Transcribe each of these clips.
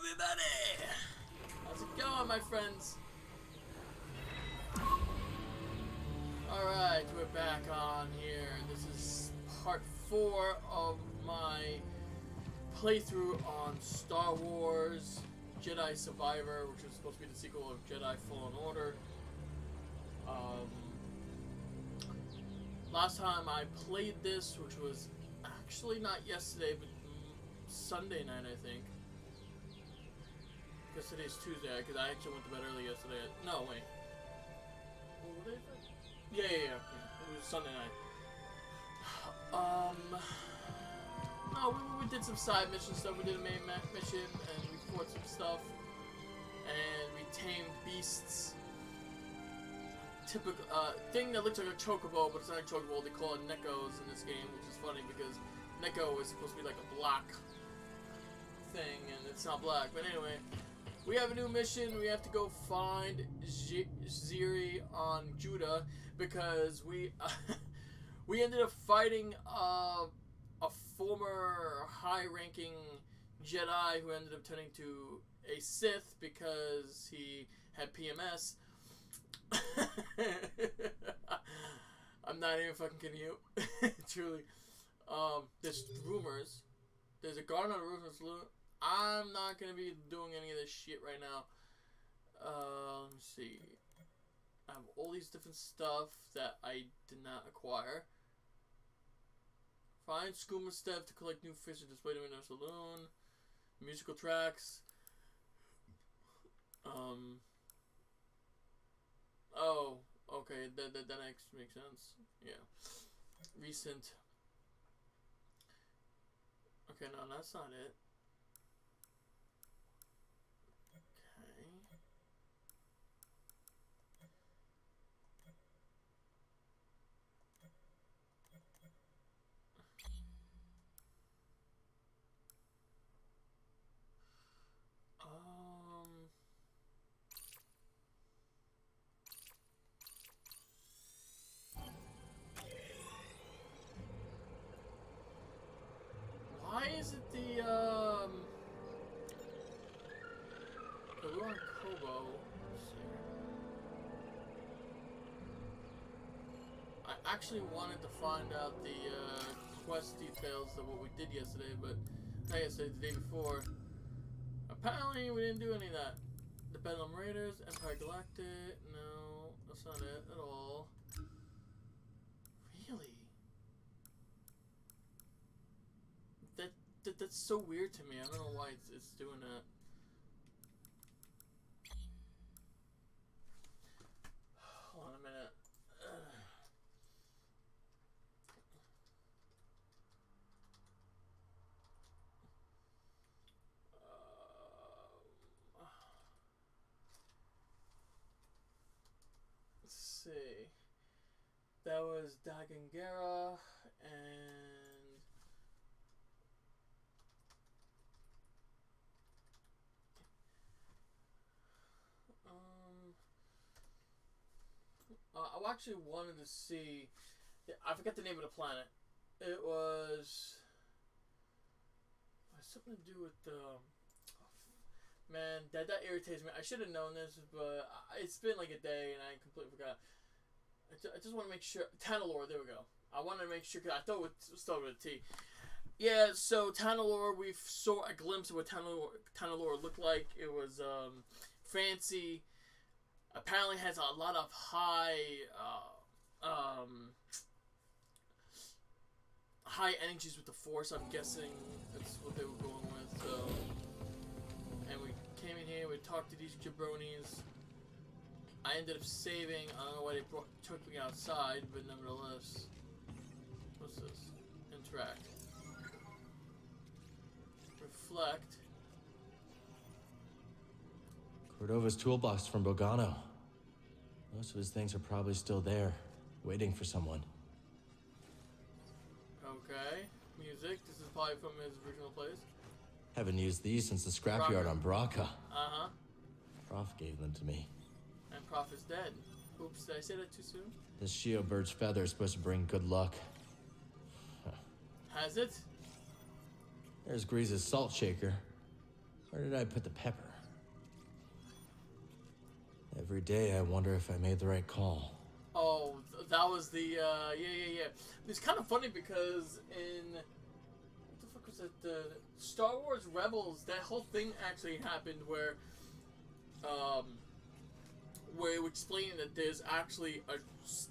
everybody! How's it going, my friends? Alright, we're back on here. This is part 4 of my playthrough on Star Wars Jedi Survivor, which is supposed to be the sequel of Jedi Fallen Order. Last time I played this, which was actually not yesterday, but Sunday night, I think. Because today's Tuesday, because I actually went to bed early yesterday. No, wait. What day is it? Yeah. It was Sunday night. No, we did some side mission stuff. We did a main mission, and we fought some stuff. And we tamed beasts. Typical, thing that looks like a chocobo, but it's not a chocobo. They call it Neckos in this game, which is funny because Necco is supposed to be like a black thing, and it's not black. But anyway, we have a new mission. We have to go find Ziri on Judah because we we ended up fighting a former high-ranking Jedi who ended up turning to a Sith because he had PMS. I'm not even fucking kidding you. Truly. There's rumors. There's a garden on the roof of the saloon. I'm not gonna be doing any of this shit right now. Let me see. I have all these different stuff that I did not acquire. Find scuba stuff to collect new fish and display them in our saloon. Musical tracks. Oh, okay, that actually makes sense. Yeah. Recent. Okay, no, that's not it. Okay. Why is it the we're on Kobo. Let's see. I actually wanted to find out the quest details of what we did yesterday, but not yesterday, the day before. Apparently, we didn't do any of that. The Bedlam Raiders, Empire Galactic. No, that's not it at all. Really? That's so weird to me. I don't know why it's doing that. Hold on a minute. Let's see. That was Dagangara and I actually wanted to see. I forget the name of the planet. It was something to do with the. Man, that irritates me. I should have known this, but it's been like a day and I completely forgot. I just want to make sure. Tanalore, there we go. I wanted to make sure because I thought it started with a T. Yeah, so Tanalore, we saw a glimpse of what Tanalore looked like. It was fancy. Apparently has a lot of high energies with the Force. I'm guessing that's what they were going with. So, and we came in here. We talked to these jabronis. I ended up saving. I don't know why they took me outside, but nevertheless, what's this? Interact. Reflect. Cordova's toolbox from Bogano. Most of his things are probably still there, waiting for someone. Okay. Music. This is probably from his original place. Haven't used these since the scrapyard on Braca. Uh-huh. Prof gave them to me. And Prof is dead. Oops, did I say that too soon? This Shio bird's feather is supposed to bring good luck. Has it? There's Grease's salt shaker. Where did I put the pepper? Every day I wonder if I made the right call. Oh, that was the, yeah. It's kind of funny because in, what the fuck was it, the Star Wars Rebels, that whole thing actually happened where it would explain that there's actually a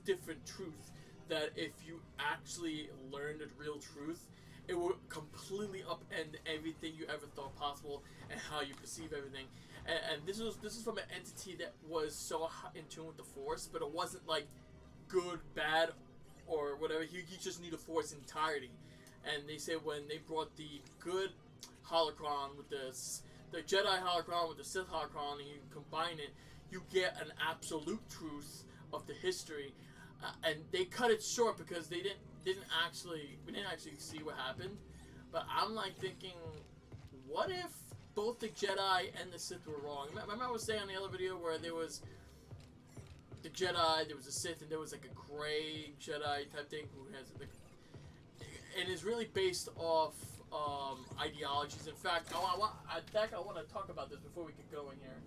different truth, that if you actually learned the real truth, it would completely upend everything you ever thought possible and how you perceive everything. And this is from an entity that was so in tune with the Force, but it wasn't like good, bad, or whatever. He just knew the Force entirety. And they say when they brought the good holocron with the Jedi holocron with the Sith holocron, and you combine it, you get an absolute truth of the history. And they cut it short because we didn't actually see what happened. But I'm like thinking, what if both the Jedi and the Sith were wrong? Remember I was saying on the other video where there was the Jedi, there was a Sith, and there was like a gray Jedi type thing who has like, and is really based off ideologies. In fact, I want to talk about this before we get going here.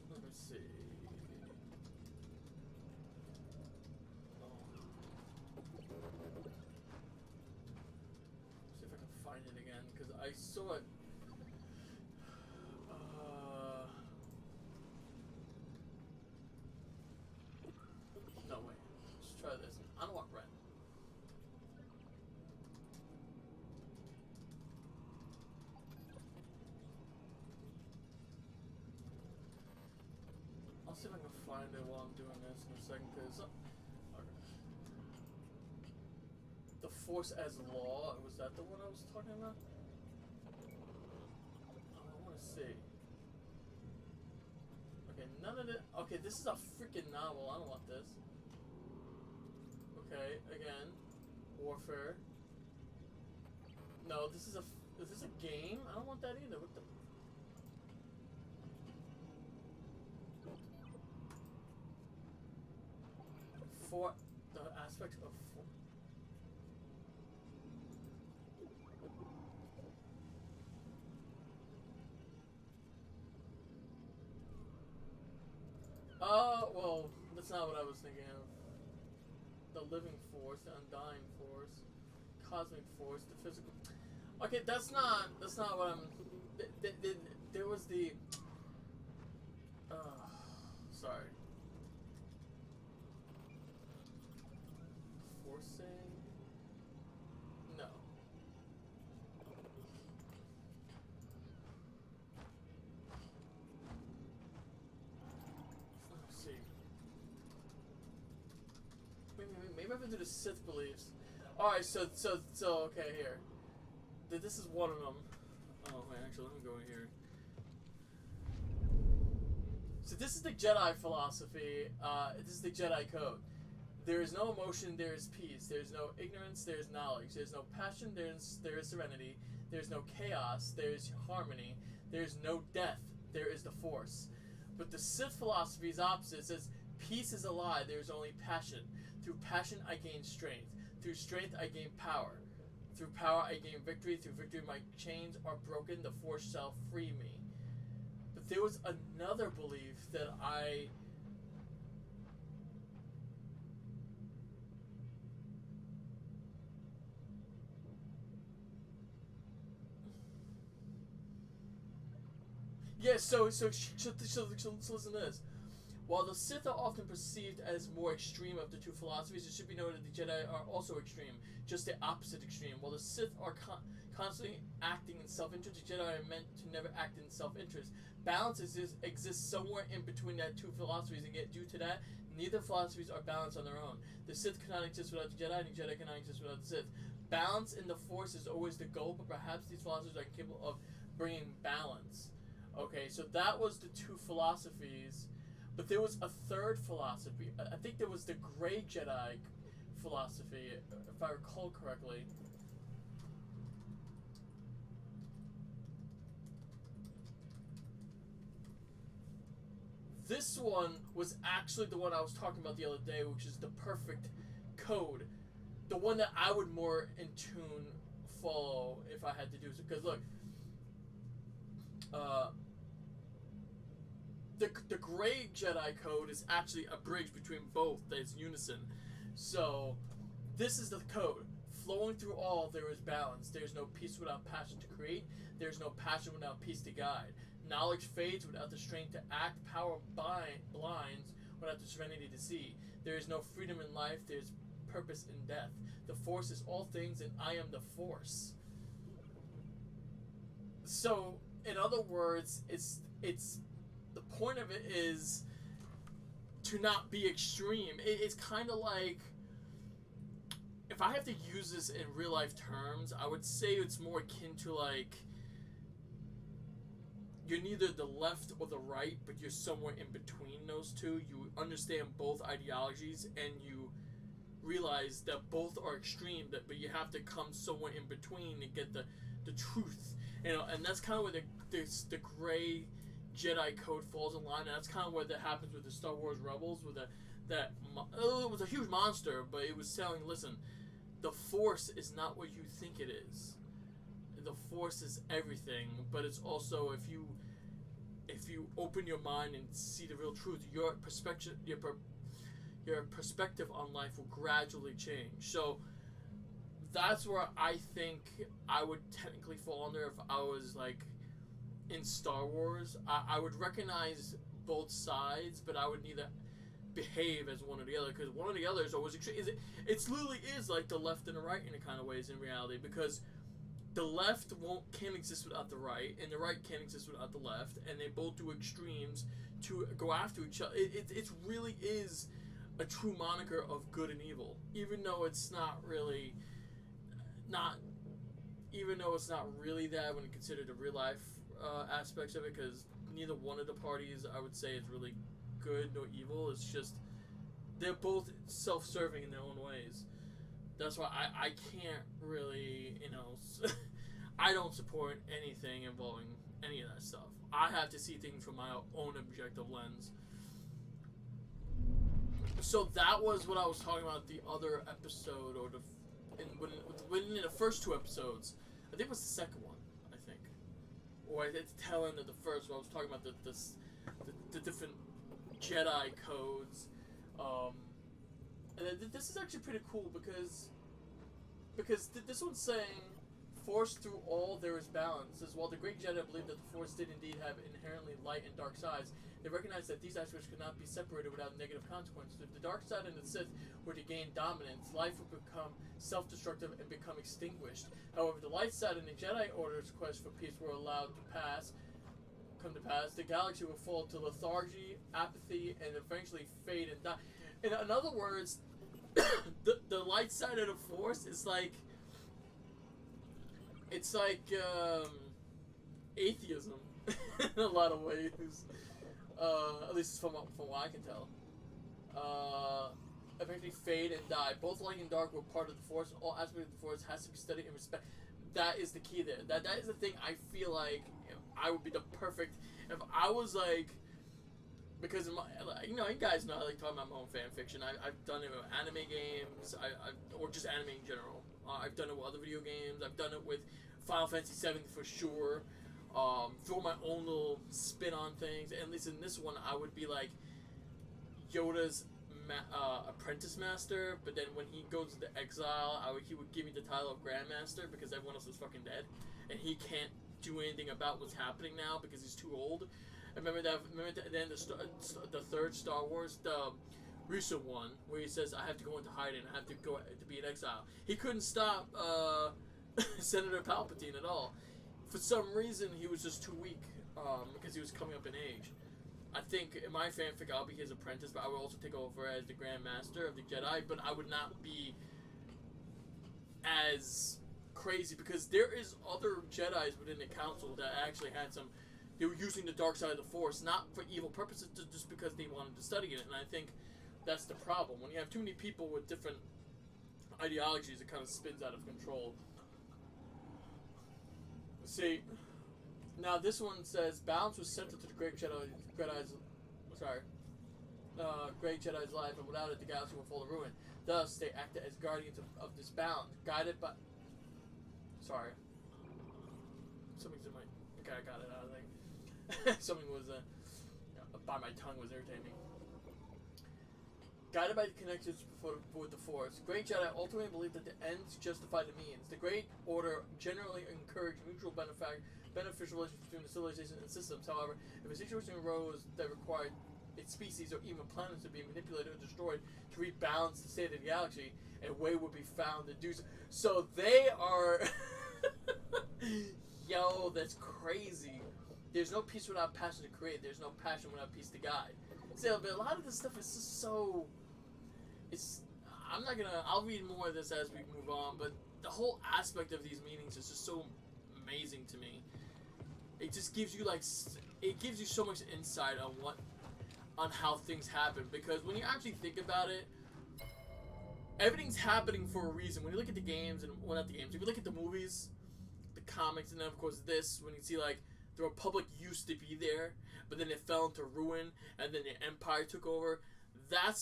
Let me see. See if I can find it again, because I saw it. No, wait. Let's try this. Unlock Ren. I'll see if I can find it while I'm doing this in a second, because okay. The Force as Law, was that the one I was talking about? I want to see. Okay, none of it. Okay, this is a freaking novel. I don't want this. Okay, again, Warfare. No, is this a game? I don't want that either. What the? For the aspect of well, that's not what I was thinking of. The living force, the undying force, cosmic force, the physical. Okay, that's not what I'm. There was the. Sorry. Forcing. No. Let's see. Maybe I have to do the Sith beliefs. Alright, so okay, here. This is one of them. Oh, wait, actually, let me go in here. So this is the Jedi philosophy. This is the Jedi code. There is no emotion, there is peace. There is no ignorance, there is knowledge. There is no passion, there is serenity. There is no chaos, there is harmony. There is no death, there is the Force. But the Sith philosophy is opposite. It says, peace is a lie, there is only passion. Through passion, I gain strength. Through strength, I gain power. Through power, I gain victory. Through victory, my chains are broken. The Force shall free me. But there was another belief that I... Yeah, so listen to this. While the Sith are often perceived as more extreme of the two philosophies, it should be noted the Jedi are also extreme, just the opposite extreme. While the Sith are constantly acting in self-interest, the Jedi are meant to never act in self-interest. Balance exists somewhere in between that two philosophies, and yet due to that, neither philosophies are balanced on their own. The Sith cannot exist without the Jedi, and the Jedi cannot exist without the Sith. Balance in the Force is always the goal, but perhaps these philosophies are capable of bringing balance. Okay, so that was the two philosophies. But there was a third philosophy. I think there was the Grey Jedi philosophy, if I recall correctly. This one was actually the one I was talking about the other day, which is the perfect code. The one that I would more in tune follow if I had to do so. Because look, the gray Jedi code is actually a bridge between both. That's unison. So this is the code. Flowing through all, there is balance. There's no peace without passion to create. There's no passion without peace to guide. Knowledge fades without the strength to act. Power blinds without the serenity to see. There is no freedom in life. There's purpose in death. The Force is all things, and I am the Force. So, in other words, it's the point of it is to not be extreme. It's kind of like, if I have to use this in real life terms, I would say it's more akin to like, you're neither the left or the right, but you're somewhere in between those two. You understand both ideologies, and you realize that both are extreme, but you have to come somewhere in between to get the truth. You know, and that's kind of where the gray Jedi code falls in line, and that's kind of what that happens with the Star Wars Rebels, with it was a huge monster, but it was telling, listen, the Force is not what you think it is. The Force is everything, but it's also, if you open your mind and see the real truth, your perspective on life will gradually change. So that's where I think I would technically fall under if I was like in Star Wars. I would recognize both sides, but I would neither behave as one or the other, because one or the other is always extreme. It literally is like the left and the right in a kind of ways in reality, because the left can't exist without the right, and the right can't exist without the left, and they both do extremes to go after each other. It really is a true moniker of good and evil, even though it's not really that when you consider the real life aspects of it, because neither one of the parties, I would say, is really good nor evil. It's just they're both self-serving in their own ways. That's why I can't really, I don't support anything involving any of that stuff. I have to see things from my own objective lens. So that was what I was talking about the other episode, or within the first two episodes. I think it was the second one, I think. Or at the tail end of the first, where I was talking about the different Jedi codes. And this is actually pretty cool, because this one's saying, Force through all there is balance. As while the great Jedi believed that the Force did indeed have inherently light and dark sides, they recognized that these aspects could not be separated without negative consequences. If the dark side and the Sith were to gain dominance, life would become self-destructive and become extinguished. However, the light side and the Jedi Order's quest for peace were allowed to come to pass. The galaxy would fall to lethargy, apathy, and eventually fade and die. In other words, the light side of the Force is like, it's like atheism in a lot of ways. At least from what I can tell. Eventually fade and die. Both light and dark were part of the Force. All aspects of the Force has to be studied and respected. That is the key there. That is the thing I feel like I would be the perfect, if I was like, because you guys know I like talking about my own fan fiction. I've done it with anime games, or just anime in general. I've done it with other video games. I've done it with Final Fantasy VII for sure. Throw my own little spin on things. And at least in this one, I would be like Yoda's apprentice master. But then when he goes into exile, he would give me the title of Grandmaster, because everyone else is fucking dead, and he can't do anything about what's happening now because he's too old. Remember at the end of the third Star Wars, the recent one, where he says, I have to go into hiding, I have to go to be in exile. He couldn't stop Senator Palpatine at all. For some reason, he was just too weak, because he was coming up in age. I think in my fanfic, I'll be his apprentice, but I would also take over as the Grand Master of the Jedi, but I would not be as crazy, because there is other Jedis within the Council that actually had some. They were using the dark side of the Force, not for evil purposes, just because they wanted to study it. And I think that's the problem. When you have too many people with different ideologies, it kind of spins out of control. See, now this one says, balance was central to the Great Jedi's life, and without it, the galaxy will fall to ruin. Thus, they acted as guardians of this balance, guided by Sorry. Something's in my... Okay, I got it out of there. Something was... by my tongue was irritating me. Guided by the connections with the Force, great Jedi ultimately believe that the ends justify the means. The Great Order generally encourage mutual beneficial relations between the civilization and systems. However, if a situation arose that required its species or even planets to be manipulated or destroyed to rebalance the state of the galaxy, a way would be found to do so. So they are... Yo, that's crazy. There's no peace without passion to create. There's no passion without peace to guide. So, but a lot of this stuff is just so... I'm not gonna... I'll read more of this as we move on, but the whole aspect of these meetings is just so amazing to me. It just gives you, like... It gives you so much insight on how things happen. Because when you actually think about it, everything's happening for a reason. When you look at the games, and... Well, not the games. If you look at the movies, the comics, and then, of course, this, when you see, like... The Republic used to be there, but then it fell into ruin, and then the Empire took over. That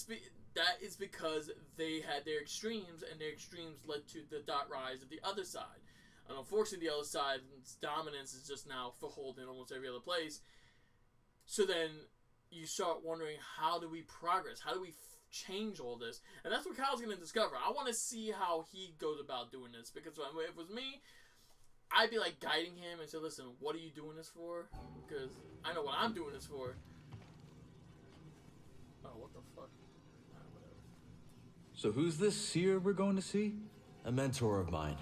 is because they had their extremes, and their extremes led to the rise of the other side. And unfortunately, the other side's dominance is just now foothold in almost every other place. So then you start wondering, how do we progress? How do we change all this? And that's what Kyle's going to discover. I want to see how he goes about doing this, because if it was me, I'd be like guiding him and say, listen, what are you doing this for? Because I know what I'm doing this for. Oh, what the fuck? Whatever. So who's this seer we're going to see? A mentor of mine.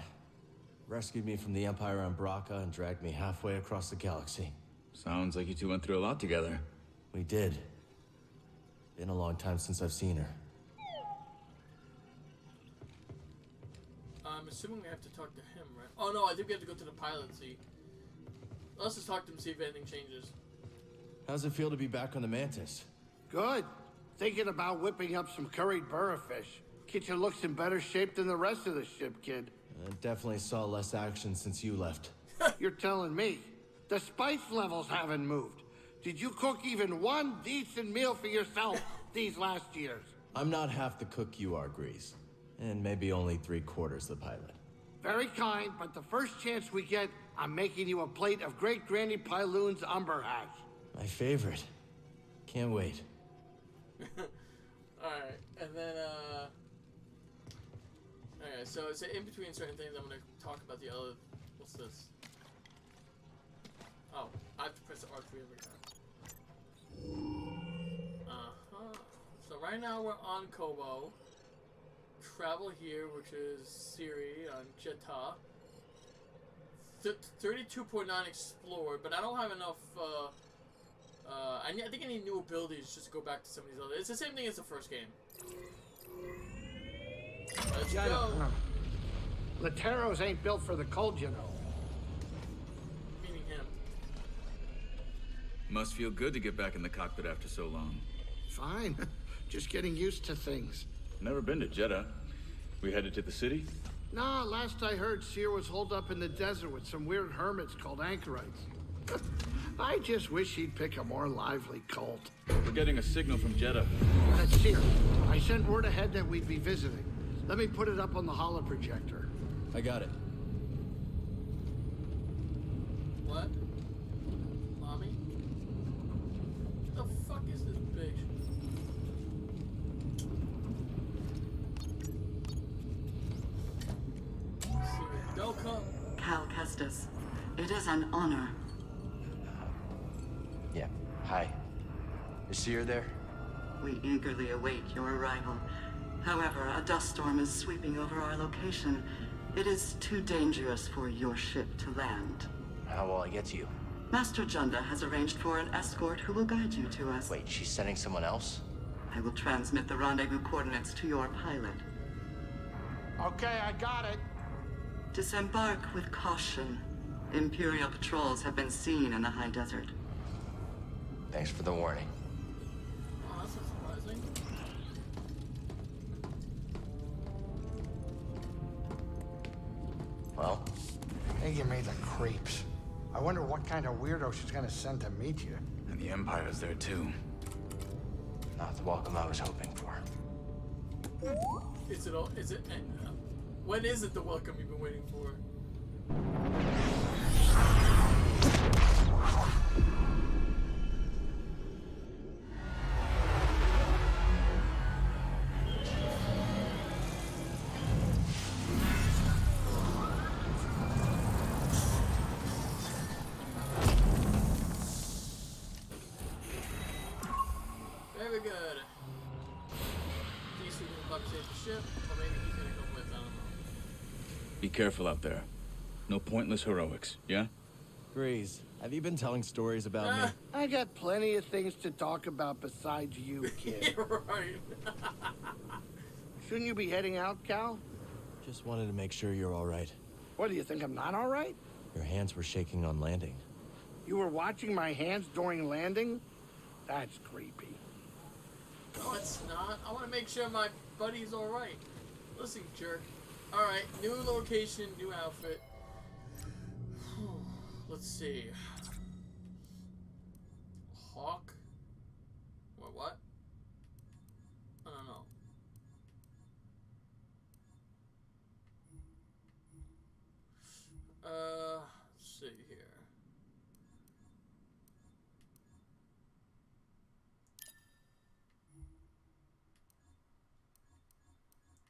Rescued me from the Empire on Braca and dragged me halfway across the galaxy. Sounds like you two went through a lot together. We did. Been a long time since I've seen her. I'm assuming we have to talk to him, right? Oh no, I think we have to go to the pilot and see. Let's just talk to him, see if anything changes. How's it feel to be back on the Mantis? Good. Thinking about whipping up some curried burrafish. Kitchen looks in better shape than the rest of the ship, kid. I definitely saw less action since you left. You're telling me. The spice levels haven't moved. Did you cook even one decent meal for yourself these last years? I'm not half the cook you are, Grease. And maybe only 3/4 the pilot. Very kind, but the first chance we get, I'm making you a plate of Great Granny Pyloon's umber hash. My favorite. Can't wait. Alright, and then, okay, so it's in between certain things, I'm gonna talk about the other... What's this? Oh, I have to press the R3 every time. Uh-huh. So right now we're on Kobo. Travel here, which is Siri on Jeddah. 32.9 explored, but I don't have enough, I think I need new abilities just to go back to some of these other... It's the same thing as the first game. Let's go. Lateros ain't built for the cold, you know. Meaning him. Must feel good to get back in the cockpit after so long. Fine. Just getting used to things. Never been to Jeddah. We headed to the city? Nah, last I heard, Seer was holed up in the desert with some weird hermits called anchorites. I just wish he'd pick a more lively cult. We're getting a signal from Jeddah. That's Seer. I sent word ahead that we'd be visiting. Let me put it up on the holoprojector. I got it. What? Mommy? What the fuck is this bitch? Go come. Cal Kestis, it is an honor. Yeah. Hi. Is Seer there? We eagerly await your arrival. However, a dust storm is sweeping over our location. It is too dangerous for your ship to land. How will I get to you? Master Junda has arranged for an escort who will guide you to us. Wait, she's sending someone else? I will transmit the rendezvous coordinates to your pilot. Okay, I got it. Disembark with caution. Imperial patrols have been seen in the high desert. Thanks for the warning. Oh, that's not surprising. Well? Hey, you made the creeps. I wonder what kind of weirdo she's gonna send to meet you. And the Empire's there too. Not the welcome I was hoping for. Is it all? Is it? When is it the welcome you've been waiting for? Very good. These two can fuck save the ship, or maybe he's gonna come with, I don't know. Be careful out there. No pointless heroics, yeah? Grease, have you been telling stories about me? I got plenty of things to talk about besides you, kid. You're right. Shouldn't you be heading out, Cal? Just wanted to make sure you're all right. What, do you think I'm not all right? Your hands were shaking on landing. You were watching my hands during landing? That's creepy. No, it's not. I want to make sure my buddy's alright. Listen, jerk. Alright, new location, new outfit. Let's see. Hawk? What? I don't know. Let's see here.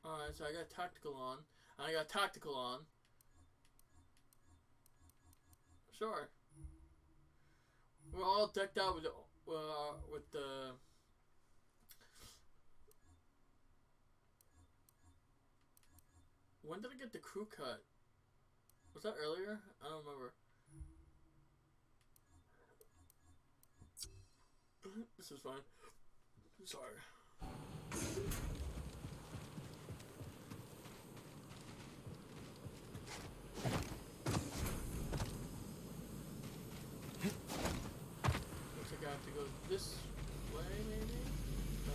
Alright, so I got tactical on. I got tactical on. Sure. We're all decked out with the when did I get the crew cut? Was that earlier? I don't remember. This is fine. Sorry. Looks like I have to go this way, maybe? No.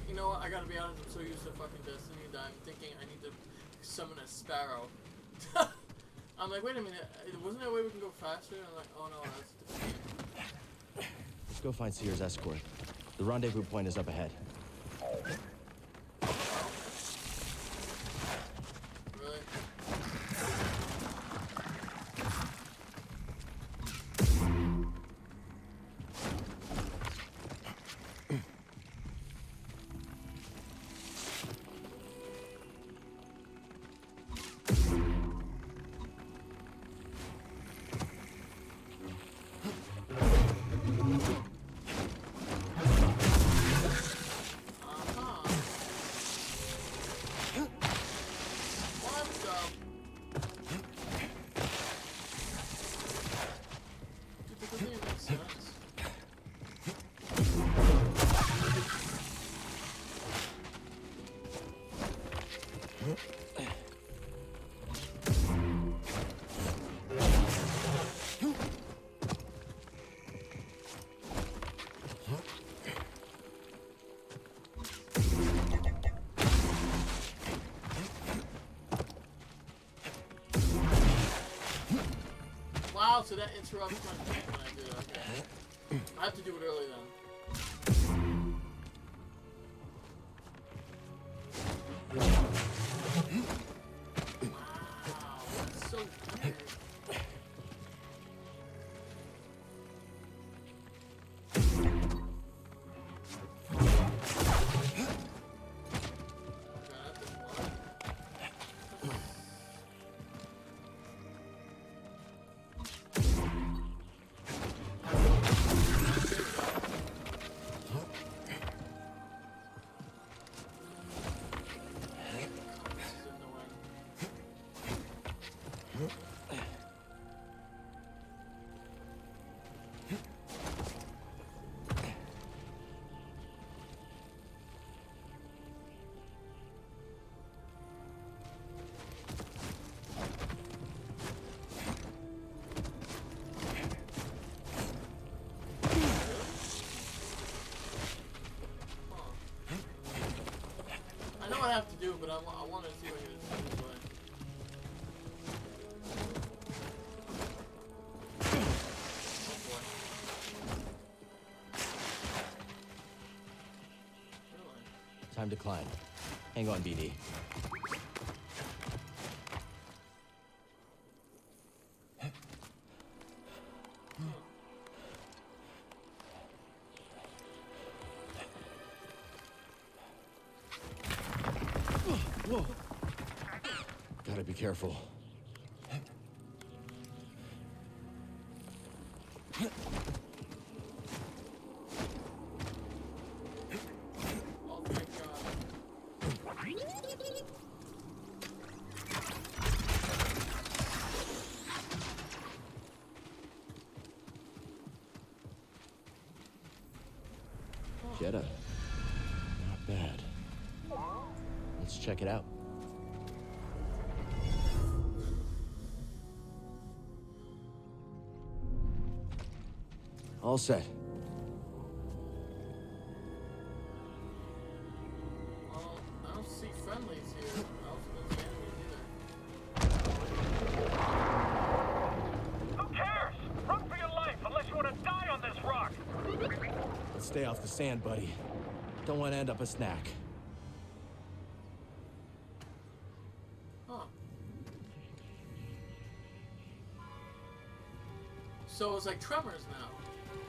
You know what? I gotta be honest, I'm so used to fucking Destiny that I'm thinking I need to summon a sparrow. I'm like, wait a minute, wasn't there a way we can go faster? I'm like, oh no, that's defeat. Let's go find Seer's escort. The rendezvous point is up ahead. Really? Wow, so that interrupts my thing when I do it. Okay. I have to do it early then. Wow, that's so weird. I know what I have to do, but I want to see what he was doing this way. Oh boy. Really? Time to climb. Hang Hang on, BD. Whoa. Gotta be careful. Oh, thank God. Jedi. Not bad. Let's check it out. All set. Well, I don't see friendlies here. I don't see enemies either. Who cares? Run for your life unless you want to die on this rock! Let's stay off the sand, buddy. Don't want to end up a snack. Huh. So it's like Tremors now.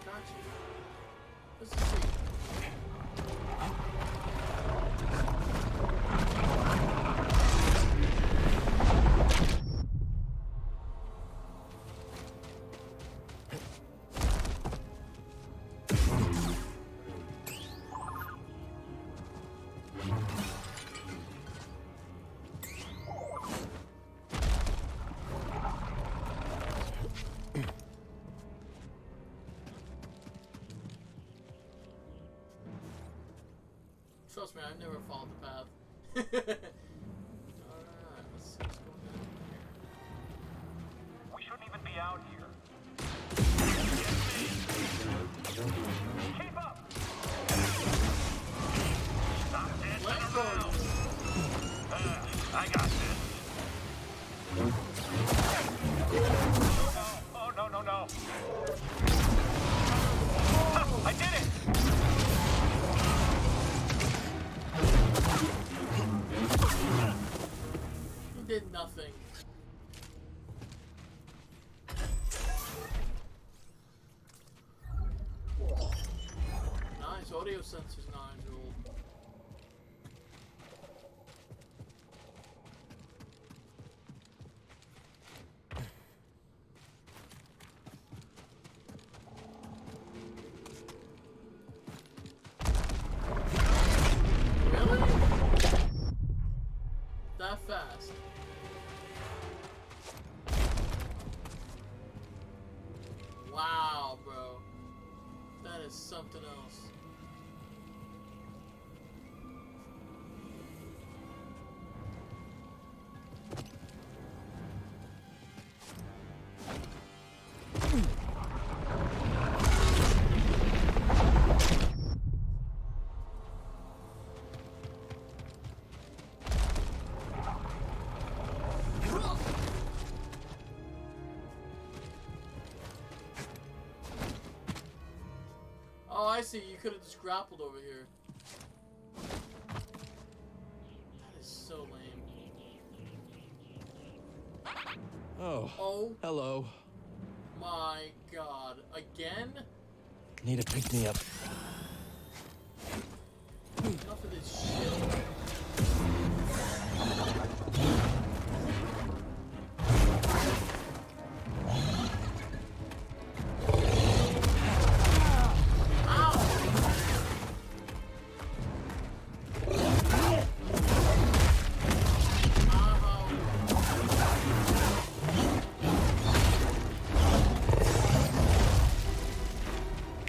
Gotcha. Let's see. Trust me, I've never followed the path. Alright, let's see what's going on here. We shouldn't even be out here. Keep up! Stop dancing Let's go. around! I got this. Oh, no, no, no. Ha, I did it! He did nothing. Nice, audio sensors 9-year-old. Really? That fast? Wow, bro. That is something else. Oh, I see. You could have just grappled over here. That is so lame. Oh. Oh Hello. my God. Again? Need to pick me up. Enough of this shit.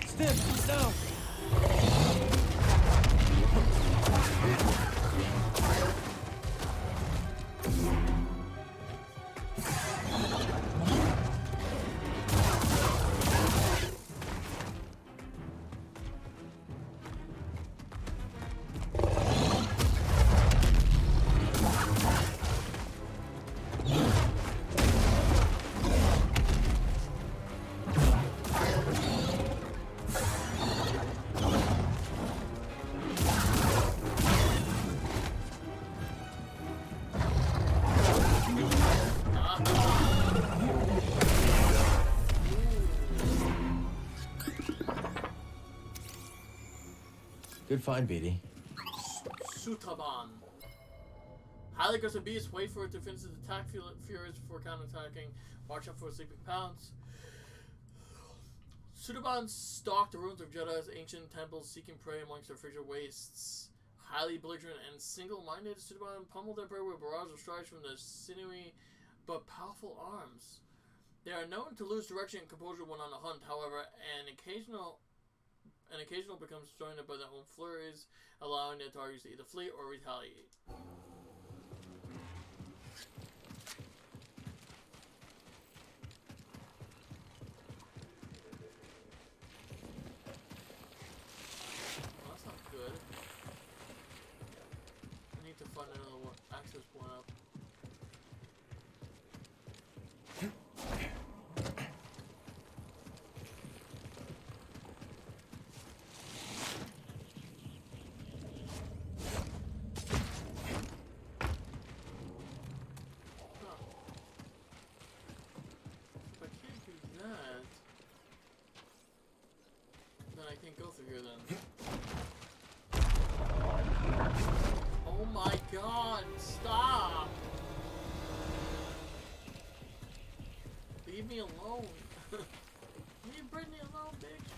Stiff, no. Good find, BD. Sutaban. Highly aggressive beast. Wait for it to finish its attack. Furious before counterattacking. Watch out for a sleeping pounce. Sutaban stalked the ruins of Jedi's ancient temples, seeking prey amongst their frigid wastes. Highly belligerent and single-minded, Sutaban pummeled their prey with a barrage of strikes from their sinewy but powerful arms. They are known to lose direction and composure when on the hunt. However, an occasional becomes disjointed by their own flurries, allowing their targets to either flee or retaliate. Well, that's not good. I need to find another one, access point up. I can't go through here then. Oh my god, stop! Leave me alone. Leave Brittany alone, bitch.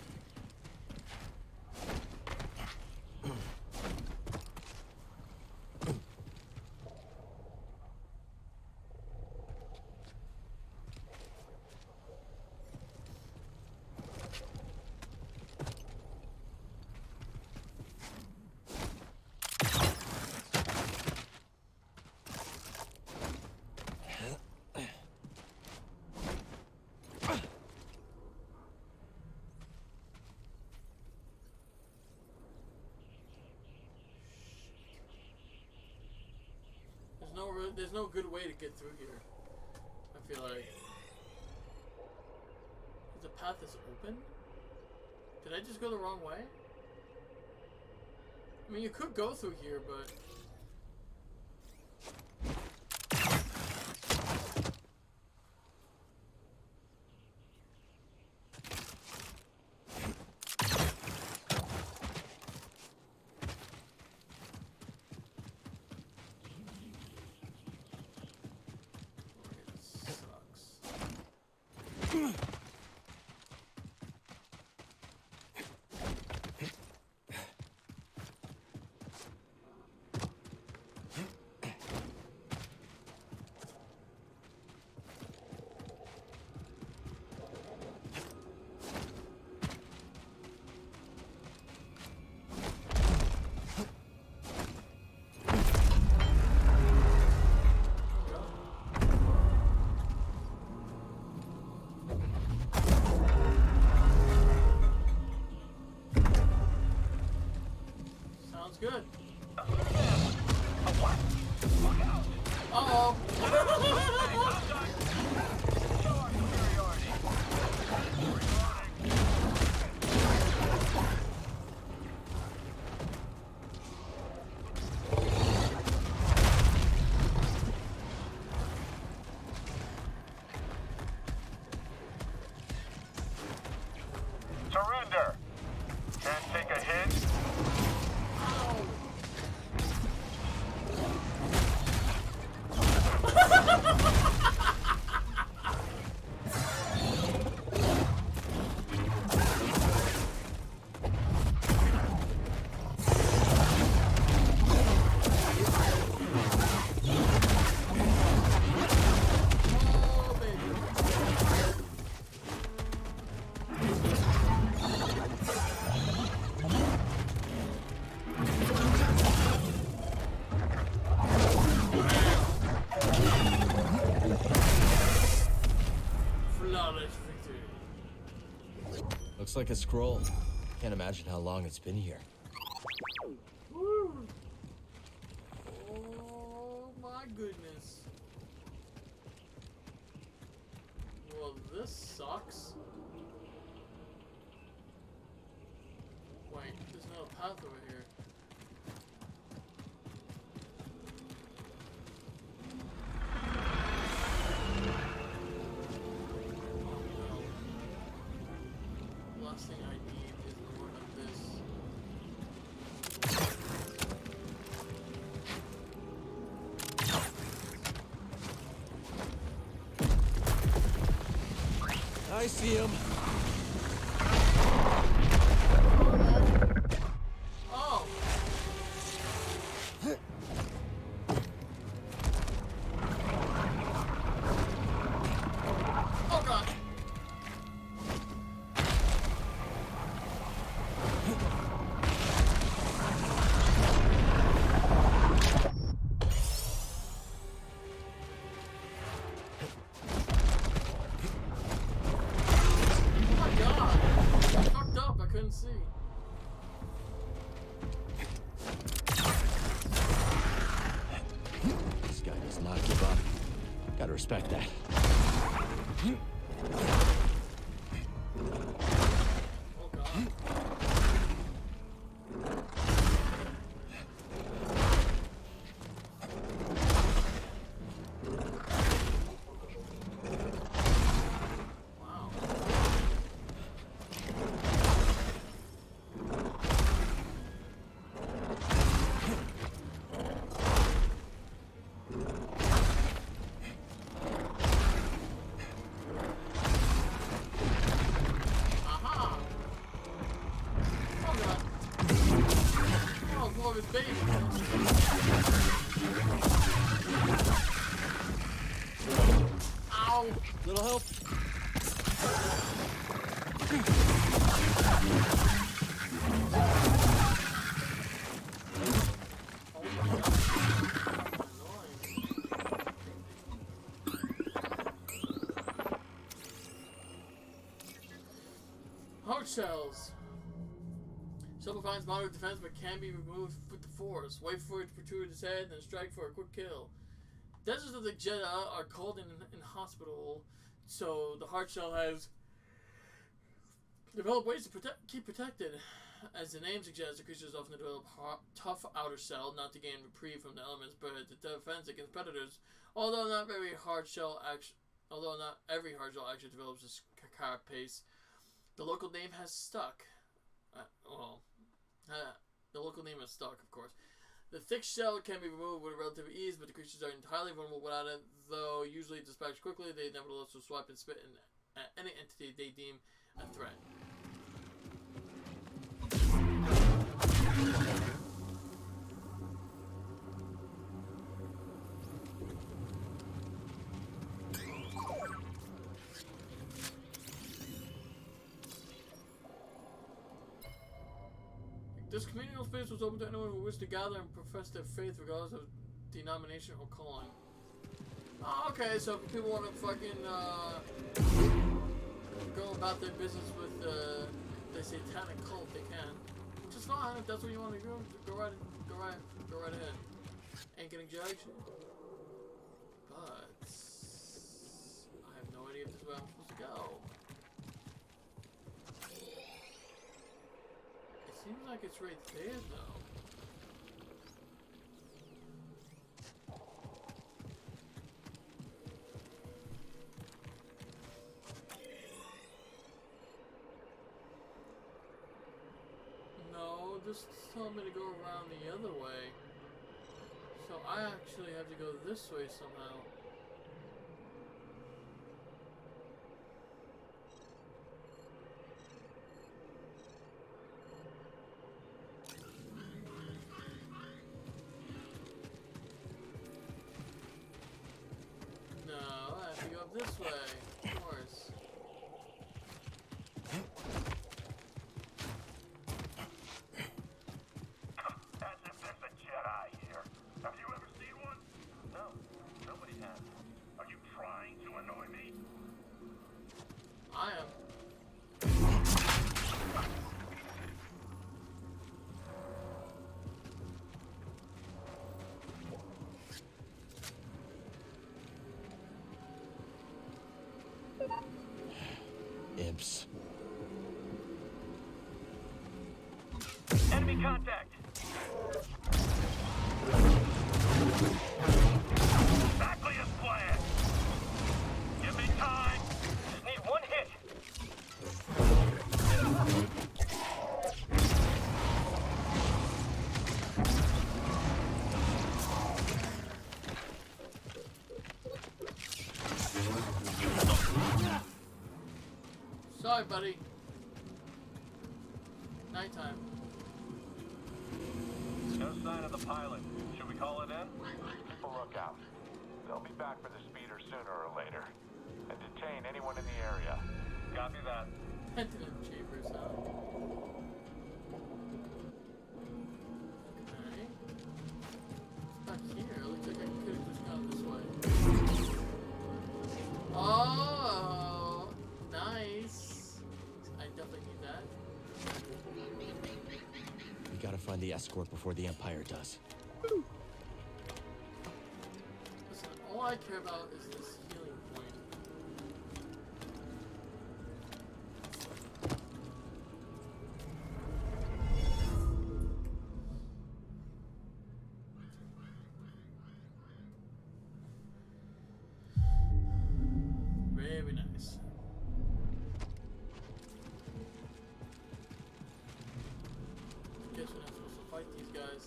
There's no good way to get through here. I feel like the path is open. Did I just go the wrong way? I mean, you could go through here, but good. Uh-oh. Surrender. Can't take a hit. Looks like a scroll. Can't imagine how long it's been here. Woo. Oh my goodness. Well, this sucks. Wait, there's no path over here. Last thing I need is more of this. I see him. Oh. Oh god. Oh my god. I fucked up. I couldn't see. This guy does not give up. Gotta respect that. Oh god. Wow. Aha! Oh god. Oh, it's more of his baby. Ow! Little help? Oh my god. Annoying. Heart shells. Shell provides moderate defense but can be removed with the force. Wait for it to protrude its head, then strike for a quick kill. Deserts of the Jedi are cold and inhospitable, so the heart shell has developed ways to keep protected. As the name suggests, the creatures often develop tough outer shell, not to gain reprieve from the elements, but to defense against predators. Although not every hard shell actually develops this carapace, the local name has stuck. The local name is stuck, of course. The thick shell can be removed with relative ease, but the creatures are entirely vulnerable without it. Though usually dispatched quickly, they nevertheless will swipe and spit at any entity they deem a threat. This communal space was open to anyone who wished to gather and profess their faith regardless of denomination or calling. Oh, okay, so if people want to fucking go about their business with the satanic cult, they can. Which is fine, if that's what you want to do, go right ahead. Ain't getting judged. But I have no idea if this is where I'm supposed to go. Seems like it's right there, though. No, this is telling me to go around the other way. So I actually have to go this way somehow. This way, of course. As if there's a Jedi here. Have you ever seen one? No, nobody has. Are you trying to annoy me? I am. Imps. Enemy contact! Exactly as planned! Give me time! Just need one hit! Sorry, buddy. Nighttime. No sign of the pilot. Should we call it in? Keep a lookout. They'll be back for the speeder sooner or later. And detain anyone in the area. Copy that. Pentagon chamber sound. Okay. Back here. Looks like I could have just gone this way. Oh, nice. I definitely need that. We gotta find the escort before the Empire does. Listen, all I care about is this healing point. Very nice. Guess we're not supposed to fight these guys.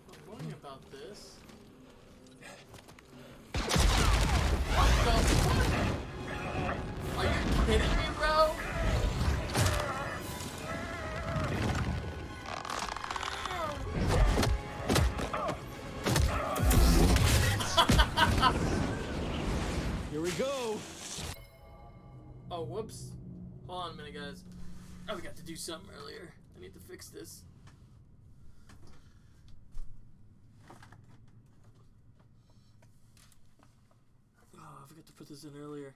I'm wondering about this. What the fuck? Are you kidding me, bro? Here we go! Oh, whoops. Hold on a minute, guys. I forgot to do something earlier. I need to fix this. Oh, I forgot to put this in earlier.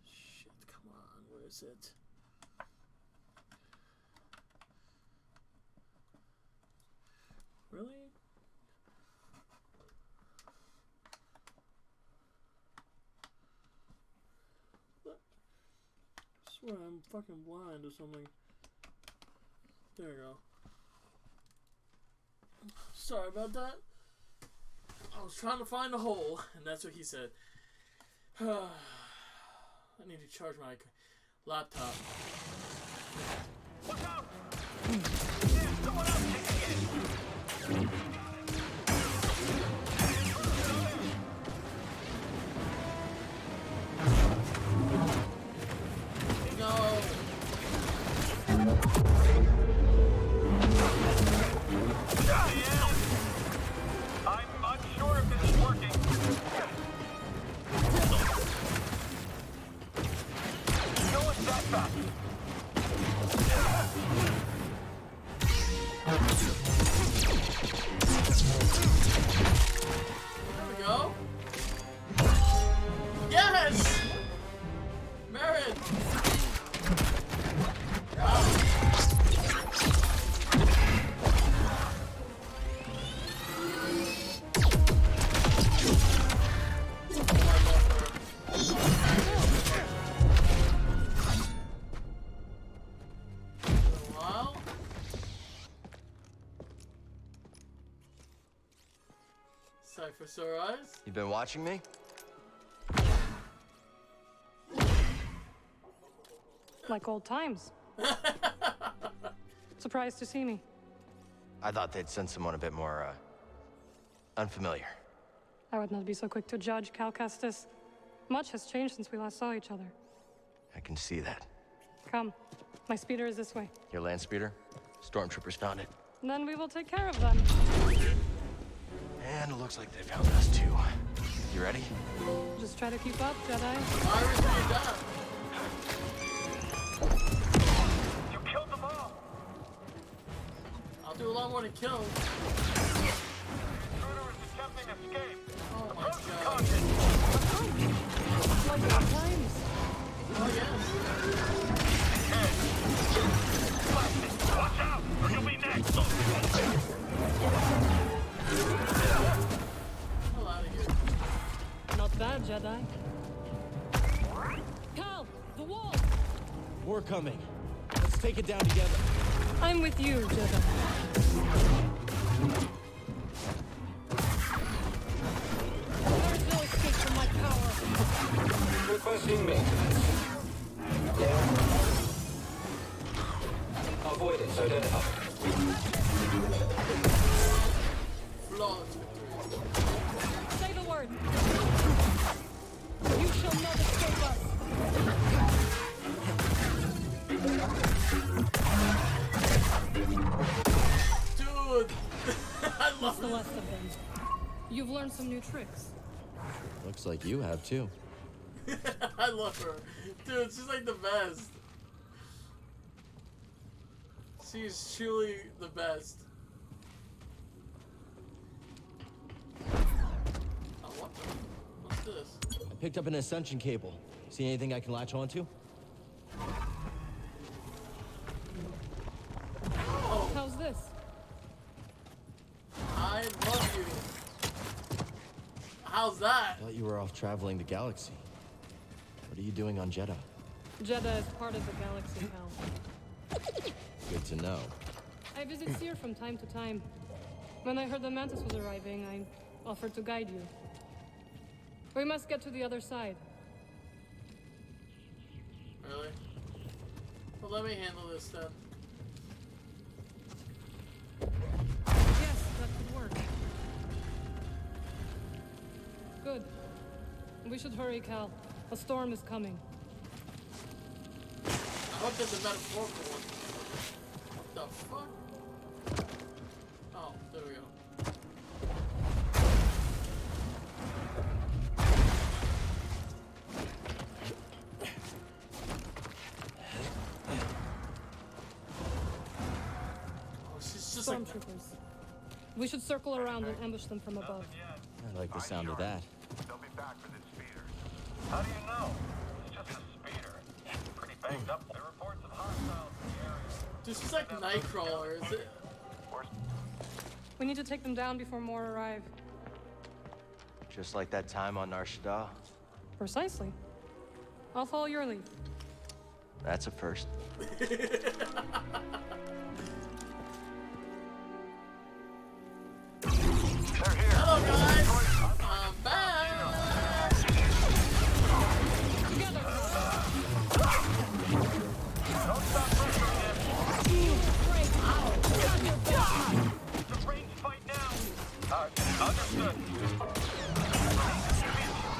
Shit, come on. Where is it? Really? What? I swear I'm fucking blind or something. There we go. Sorry about that. I was trying to find a hole, and that's what he said. I need to charge my laptop. Look out! There's someone else taking it! No! Diane! I'm unsure if this is working. No one's that fast. There we go. Yes! Merit! Wow. Cypher Sore Eyes. You been watching me? Like old times. Surprised to see me. I thought they'd send someone a bit more, unfamiliar. I would not be so quick to judge, Cal Kestis. Much has changed since we last saw each other. I can see that. Come. My speeder is this way. Your land speeder? Stormtroopers found it. Then we will take care of them. And it looks like they found us too. You ready? Just try to keep up, Jedi. I already did that. You killed them all. I'll do a lot more than kill. Intruder is attempting escape. Oh my Approach with god. caution. Like old times. Oh yes. Watch out, or you'll be next. Hell out of here. Not bad, Jedi. Cal, the wall! We're coming. Let's take it down together. I'm with you, Jedi. There's no escape from my power. Requesting maintenance. Avoidance identified. Flawless victory. Say the word. You shall not escape us. Dude! I What's love the it. last of them? You've learned some new tricks. Looks like you have too. I love her. Dude, she's like the best. She's truly the best. Oh, what the? What's this? I picked up an ascension cable. See anything I can latch onto? Oh, How's this? I love you. How's that? I thought you were off traveling the galaxy. What are you doing on Jeddah? Jeddah is part of the galaxy, Cal. Good to know. I visit Seer from time to time. When I heard the Mantis was arriving, I offered to guide you. We must get to the other side. Really? Well, let me handle this then. Yes, that could work. Good. We should hurry, Cal. A storm is coming. I hope there's a metaphorical one. What the fuck? Oh, there we go. Oh, she's just like... Stormtroopers. We should circle around and ambush them from above. I like the sound of that. They'll be back for this speeder. How do you know? It's just a speeder. Pretty banged up. There are reports of hostiles in the area. Dude, she's like Nightcrawler, is it? We need to take them down before more arrive. Just like that time on Nar Shaddaa. Precisely. I'll follow your lead. That's a first. Hello, guys! I'm back! Together, Don't stop pressuring him. Great. Got your back. It's a range fight now. Understood.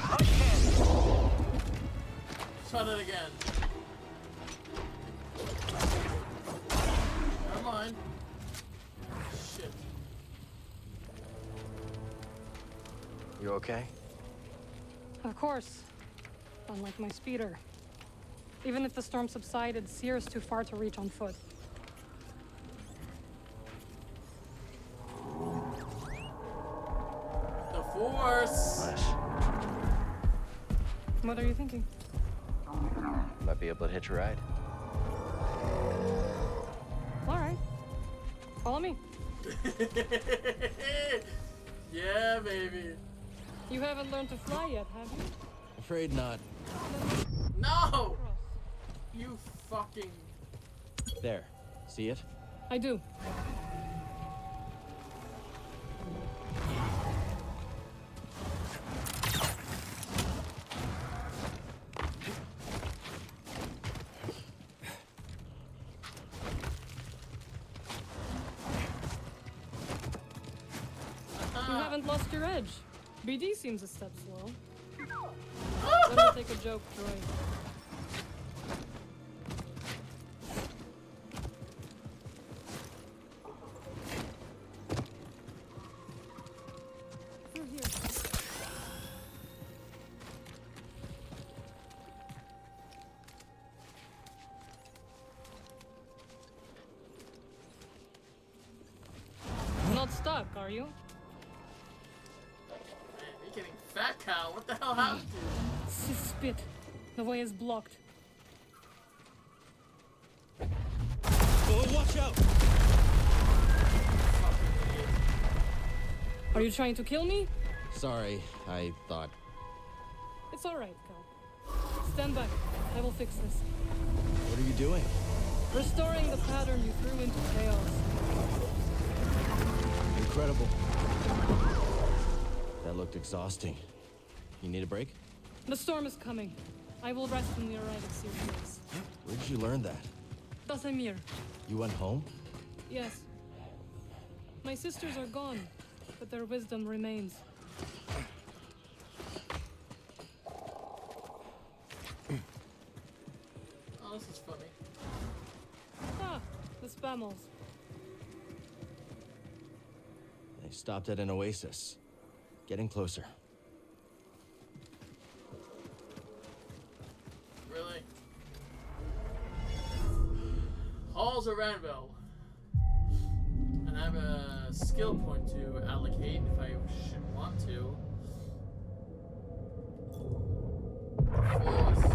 Right hand. Try that again. Never mind. Shit. You okay? Of course. Unlike my speeder. Even if the storm subsided, Seer is too far to reach on foot. The Force! Nice. What are you thinking? Might be able to hitch a ride. All right. Follow me. Yeah, baby. You haven't learned to fly yet, have you? Afraid not. No! You fucking... There. See it? I do. You haven't lost your edge. BD seems a step slow. Let me take a joke, droid. Through here. Not stuck, are you? Man, you're getting fat cow. What the hell happened to you? Spit. The way is blocked. Oh, watch out! Are you trying to kill me? Sorry, I thought. It's alright, Cal. Stand back. I will fix this. What are you doing? Restoring the pattern you threw into chaos. Incredible. That looked exhausting. You need a break? The storm is coming. I will rest when we arrive at Sears Base. Where did you learn that? Dathomir. You went home? Yes. My sisters are gone, but their wisdom remains. Oh, this is funny. Ah, the Spammels. They stopped at an oasis. Getting closer. Really? Halls of Ranville. And I have a skill point to allocate if I should want to. Force.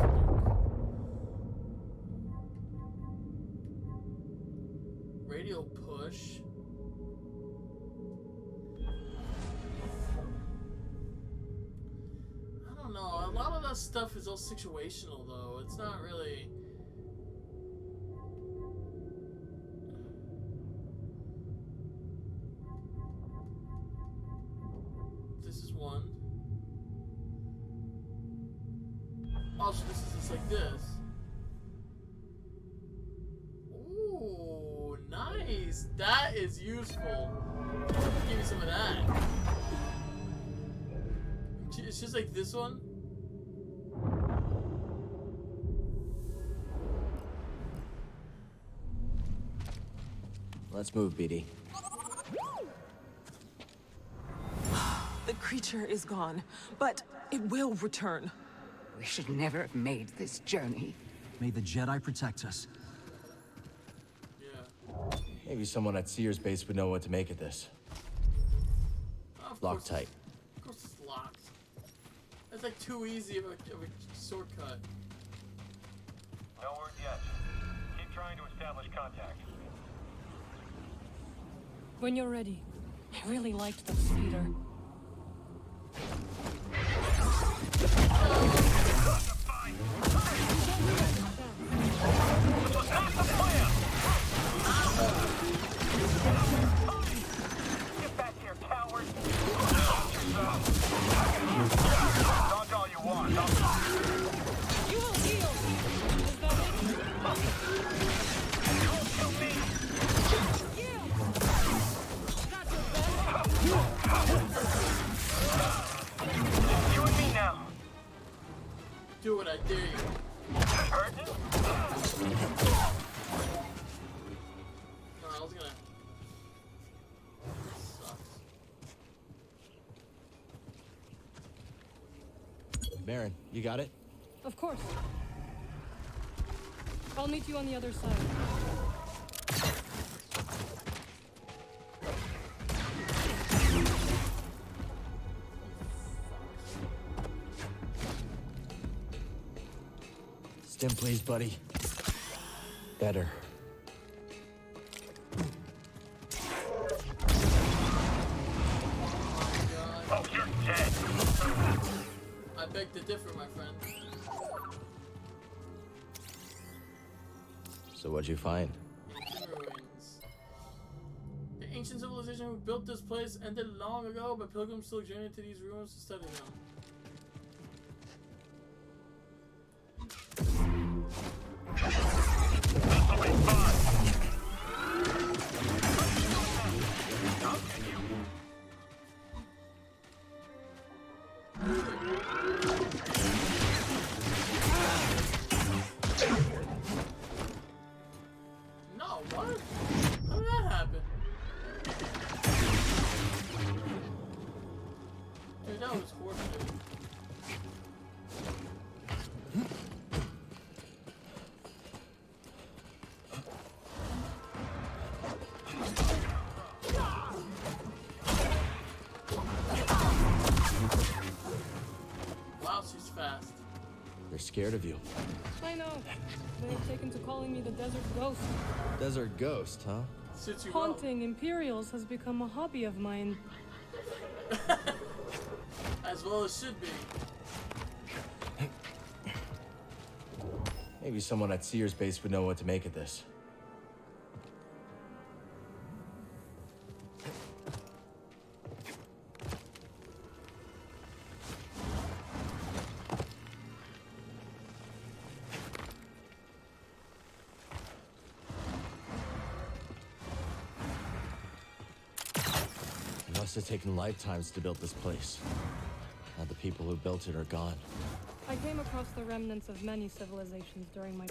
Radio push. I don't know. A lot of that stuff is all situational, though. It's not really. This is one. Also, this is just like this. Ooh, nice. That is useful. Give me some of that. It's just like this one. Let's move, BD. The creature is gone, but it will return. We should never have made this journey. May the Jedi protect us. Yeah. Maybe someone at Sears Base would know what to make of this. Lock tight. Of course it's locked. That's like too easy of a shortcut. No word yet. Keep trying to establish contact. When you're ready. I really liked that speeder. Get back here, coward! Dodge all you want. You will heal! Is that it? You won't kill me! You and me now. Do what I dare you. Hurting? No, I was gonna. Sucks. Baron, you got it? Of course. I'll meet you on the other side. Stim, please, buddy. Better. Oh, you're dead. I beg to differ, my friend. So what'd you find? Ancient ruins. The ancient civilization who built this place ended long ago, but pilgrims still journey to these ruins to study them. This'll be fun. No, what? How did that happen? Dude, that was horseshit. Wow, she's fast. They're scared of you. I know. They have taken to calling me the Desert Ghost. Desert Ghost, huh? Suits you well. Haunting Imperials has become a hobby of mine. As well as should be. Maybe someone at Sears Base would know what to make of this. have taken lifetimes to build this place. Now the people who built it are gone. I came across the remnants of many civilizations during my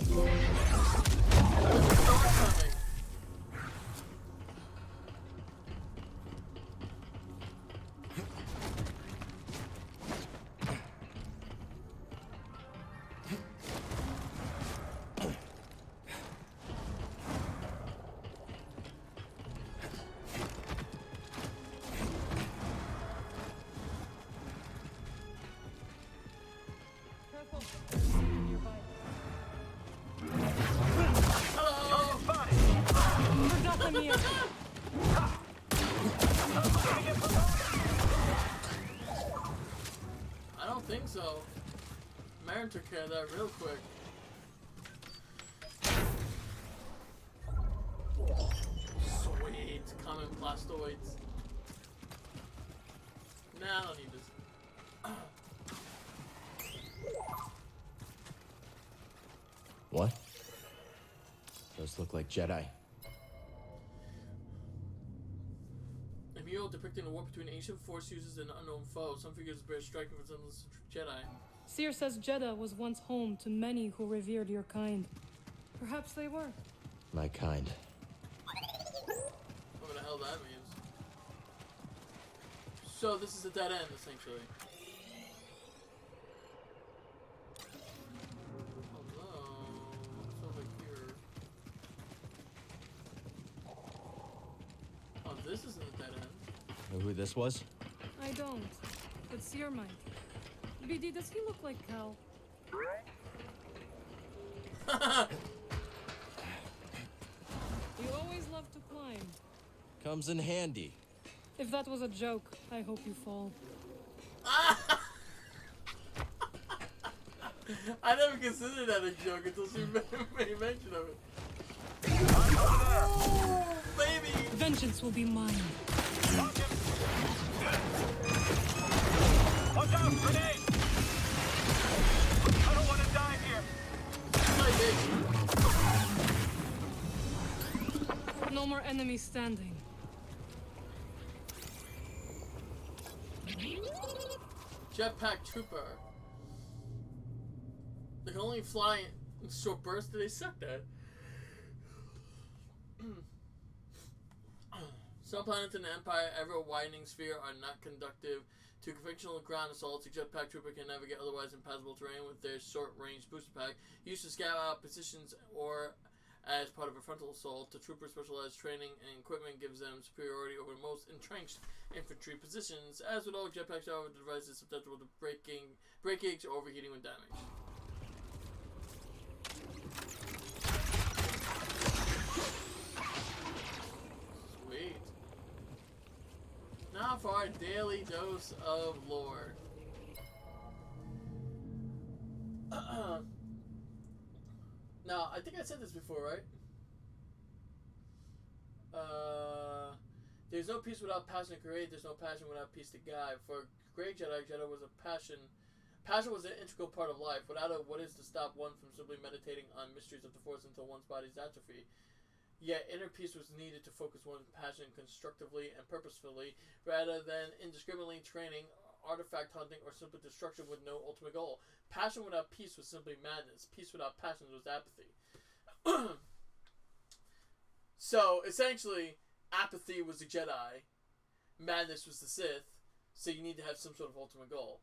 I don't think so. Marin took care of that real quick. Sweet. Common plastoids. Nah, I don't need this. What? Those look like Jedi. A mural depicting a war between ancient Force users and unknown foes. Some figures bear striking resemblance to Jedi. Seer says Jeddah was once home to many who revered your kind. Perhaps they were. My kind. What the hell that means. So this is a dead end, essentially. Hello? What's over here? Oh, this isn't a dead end. Know who this was? I don't. But Seer might. BD, does he look like Cal? You always love to climb. Comes in handy. If that was a joke, I hope you fall. I never considered that a joke until she made mention of it. Oh, baby! Vengeance will be mine. Watch out, grenade! I don't want to die here. No more enemies standing. Jetpack Trooper. They can only fly in short bursts. Do they suck that? Some planets in the Empire, ever-widening sphere, are not conductive to conventional ground assaults. A jetpack trooper can navigate otherwise impassable terrain with their short-range booster pack, used to scout out positions or as part of a frontal assault. The trooper's specialized training and equipment gives them superiority over most entrenched infantry positions. As with all jetpacks, however, the device is susceptible to breakage or overheating when damaged. Sweet. Now for our daily dose of lore. Now, I think I said this before, right? There's no peace without passion to create. There's no passion without peace to guide. For great Jedi, Jedi was a passion. Passion was an integral part of life. Without it, what is to stop one from simply meditating on mysteries of the Force until one's body's atrophy? Yet, inner peace was needed to focus one's passion constructively and purposefully, rather than indiscriminately training, artifact hunting, or simple destruction with no ultimate goal. Passion without peace was simply madness. Peace without passion was apathy. So, essentially, apathy was the Jedi, madness was the Sith, so you need to have some sort of ultimate goal.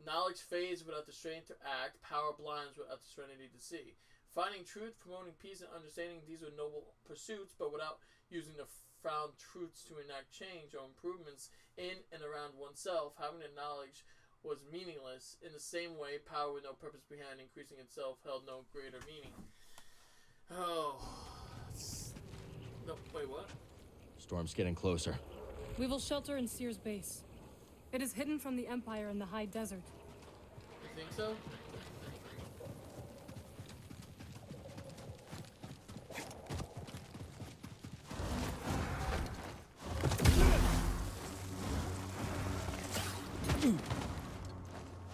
Knowledge fades without the strength to act, power blinds without the serenity to see. Finding truth, promoting peace, and understanding, these were noble pursuits, but without using the found truths to enact change or improvements in and around oneself, having the knowledge was meaningless. In the same way, power with no purpose behind increasing itself held no greater meaning. Oh. No, wait, what? Storm's getting closer. We will shelter in Seer's base. It is hidden from the Empire in the high desert. You think so?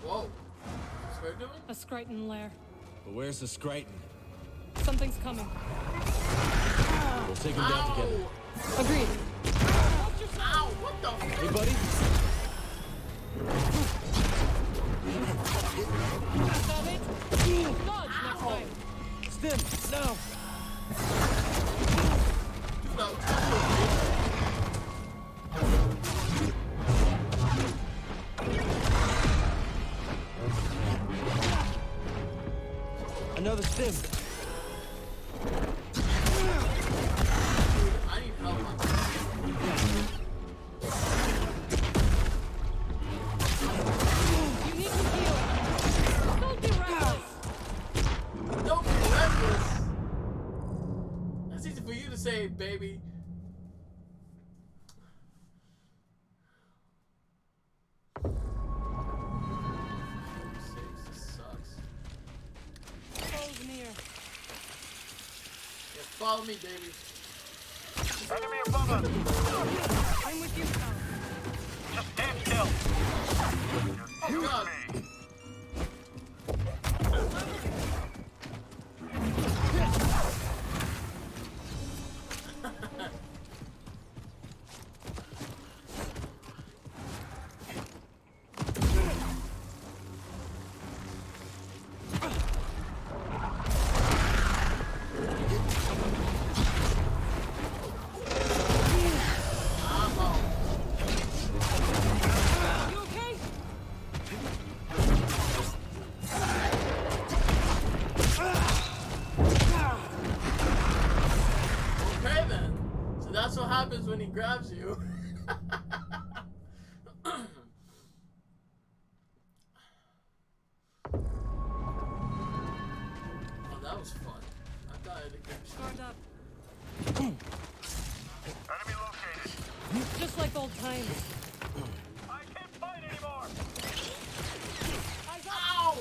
Whoa. What's Square doing? A Skriton lair. But where's the Skriton? Something's coming. We'll take him down together. Agreed. Watch Ow, what the? Hey, buddy. Dodge next time. Stim, no. Dude, I'm Another stim. I need help. You need to heal. Don't be reckless. Don't be reckless. That's easy for you to say, baby. This sucks. Foes near. Yeah, follow me, baby. Enemy above us! I'm with you, pal. Just stand still! Oh God. You okay? Okay then. So that's what happens when he grabs you. Oh, that was fun. I thought I had a good shot. Guard up. Enemy located! Just like old times. I can't fight anymore! Ow!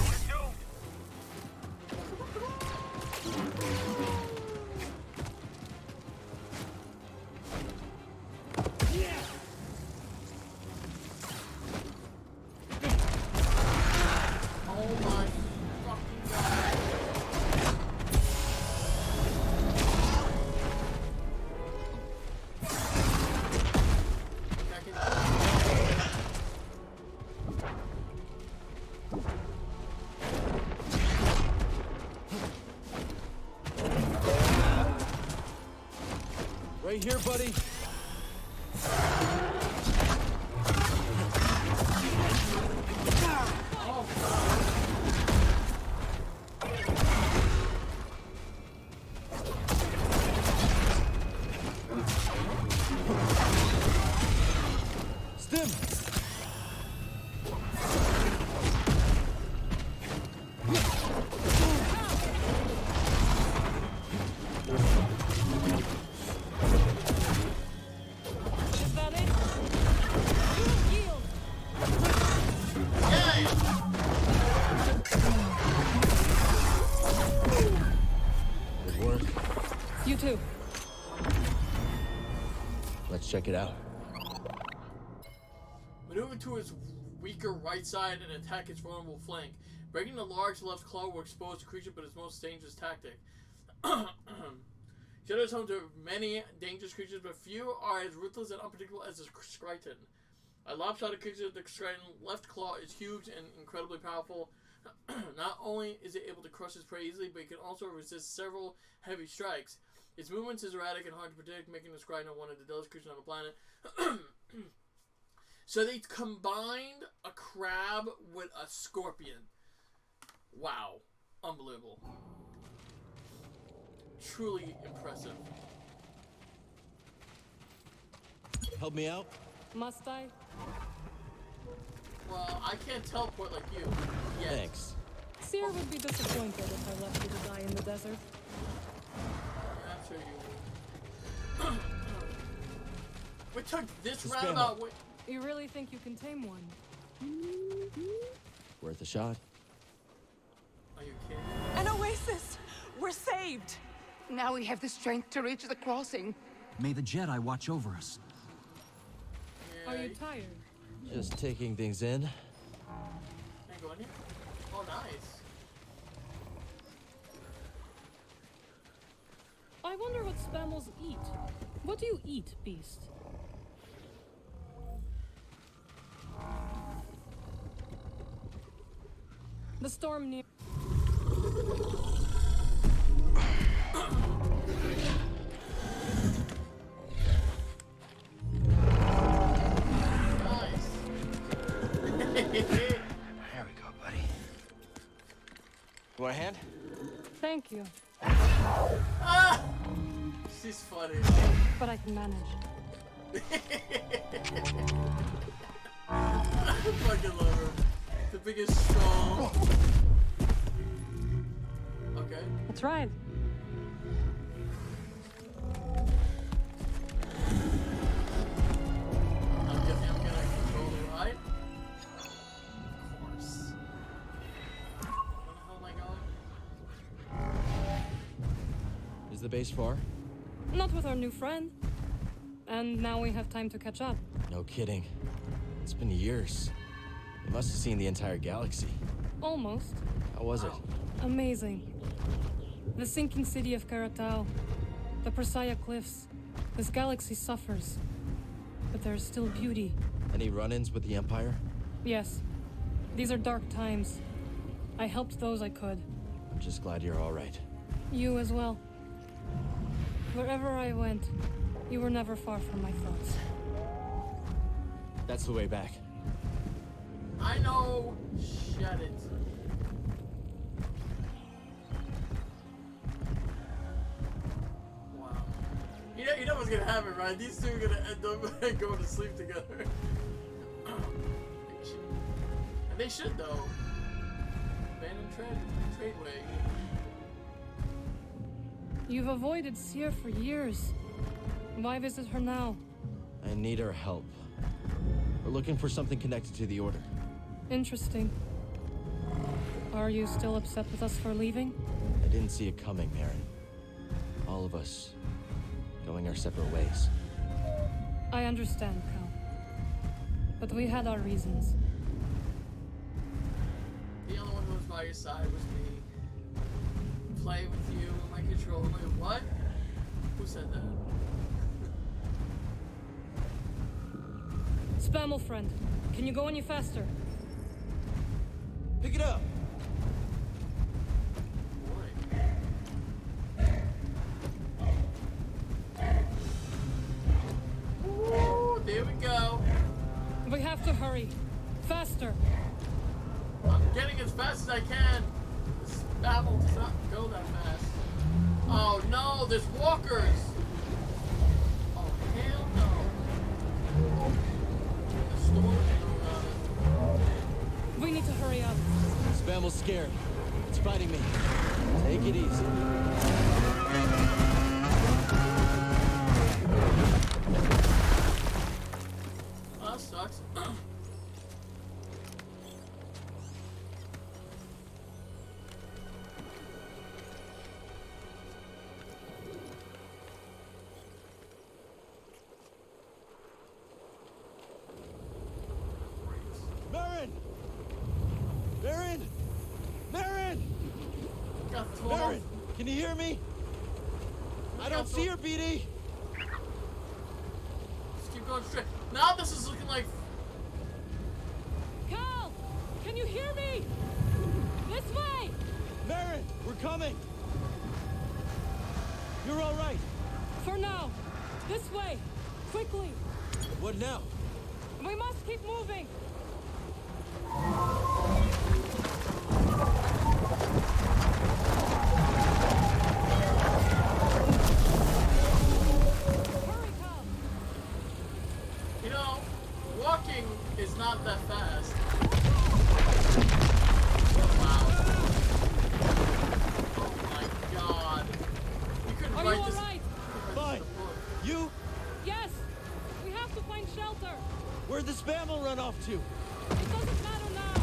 We're doomed! Oh my fucking God. I can- Right here, buddy. Stim. Is that it? Yield. Good work. You too. Let's check it out. Maneuver to its weaker right side and attack its vulnerable flank. Breaking the large left claw will expose the creature, but its most dangerous tactic. Jedi is home to many dangerous creatures, but few are as ruthless and unpredictable as the Skriton. A lopsided creature, the Skriton left claw is huge and incredibly powerful. Not only is it able to crush its prey easily, but it can also resist several heavy strikes. Its movements is erratic and hard to predict, making the Skriton one of the deadliest creatures on the planet. So they combined a crab with a scorpion. Wow. Unbelievable. Truly impressive. Help me out? Must I? Well, I can't teleport like you. Yet. Thanks. Seer would be disappointed if I left you to die in the desert. I'm sure you will. We took this Just roundabout spam way. You really think you can tame one? Worth a shot. Are you kidding? An oasis! We're saved! Now we have the strength to reach the crossing. May the Jedi watch over us. Yeah, Are you tired? Just taking things in. Can I go in here? Oh, nice. I wonder what spammels eat. What do you eat, Beast? The storm near. There we go, buddy. You want a hand? Thank you, Ah! She's funny. but I can manage. I fucking love her. The biggest strong. Okay. That's right. I'm guessing I'm gonna control the ride. Of course. Where the hell am I going? Is the base far? Not with our new friend. And now we have time to catch up. No kidding. It's been years. You must have seen the entire galaxy. Almost. How was it? Amazing. The sinking city of Karatao. The Persaya Cliffs. This galaxy suffers. But there's still beauty. Any run-ins with the Empire? Yes. These are dark times. I helped those I could. I'm just glad you're all right. You as well. Wherever I went, you were never far from my thoughts. That's the way back. I know. Shut it. Wow. You know what's gonna happen, right? These two are gonna end up going to sleep together. And they should, though. Abandoned tradeway. You've avoided Seer for years. Why visit her now? I need her help. We're looking for something connected to the Order. Interesting. Are you still upset with us for leaving? I didn't see it coming, Marin. All of us going our separate ways. I understand, Cal. But we had our reasons. The only one who was by your side was me. Play with you and my control. I'm like, what? Who said that? Spammel friend, can you go any faster? Pick it up! Ooh, there we go. We have to hurry. Faster. I'm getting as fast as I can. This babble does not go that fast. Oh no, there's walkers. Oh hell no. The storm is around. We need to hurry up. Spammel's scared. It's fighting me. Take it easy. Oh, that sucks. Marin! Marin! Marin! Got thrown Marin! off. Can you hear me? I don't see her, BD! Just keep going straight. Now this is looking like. Cal! Can you hear me? This way! Marin! We're coming! You're all right! For now. This way. Quickly. What now? We must keep moving. Hurry, Cal. You know, walking is not that fast. Wow. Oh my god. You couldn't Are write you this. alright? Fine. You? Yes. We have to find shelter. Where'd the Spammel run off to? It doesn't matter now.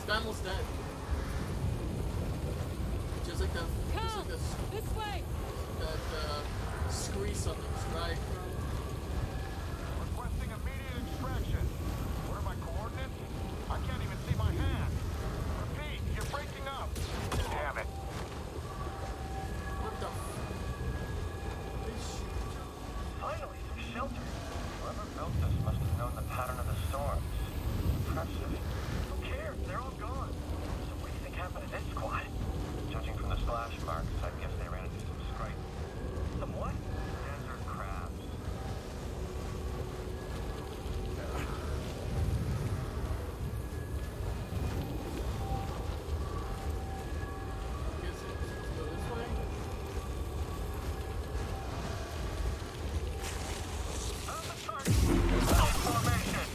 Spammel's dead. Just like that. Just Cal, like that. this way. That screase on the strike. Requesting immediate extraction. What are my coordinates? I can't even see my hand. Repeat. Finally, some shelter. Whoever built this must have known the pattern of the storms. Impressive. Who cares? They're all gone. So what do you think happened to this squad? Judging from the splash marks, I guess they ran into some scrape. Some what? Desert crabs. Guess it's supposed to go this way. On the target. Formation.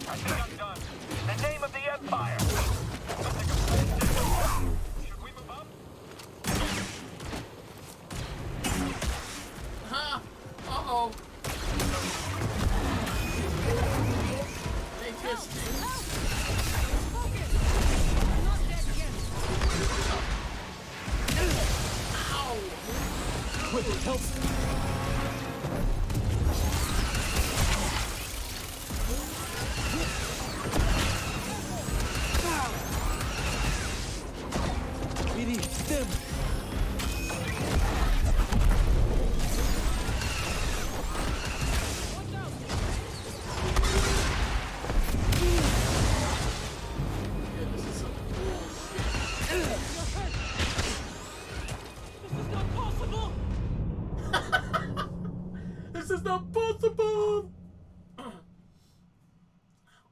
I think I'm done. The name of the Empire. Should we move up? Ha! Uh-oh. They kissed me. Ow! Quick, help! BD, stim! Yeah, this is some bullshit. This is not possible!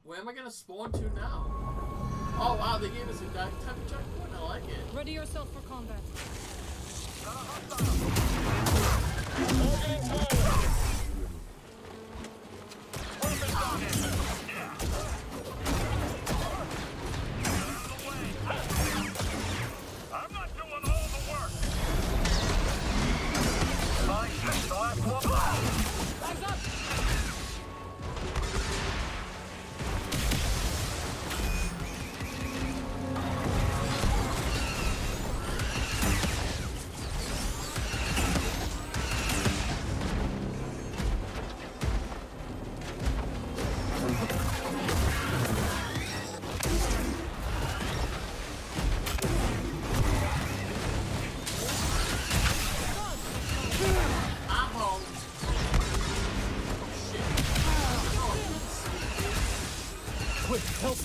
Where am I gonna spawn to now? Oh wow, they gave us a type of checkpoint. I like it. Ready yourself for combat. I'm not doing all the work. Fine, so I walk out. Eyes up! I'm home. Oh shit. Oh, Quick, help!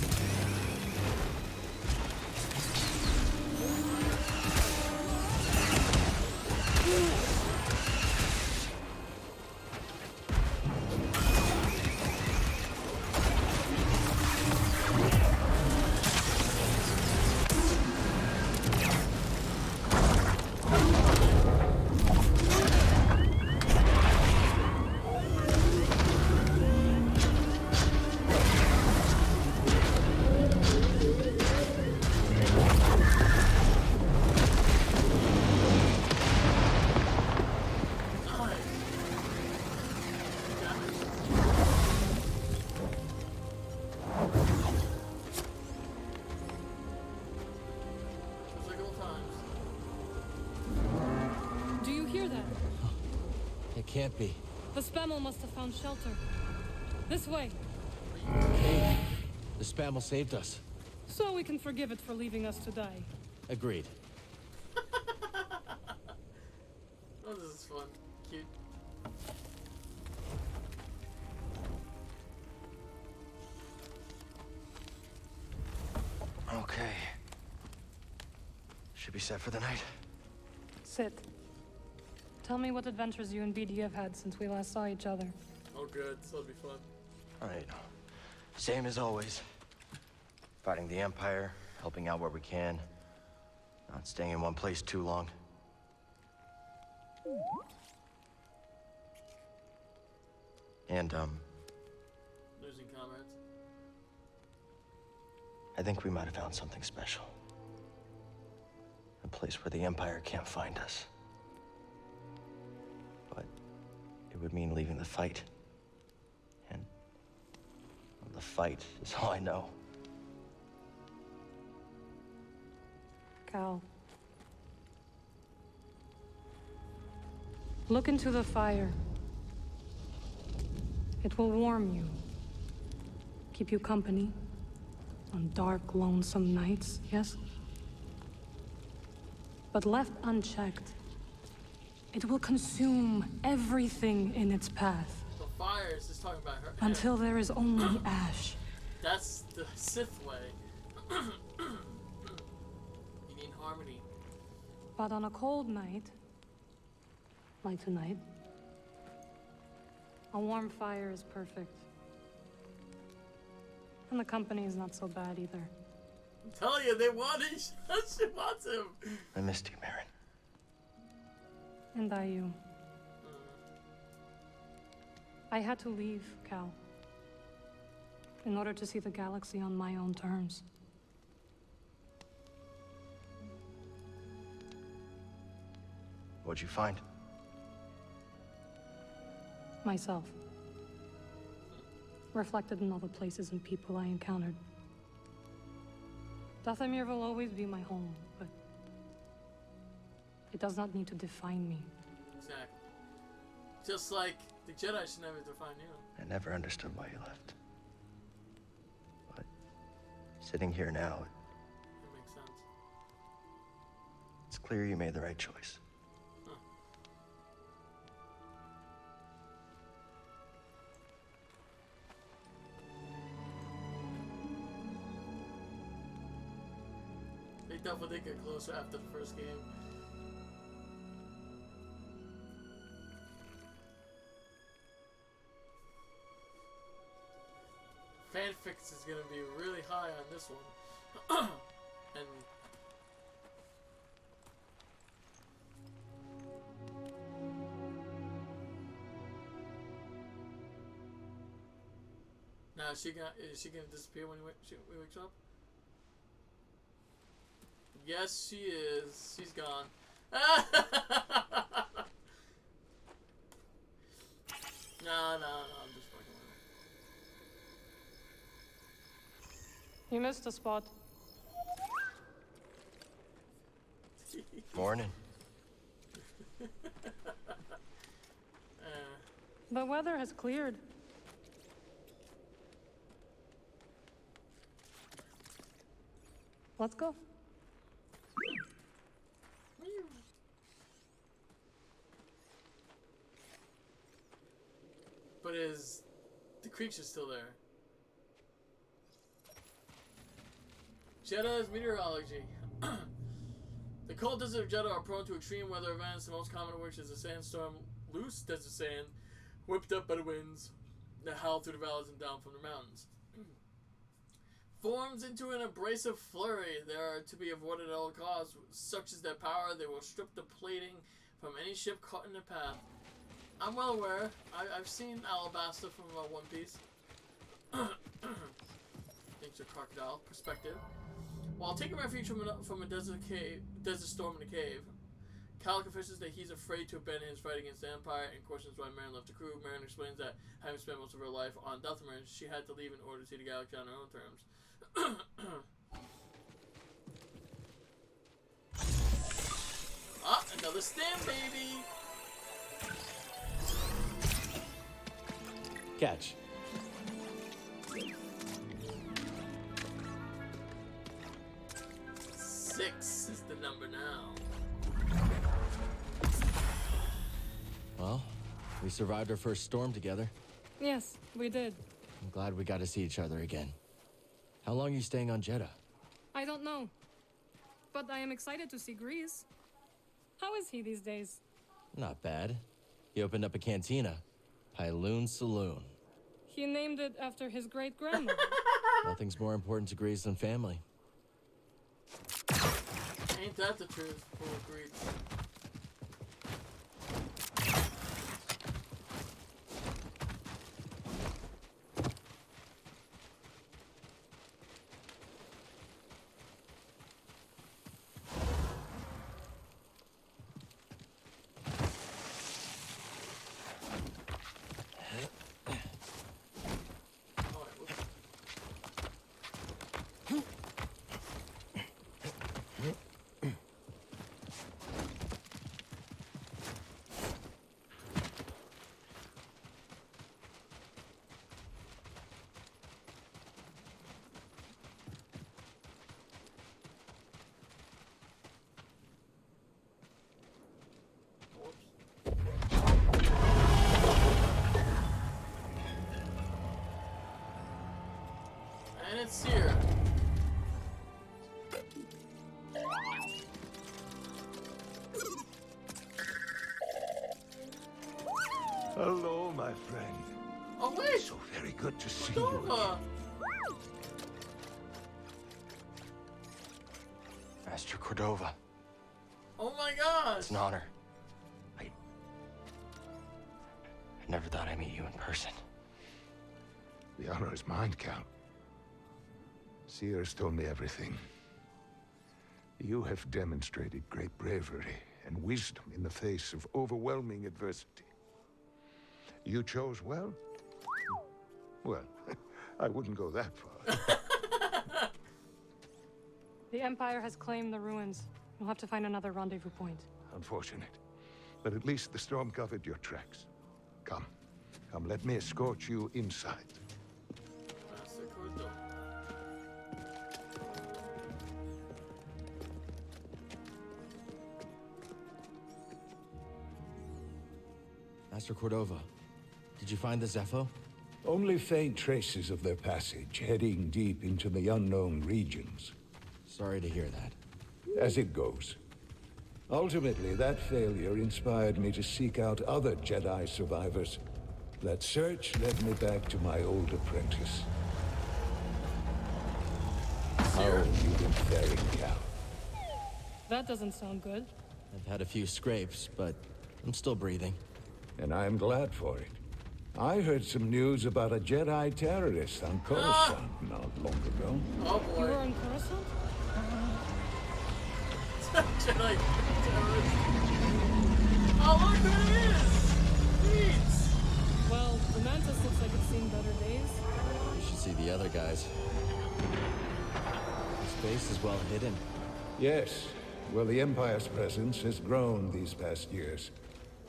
Just like old times. Do you hear that? It can't be. The Spammel must have found shelter. This way, Hey, the Spammel saved us. so we can forgive it for leaving us to die. Agreed. Oh, this is fun. Cute. Okay. Should be set for the night. Sit. Tell me what adventures you and BD have had since we last saw each other. Oh good, this will be fun. Alright. Same as always. Fighting the Empire, helping out where we can. Not staying in one place too long. And, Losing comrades. I think we might have found something special. A place where the Empire can't find us. But it would mean leaving the fight. And well, the fight is all I know. Cal. Look into the fire. It will warm you. Keep you company. On dark, lonesome nights, yes? But left unchecked, It will consume everything in its path. The fire is just talking about her. Until there is only ash. That's the Sith way. You need harmony. But on a cold night, like tonight, a warm fire is perfect. And the company is not so bad either. I'm telling you, they want it. She wants him. I missed you, Marin. And I you. I had to leave, Cal. In order to see the galaxy on my own terms. What'd you find? Myself. Reflected in all the places and people I encountered. Dathomir will always be my home, but it does not need to define me. Exactly. Just like the Jedi should never define you. I never understood why you left. But sitting here now, That makes sense. it's clear you made the right choice. Huh. They definitely did get closer after the first game. Fanfics is gonna be really high on this one. And now is she gonna disappear when she wakes up? Yes, she is. She's gone. No, I'm just fucking with her. You missed a spot. Morning. The weather has cleared. Let's go. But is the creature still there? Jedi's meteorology. The cold desert of Jeddah are prone to extreme weather events, the most common of which is a sandstorm, loose desert sand, whipped up by the winds that howl through the valleys and down from the mountains. Forms into an abrasive flurry. They are to be avoided at all costs. Such is their power, they will strip the plating from any ship caught in their path. I'm well aware. I've seen Alabasta from One Piece. Thanks to crocodile perspective. While taking refuge from a desert storm in a cave, Cal confesses that he's afraid to abandon his fight against the Empire and questions why Marin left the crew. Marin explains that, having spent most of her life on Dathomir, she had to leave in order to see the galaxy on her own terms. Ah, another stem, baby! Catch. Six is the number now. Well, we survived our first storm together. Yes, we did. I'm glad we got to see each other again. How long are you staying on Jeddah? I don't know. But I am excited to see Grease. How is he these days? Not bad. He opened up a cantina. Pyloon Saloon. He named it after his great-grandmother. Nothing's more important to Grease than family. Ain't that the truth, full of greed. Hello, my friend. Oh wait! So very good to see you. Cordova! Master Cordova. Oh my gosh! It's an honor. I never thought I'd meet you in person. The honor is mine, Cal. Seer's told me everything. You have demonstrated great bravery and wisdom in the face of overwhelming adversity. You chose well? Well, I wouldn't go that far. The Empire has claimed the ruins. We'll have to find another rendezvous point. Unfortunate. But at least the storm covered your tracks. Come. Come, let me escort you inside. Master Cordova. Master Cordova, did you find the Zepho? Only faint traces of their passage, heading deep into the unknown regions. Sorry to hear that. As it goes. Ultimately, that failure inspired me to seek out other Jedi survivors. That search led me back to my old apprentice. How have you been faring, Cal? That doesn't sound good. I've had a few scrapes, but I'm still breathing. And I'm glad for it. I heard some news about a Jedi terrorist on Coruscant not long ago. Oh boy. You were on Coruscant? Jedi terrorist. Oh look who it is! Neat! Well, the Mantis looks like it's seen better days. You should see the other guys. Space is well hidden. Yes. Well, the Empire's presence has grown these past years.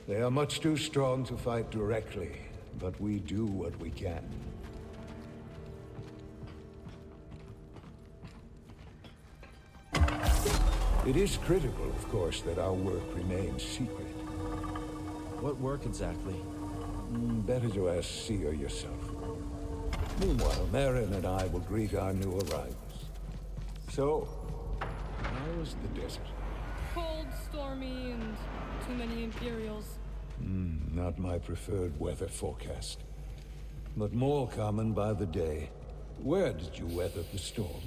They are much too strong to fight directly, but we do what we can. It is critical, of course, that our work remains secret. What work exactly? Better to ask Seer yourself. Meanwhile, Marin and I will greet our new arrivals. So, how was the desert? Cold, stormy, and too many Imperials. Not my preferred weather forecast. But more common by the day. Where did you weather the storm?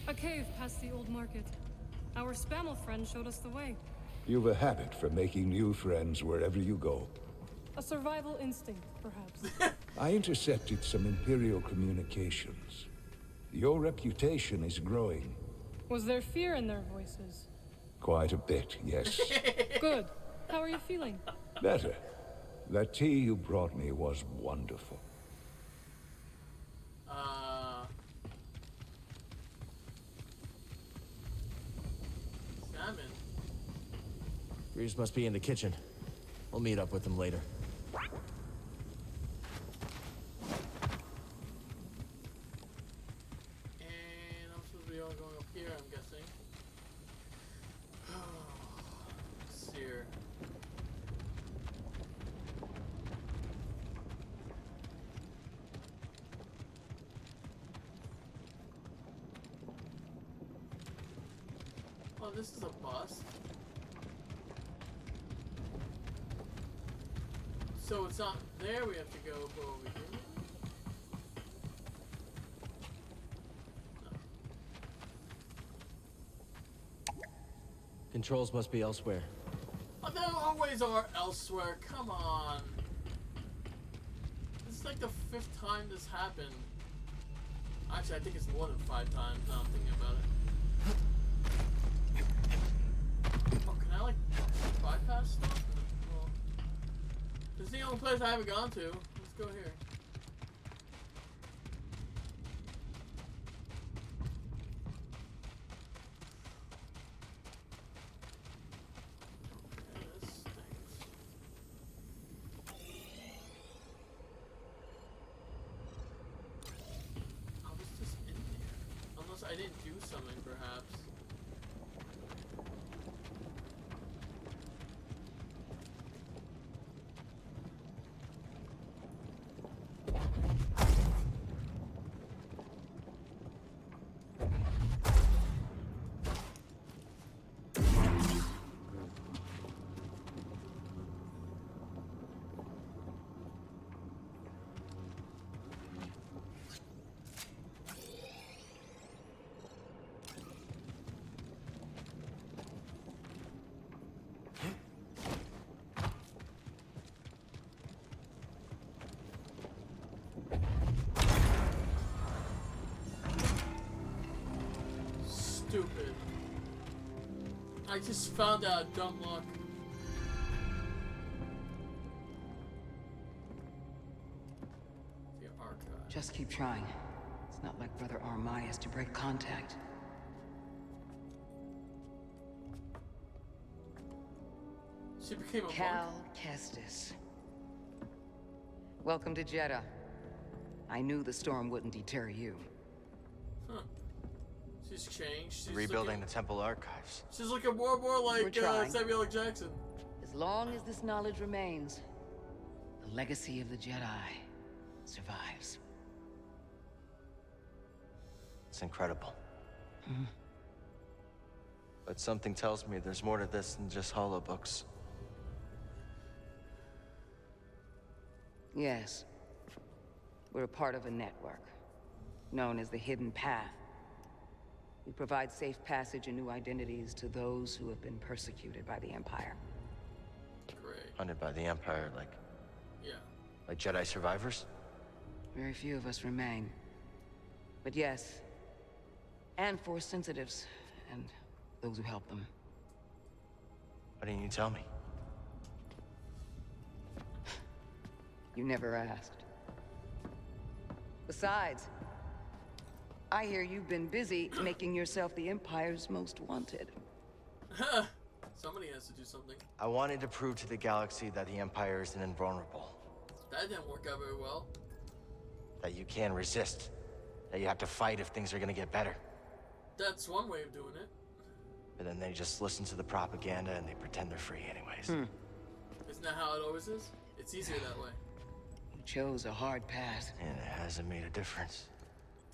A cave past the old market. Our Spammel friend showed us the way. You've a habit for making new friends wherever you go. A survival instinct, perhaps. I intercepted some Imperial communications. Your reputation is growing. Was there fear in their voices? Quite a bit, yes. Good. How are you feeling? Better. That tea you brought me was wonderful. Salmon. Reeves must be in the kitchen. We'll meet up with him later. And I'm supposed to be all going up here, I'm guessing. Seer. Oh, this is a bus. So it's not there we have to go, but over here. Controls must be elsewhere. Oh, there always are elsewhere. Come on. This is like the 5th time this happened. Actually, I think it's more than 5 times now I'm thinking about it. Oh, can I like bypass stuff? Well, this is the only place I haven't gone to. Let's go here. I didn't do something, perhaps. stupid. I just found out dumb luck. The archive. Just keep trying. It's not like Brother Armai has to break contact. She became a Cal Kestis. Welcome to Jedi. I knew the storm wouldn't deter you. Huh. She's changed. She's Rebuilding looking, the temple archives. she's looking more and more like Samuel L. Jackson. As long as this knowledge remains, the legacy of the Jedi survives. It's incredible. Hmm. But something tells me there's more to this than just holobooks. Yes. We're a part of a network, known as the Hidden Path. We provide safe passage and new identities to those who have been persecuted by the Empire. Great. Hunted by the Empire, like... Yeah. Like Jedi survivors? Very few of us remain. But yes, and Force sensitives, and those who help them. Why didn't you tell me? You never asked. Besides, I hear you've been busy making yourself the Empire's most wanted. Somebody has to do something. I wanted to prove to the galaxy that the Empire isn't invulnerable. That didn't work out very well. That you can resist. That you have to fight if things are gonna get better. That's one way of doing it. But then they just listen to the propaganda and they pretend they're free anyways. Isn't that how it always is? It's easier that way. You chose a hard path. And it hasn't made a difference.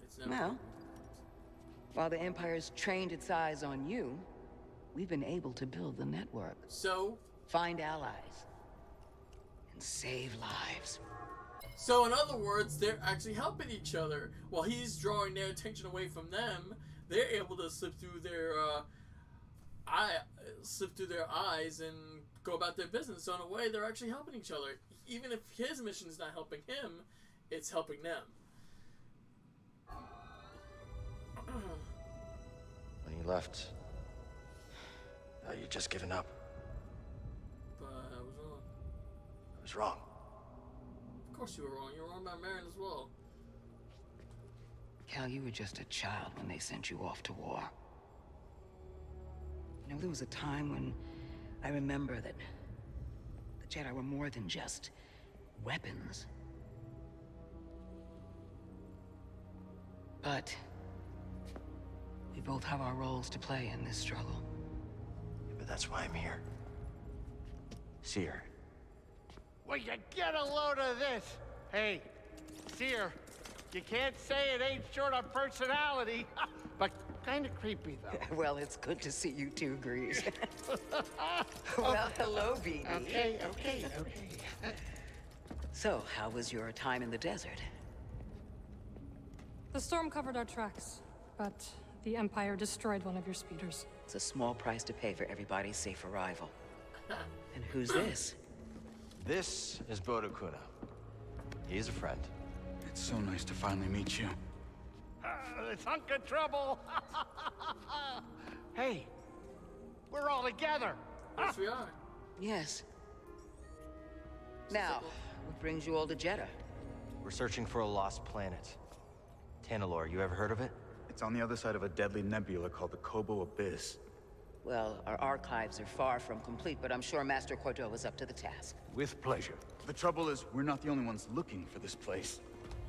It's never. Well, while the Empire's trained its eyes on you, we've been able to build the network. So? Find allies. And save lives. So in other words, they're actually helping each other. While he's drawing their attention away from them, they're able to slip through their eyes and go about their business. So in a way, they're actually helping each other. Even if his mission is not helping him, it's helping them. When you left, you'd just given up. But I was wrong. I was wrong. Of course you were wrong. You were wrong about Marion as well. Cal, you were just a child when they sent you off to war. You know, there was a time when I remember that the Jedi were more than just weapons. But we both have our roles to play in this struggle. Yeah, but that's why I'm here. Seer. Will you get a load of this? Hey, Seer, you can't say it ain't short of personality, but kind of creepy, though. Well, it's good to see you two, Grease. Well, hello, BD. Okay. So, how was your time in the desert? The storm covered our tracks, but the Empire destroyed one of your speeders. It's a small price to pay for everybody's safe arrival. And who's this? This is Bodokuna. He's a friend. It's so nice to finally meet you. This hunk of trouble. Hey, we're all together. Yes, we are. Yes. Now, what brings you all to Jeddah? We're searching for a lost planet. Tanalorr, you ever heard of it? It's on the other side of a deadly nebula called the Kobo Abyss. Well, our archives are far from complete, but I'm sure Master Cordova's up to the task. With pleasure. The trouble is, we're not the only ones looking for this place.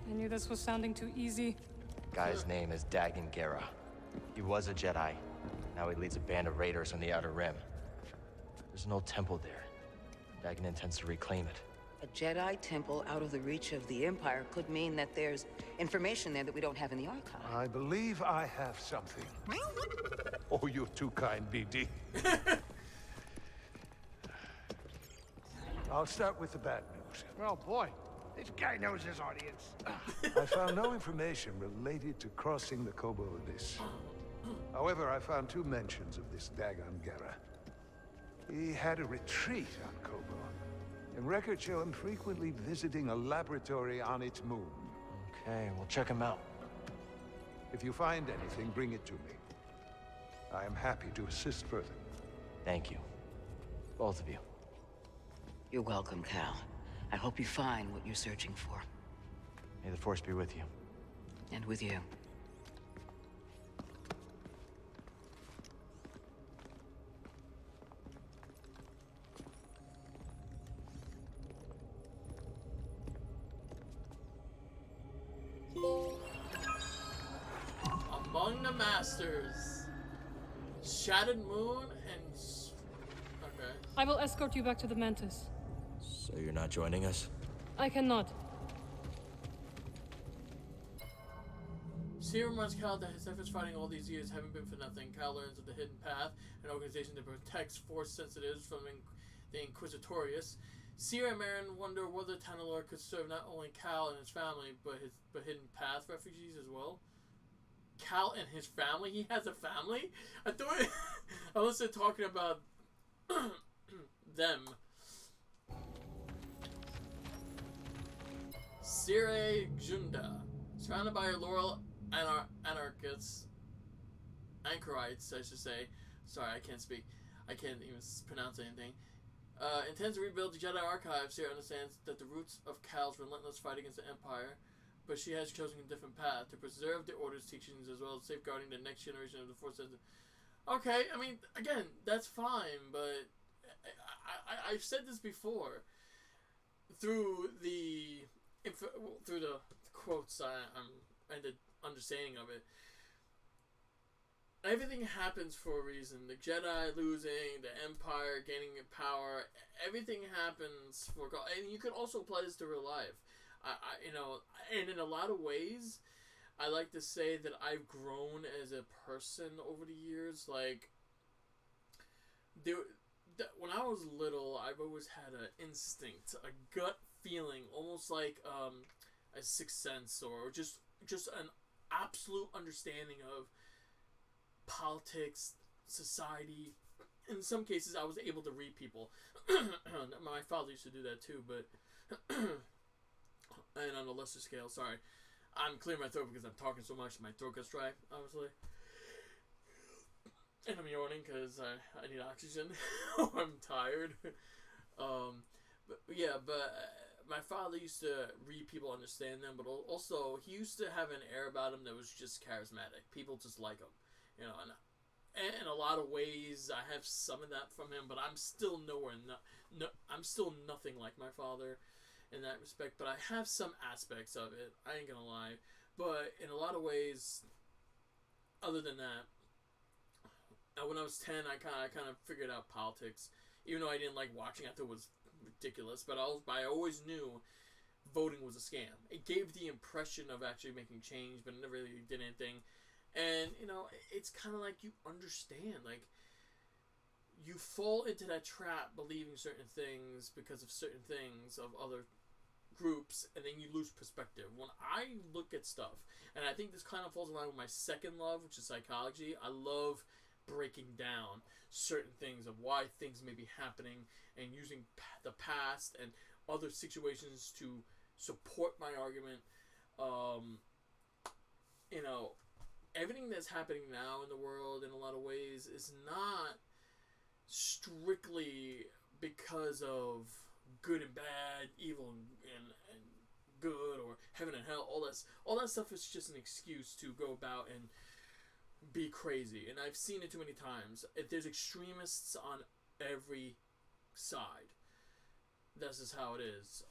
I knew this was sounding too easy. Guy's name is Dagan Gera. He was a Jedi. Now he leads a band of raiders on the Outer Rim. There's an old temple there. Dagan intends to reclaim it. A Jedi temple out of the reach of the Empire could mean that there's information there that we don't have in the archive. I believe I have something. Oh, you're too kind, BD. I'll start with the bad news. Oh, boy. This guy knows his audience. I found no information related to crossing the Kobo Abyss. However, I found 2 mentions of this Dagan Gera. He had a retreat on Kobo, and records show him frequently visiting a laboratory on its moon. Okay, we'll check him out. If you find anything, bring it to me. I am happy to assist further. Thank you. Both of you. You're welcome, Cal. I hope you find what you're searching for. May the Force be with you. And with you. Among the Masters. Shattered Moon and... Okay. I will escort you back to the Mantis. So you're not joining us? I cannot. Cere reminds Cal that his efforts fighting all these years haven't been for nothing. Cal learns of the Hidden Path, an organization that protects Force sensitives from the Inquisitorius. Cere and Marin wonder whether Tanalorr could serve not only Cal and his family, but Hidden Path refugees as well. Cal and his family? He has a family? I thought unless they're talking about them. Cere Junda. Surrounded by her loyal anarchists, anchorites, I should say. Sorry, I can't speak. I can't even pronounce anything. Intends to rebuild the Jedi Archive. Cere understands that the roots of Cal's relentless fight against the Empire, but she has chosen a different path to preserve the Order's teachings as well as safeguarding the next generation of the Force. Okay, I mean, again, that's fine, but I've said this before. Through the quotes and the understanding of it, everything happens for a reason. The Jedi losing, the Empire gaining power, everything happens for God. And you can also apply this to real life. And in a lot of ways, I like to say that I've grown as a person over the years. Like, when I was little, I've always had an instinct, a gut feeling, almost like a sixth sense, or just an absolute understanding of politics, society. In some cases, I was able to read people. My father used to do that too, but and on a lesser scale. Sorry, I'm clearing my throat because I'm talking so much. My throat gets dry, obviously. And I'm yawning because I need oxygen. I'm tired. But my father used to read people, understand them, but also he used to have an air about him that was just charismatic. People just like him, And in a lot of ways, I have some of that from him, but I'm still I'm still nothing like my father in that respect. But I have some aspects of it. I ain't gonna lie. But in a lot of ways, other than that, when I was 10, I kind of figured out politics. Even though I didn't like watching, I thought it was ridiculous. But I always knew voting was a scam. It gave the impression of actually making change, but it never really did anything. And, it's kind of like you understand. Like, you fall into that trap believing certain things because of certain things of other groups, and then you lose perspective. When I look at stuff, and I think this kind of falls in line with my second love, which is psychology. I love breaking down certain things of why things may be happening and using the past and other situations to support my argument. Everything that's happening now in the world in a lot of ways is not strictly because of good and bad, evil and good, or heaven and hell. All that stuff is just an excuse to go about and be crazy. And I've seen it too many times. There's extremists on every side. This is how it is.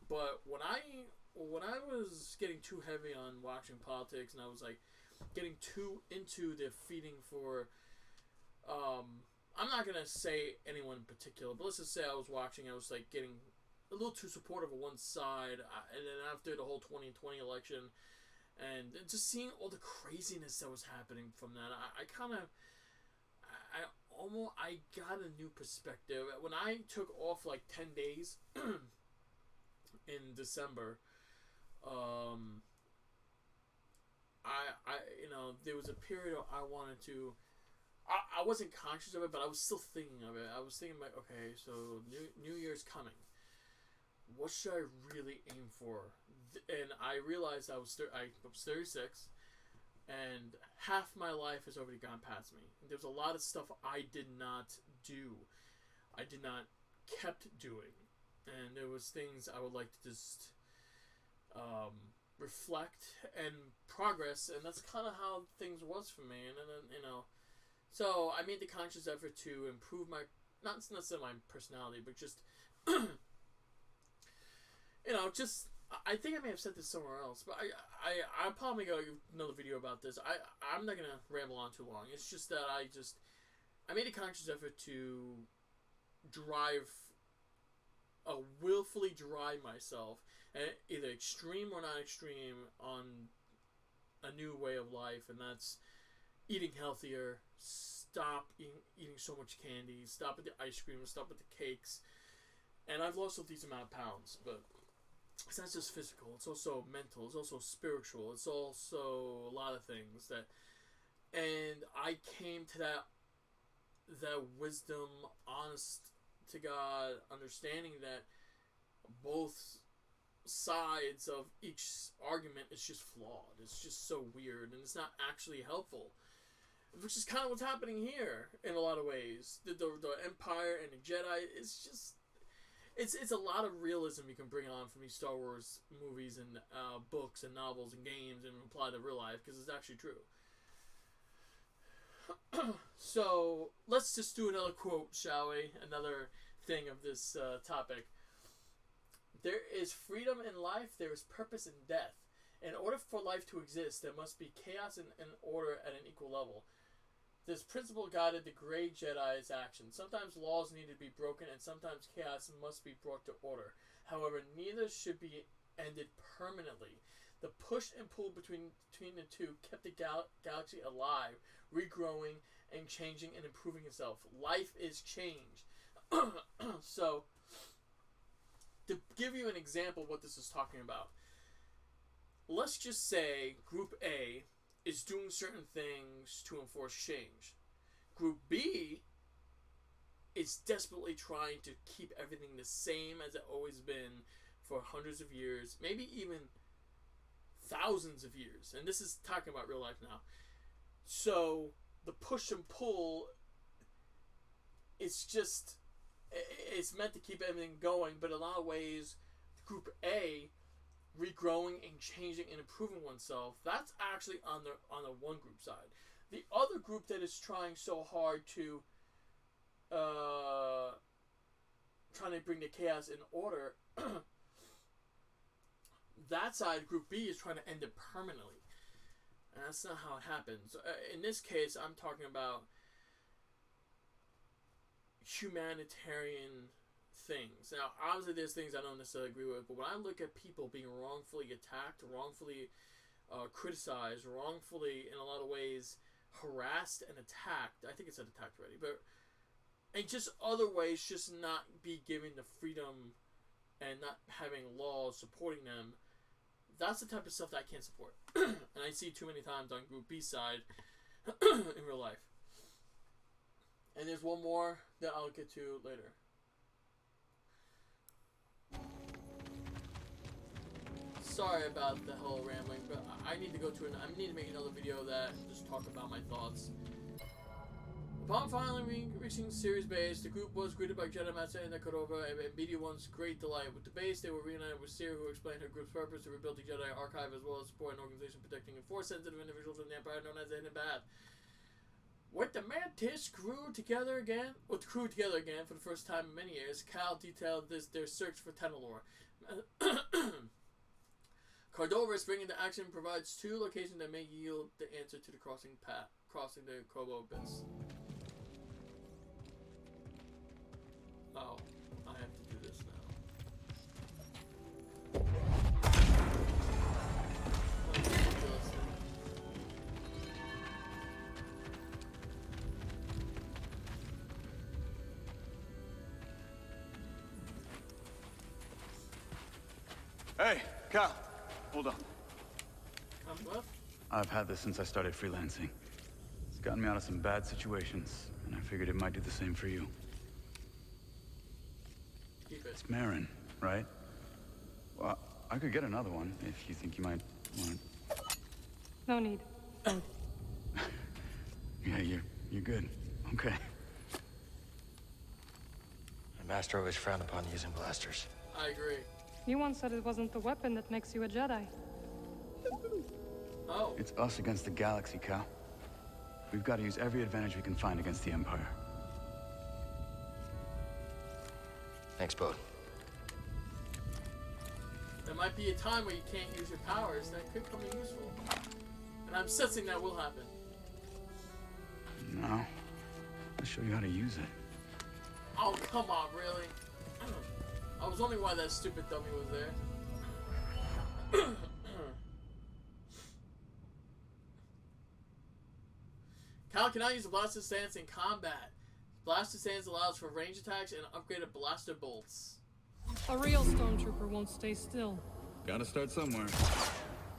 But when I was getting too heavy on watching politics, and I was like getting too into the feeding for I'm not gonna say anyone in particular, but let's just say I was like getting a little too supportive of one side, and then after the whole 2020 election, and just seeing all the craziness that was happening from that, I got a new perspective. When I took off like 10 days in December, there was a period I wanted to. I wasn't conscious of it, but I was still thinking of it. I was thinking like, okay, so New Year's coming. What should I really aim for? And I realized I was 36, And half my life has already gone past me. There's a lot of stuff I did not do. I did not kept doing. And there was things I would like to just reflect and progress, and that's kind of how things was for me. And then, you know, so I made the conscious effort to improve my, not necessarily my personality, but just, you know, just, I think I may have said this somewhere else, but I'll probably go another video about this. I'm not going to ramble on too long. It's just that I made a conscious effort to willfully drive myself, either extreme or not extreme, on a new way of life, and that's eating healthier, stop eating so much candy, stop with the ice cream, stop with the cakes, and I've lost a decent amount of pounds, but it's not just physical, it's also mental, it's also spiritual, it's also a lot of things and I came to that wisdom, honest to God understanding that both sides of each argument is just flawed. It's just so weird, and it's not actually helpful, which is kind of what's happening here in a lot of ways. The Empire and the Jedi, it's just it's a lot of realism you can bring on from these Star Wars movies and books and novels and games and apply to real life, because it's actually true. So let's just do another quote, shall we? Another thing of this topic. There is freedom in life, there is purpose in death. In order for life to exist, there must be chaos and order at an equal level. This principle guided the Grey Jedi's actions. Sometimes laws need to be broken, and sometimes chaos must be brought to order. However, neither should be ended permanently. The push and pull between the two kept the galaxy alive, regrowing and changing and improving itself. Life is change. So, to give you an example of what this is talking about, let's just say Group A is doing certain things to enforce change. Group B is desperately trying to keep everything the same as it always been for hundreds of years, maybe even thousands of years. And this is talking about real life now. So the push and pull, it's meant to keep everything going, but in a lot of ways, Group A regrowing and changing and improving oneself, that's actually on the one group side. The other group that is trying so hard to trying to bring the chaos in order, that side, Group B, is trying to end it permanently. And that's not how it happens. In this case, I'm talking about humanitarian things. Now, obviously, there's things I don't necessarily agree with, but when I look at people being wrongfully attacked, wrongfully criticized, wrongfully, in a lot of ways, harassed and attacked, I think it said attacked already, but and just other ways, just not be given the freedom and not having laws supporting them, that's the type of stuff that I can't support. And I see too many times on Group B side in real life. And there's one more that I'll get to later. Sorry about the whole rambling, but I need to go to I need to make another video that just talk about my thoughts. Upon finally reaching Series Base, the group was greeted by Jedi Master and Cordova and BD-1's great delight. With the base, they were reunited with Seer, who explained her group's purpose to rebuild the Jedi Archive, as well as support an organization protecting and force sensitive individuals in the Empire known as the Hidden Path. With the Mantis crew together again for the first time in many years, Cal detailed their search for Tenelor. Cordova is bringing to action provides 2 locations that may yield the answer to the crossing the Kobo Abyss. Oh, I have to do this now. Hey, Cal, hold on. What? I've had this since I started freelancing. It's gotten me out of some bad situations, and I figured it might do the same for you. Keep it. It's Marin, right? Well, I could get another one if you think you might want it. No need. Bode. Yeah, you're good. Okay. My master always frowned upon using blasters. I agree. You once said it wasn't the weapon that makes you a Jedi. Oh. It's us against the galaxy, Cal. We've got to use every advantage we can find against the Empire. Thanks, Bode. There might be a time where you can't use your powers. That could come in useful. And I'm sensing that will happen. No. I'll show you how to use it. Oh, come on, really? I was wondering why that stupid dummy was there. Cal cannot use the blaster stance in combat. Blaster stance allows for range attacks and upgraded blaster bolts. A real stormtrooper won't stay still. Gotta start somewhere.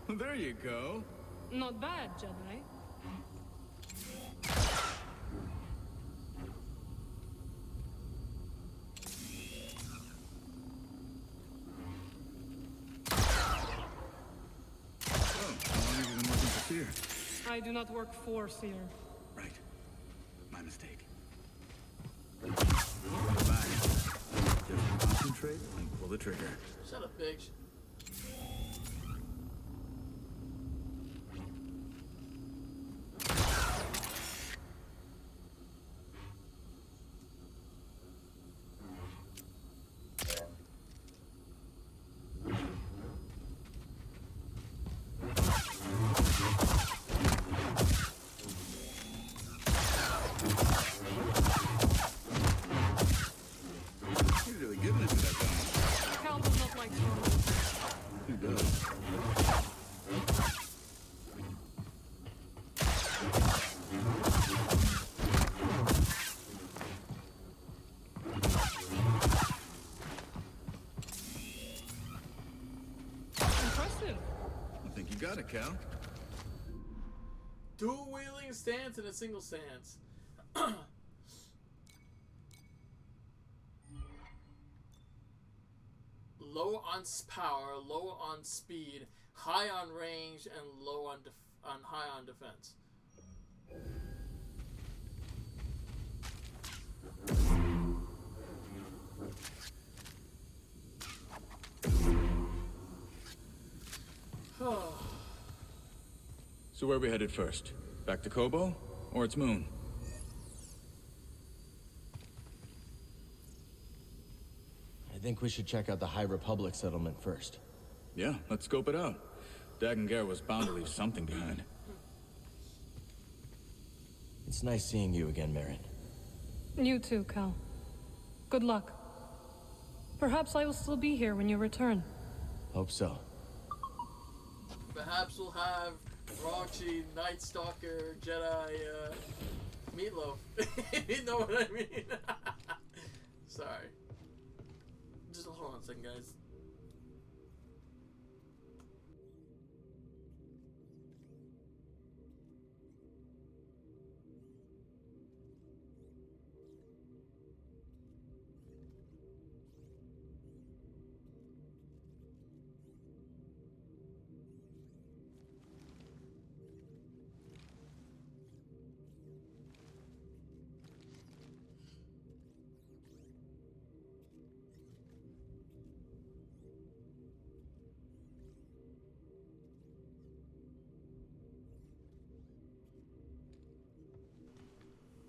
There you go. Not bad, Jedi. Oh, how long have you been working for Seer? I do not work for Seer. Right. My mistake. Back. Just concentrate and pull the trigger. Shut up, bitch. He's really giving it to that guy. Cal does not like stormtroopers. Who does? Impressive. I think you got it, Cal. Dual wheeling stance and a single stance. Low on power, low on speed, high on range, and low on high on defense. So where are we headed first? Back to Kobo? Or its moon? I think we should check out the High Republic settlement first. Yeah, let's scope it out. Dagan Gera was bound to leave something behind. It's nice seeing you again, Merrin. You too, Cal. Good luck. Perhaps I will still be here when you return. Hope so. Perhaps we'll have raunchy Night Stalker Jedi meatloaf. You know what I mean? Sorry. Just hold on a second, guys.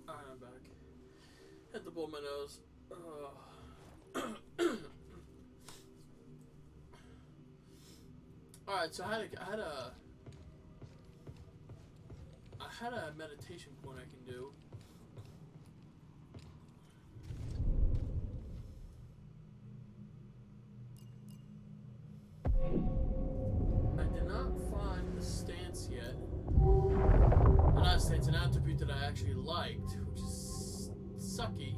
Alright, I'm back. Had to blow my nose. Alright, so I had a meditation point I can do. I did not find the stance yet. Not a stance, an attribute that I actually liked, which is sucky.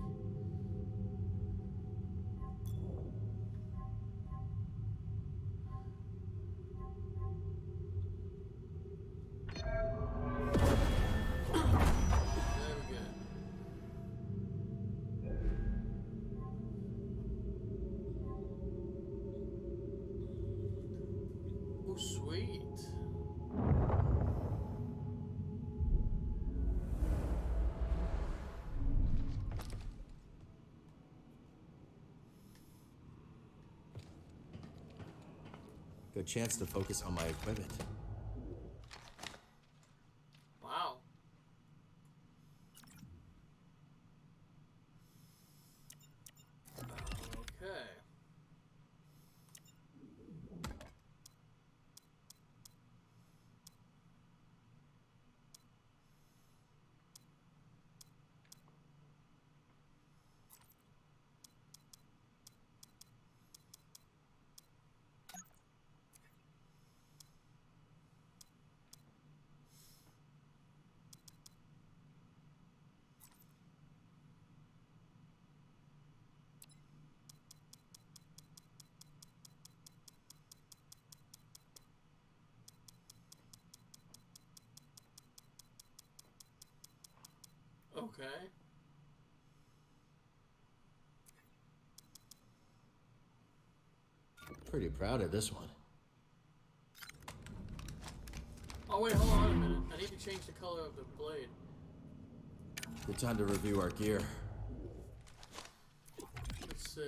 Good chance to focus on my equipment. Wow. Okay. Okay. Pretty proud of this one. Oh wait, hold on a minute. I need to change the color of the blade. Good time to review our gear. Let's see.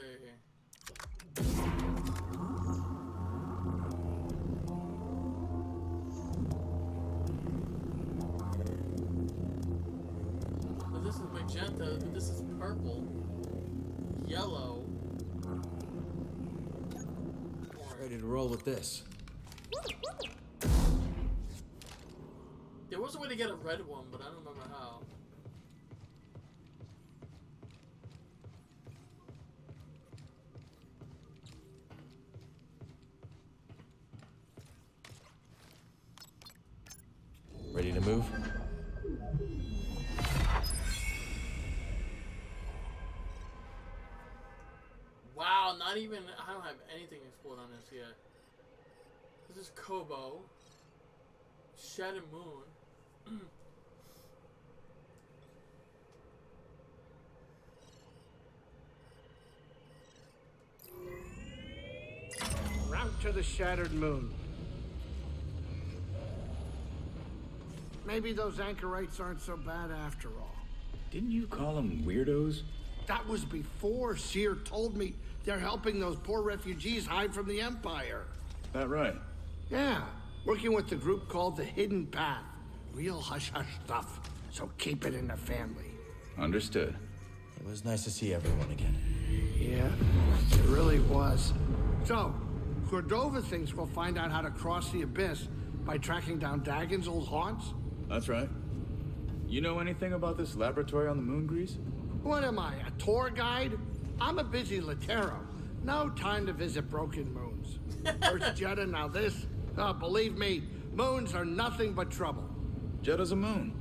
So this is magenta, this is purple, yellow. Ready to roll with this. There was a way to get a red one, but I don't remember how. Ready to move? Wow, not even, I don't have anything explored on this yet. This is Kobo. Shattered Moon. Route to the Shattered Moon. Maybe those anchorites aren't so bad after all. Didn't you call them weirdos? That was before Seer told me they're helping those poor refugees hide from the Empire. That right? Yeah, working with the group called the Hidden Path. Real hush-hush stuff, so keep it in the family. Understood. It was nice to see everyone again. Yeah, it really was. So, Cordova thinks we'll find out how to cross the abyss by tracking down Dagon's old haunts? That's right. You know anything about this laboratory on the moon, Grease? What am I, a tour guide? I'm a busy Latero. No time to visit broken moons. First Jedi, now this. Oh, believe me, moons are nothing but trouble. Jedda's a moon.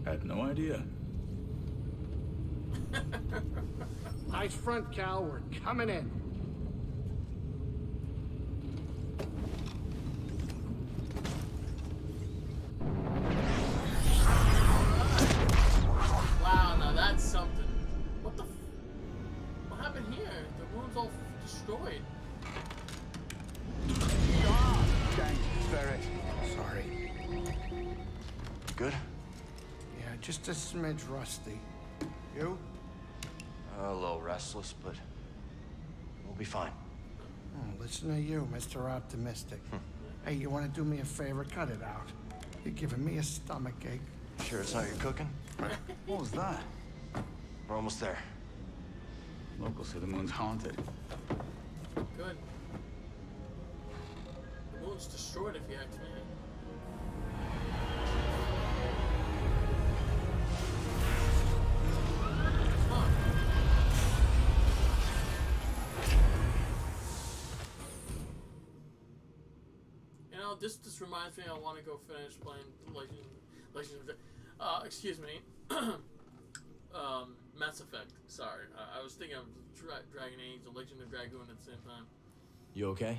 Had no idea. Nice front, Cal. We're coming in. Wow, now that's something. What the what happened here? The moon's all destroyed. Dang, Ferret. Sorry. Good? Yeah, just a smidge rusty. You? A little restless, but we'll be fine. Oh, listen to you, Mr. Optimistic. Hey, you want to do me a favor? Cut it out. You're giving me a stomachache. Sure it's not your cooking? What was that? We're almost there. Locals say the moon's haunted. Good. The moon's destroyed if you ask me. Huh. You know, this reminds me I want to go finish playing Legend of excuse me. Mass Effect. Sorry. I was thinking of Dragon Age and Legend of Dragoon at the same time. You okay?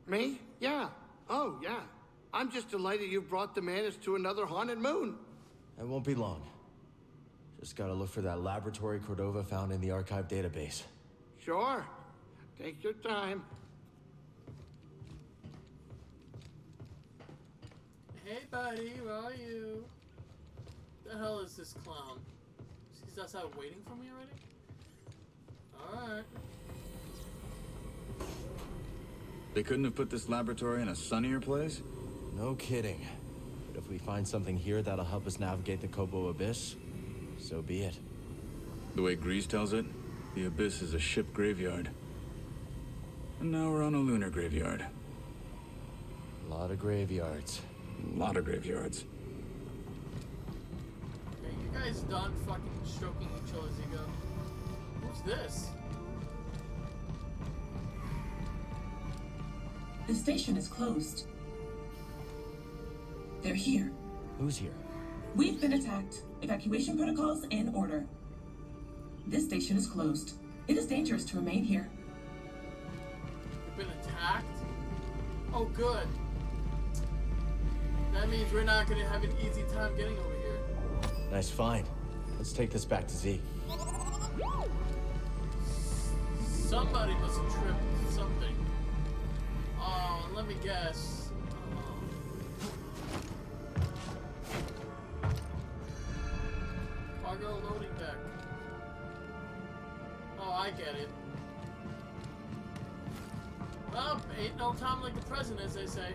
Me? Yeah. Oh, yeah. I'm just delighted you brought the Manus to another haunted moon. It won't be long. Just gotta look for that laboratory Cordova found in the archive database. Sure. Take your time. Hey, buddy, where are you? The hell is this clown? He's outside waiting for me already? Alright. They couldn't have put this laboratory in a sunnier place? No kidding. But if we find something here that'll help us navigate the Kobo Abyss, so be it. The way Grease tells it, the Abyss is a ship graveyard. And now we're on a lunar graveyard. A lot of graveyards. A lot of graveyards. Hey, you guys done fucking stroking each other's ego? Who's this? The station is closed. They're here. Who's here? We've been attacked. Evacuation protocols in order. This station is closed. It is dangerous to remain here. We've been attacked? Oh, good. That means we're not gonna have an easy time getting over here. Nice find. Let's take this back to Z. Somebody must have tripped something. Oh, let me guess. Cargo loading deck. Oh, I get it. Well, ain't no time like the present, as they say.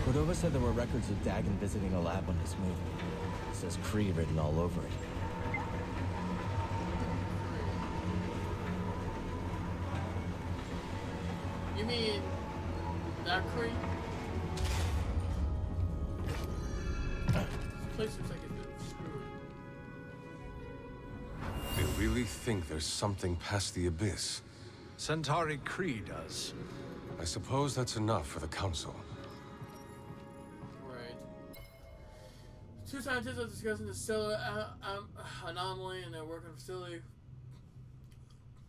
Cordova said there were records of Dagon visiting a lab on his move. It says Kree written all over it. You mean that Kree? This place looks like it's been screwed. They really think there's something past the Abyss. Centauri Kree does. I suppose that's enough for the Council. Right. Two scientists are discussing the stellar anomaly in their working facility.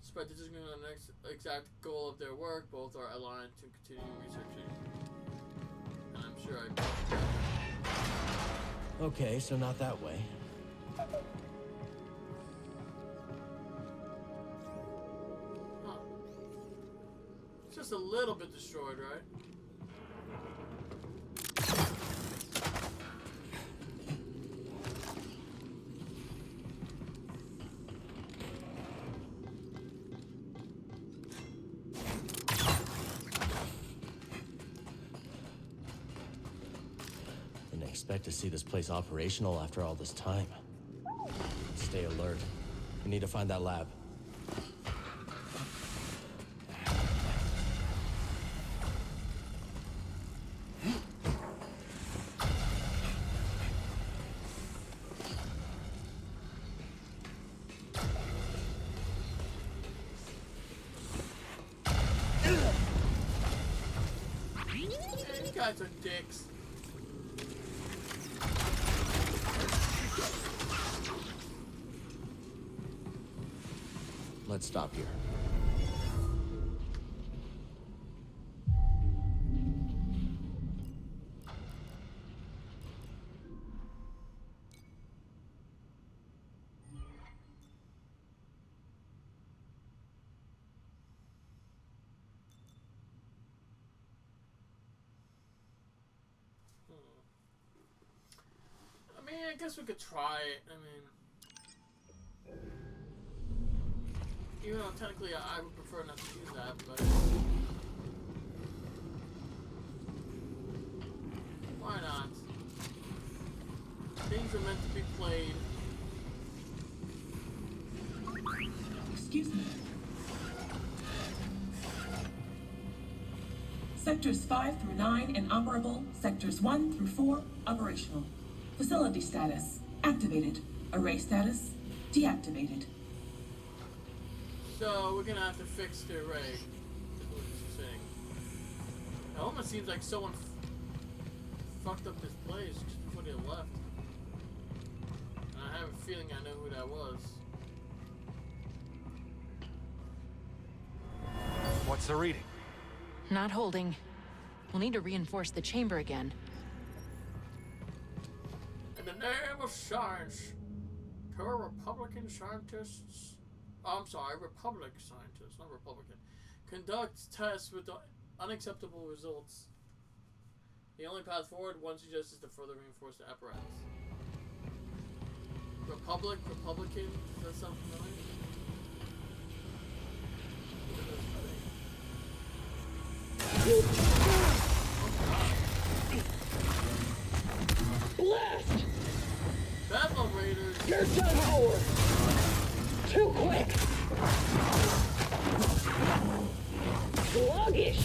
Despite disagreeing on the next exact goal of their work, both are aligned to continue researching. And I'm sure Okay, so not that way. Huh. It's just a little bit destroyed, right? Didn't expect to see this place operational after all this time. Stay alert. We need to find that lab. These guys are dicks. Let's stop here. I mean, I guess we could try it. I mean, even though technically I would prefer not to do that, but why not? Things are meant to be played. Excuse me. Sectors 5 through 9 inoperable. Sectors 1 through 4 operational. Facility status activated. Array status deactivated. So we're gonna have to fix the array. Is what you're saying. It almost seems like someone fucked up this place just before they left. And I have a feeling I know who that was. What's the reading? Not holding. We'll need to reinforce the chamber again. In the name of science, pure Republican scientists. Oh, I'm sorry, Republic scientists, not Republican. Conduct tests with unacceptable results. The only path forward, one suggests, is to further reinforce the apparatus. Republican, does that sound familiar? Blast! Battle Raiders. You're done for! Too quick! Sluggish!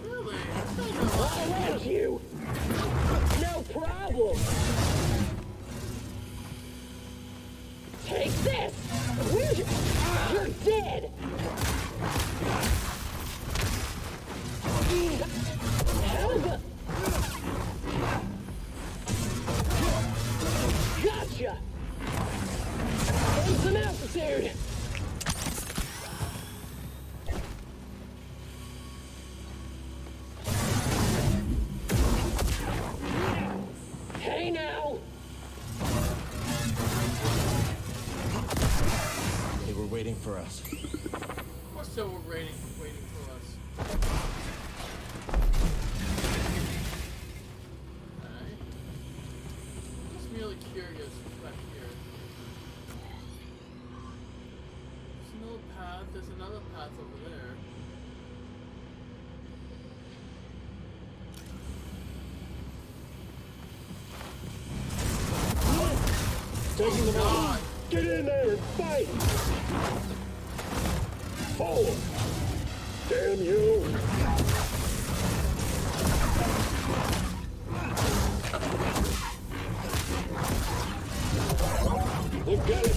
Really? I'll end you! No problem! Take this! Where's your... You're dead! Helga! Gotcha! Gain some altitude! Hey now! They were waiting for us. What's the waiting for us? Okay. Just merely curious what's back here. There's no path. There's another path over there. Taking them out! Get in there and fight! Forward! Damn you! Look at it!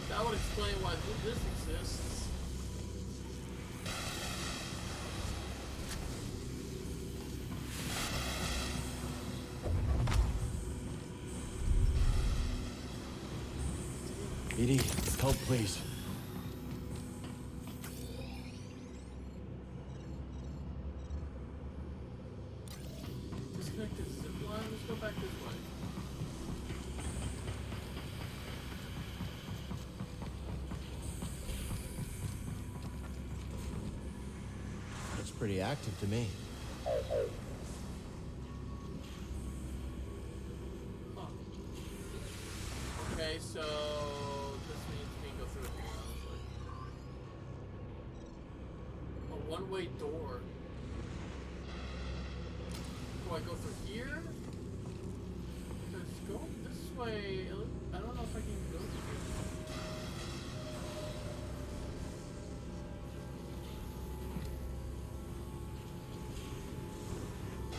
That would explain why this exists. Edie, help please. Disconnect this zip line. Let's go back this way. Looks pretty active to me. Okay, so this means we can go through here, honestly. A one-way door. Do I go through here? Because going this way, I don't know if I can go through here.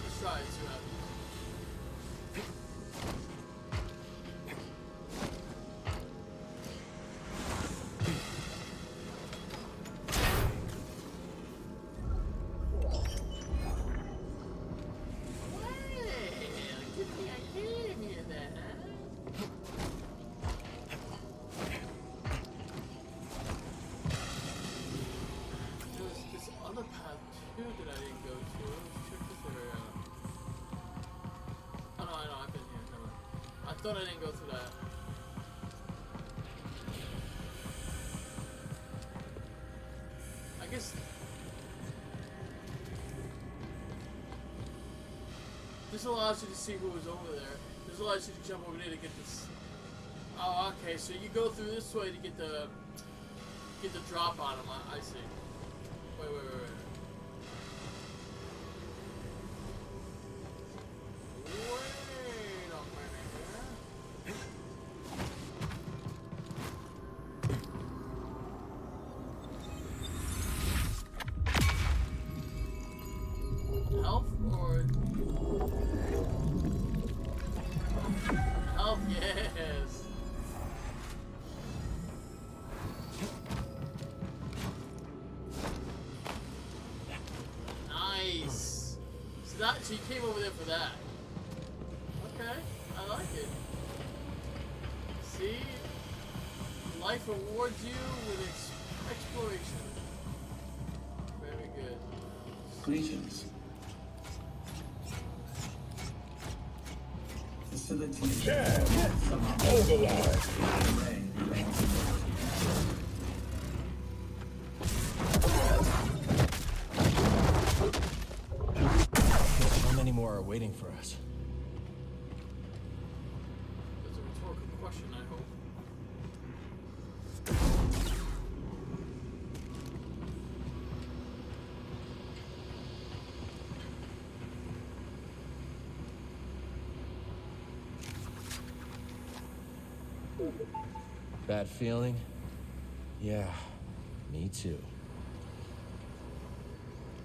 Let's try it, see what happens. I thought I didn't go through that. I guess this allows you to see who was over there. This allows you to jump over there to get this. Oh, okay. So you go through this way to get the drop on him. I see. Wait. Wait a minute here. Health or health? Yes. Nice. So you came over there for that. Okay, I like it. See, life rewards you with exploration. Very good. Greetings. Facility. Overlord! How many more are waiting for us? That's a rhetorical question, I hope. Bad feeling? Yeah, me too.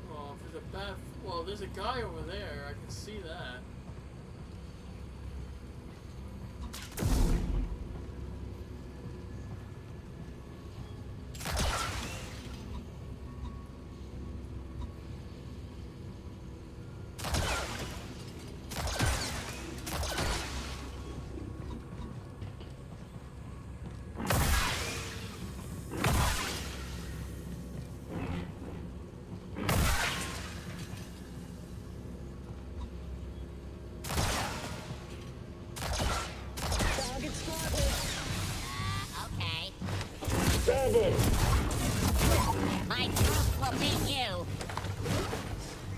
Well, if there's a bad... Well, there's a guy over there. I can see that. My troops will beat you.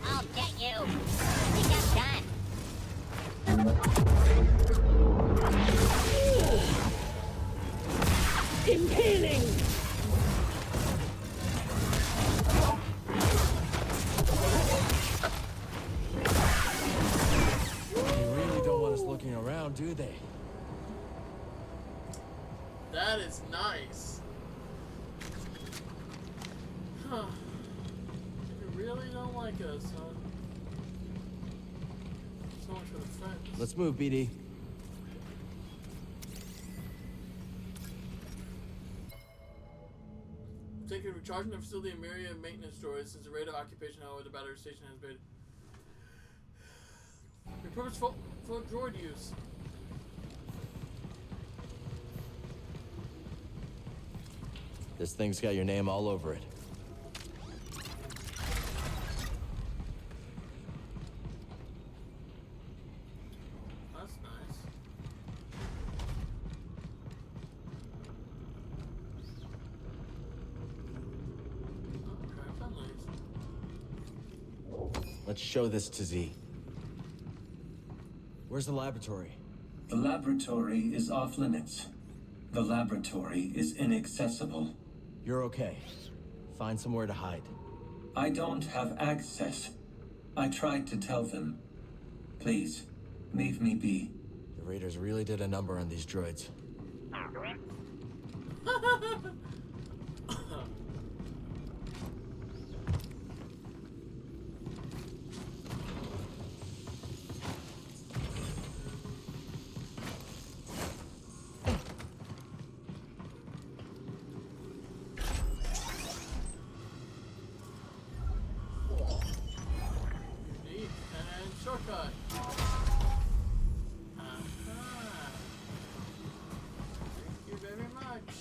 I'll get you. I think I'm done. Impaling! They really don't want us looking around, do they? That is nice. Huh. You really don't like us, huh? So much for the friends. Let's move, BD. Taking recharging the facility and myriad maintenance droids since the rate of occupation, however, the battery station has been repurposed for droid use. This thing's got your name all over it. That's nice. Okay, friendlies. Let's show this to Z. Where's the laboratory? The laboratory is off limits. The laboratory is inaccessible. You're okay. Find somewhere to hide. I don't have access. I tried to tell them. Please, leave me be. The Raiders really did a number on these droids. Neat. And shortcut. Thank you very much.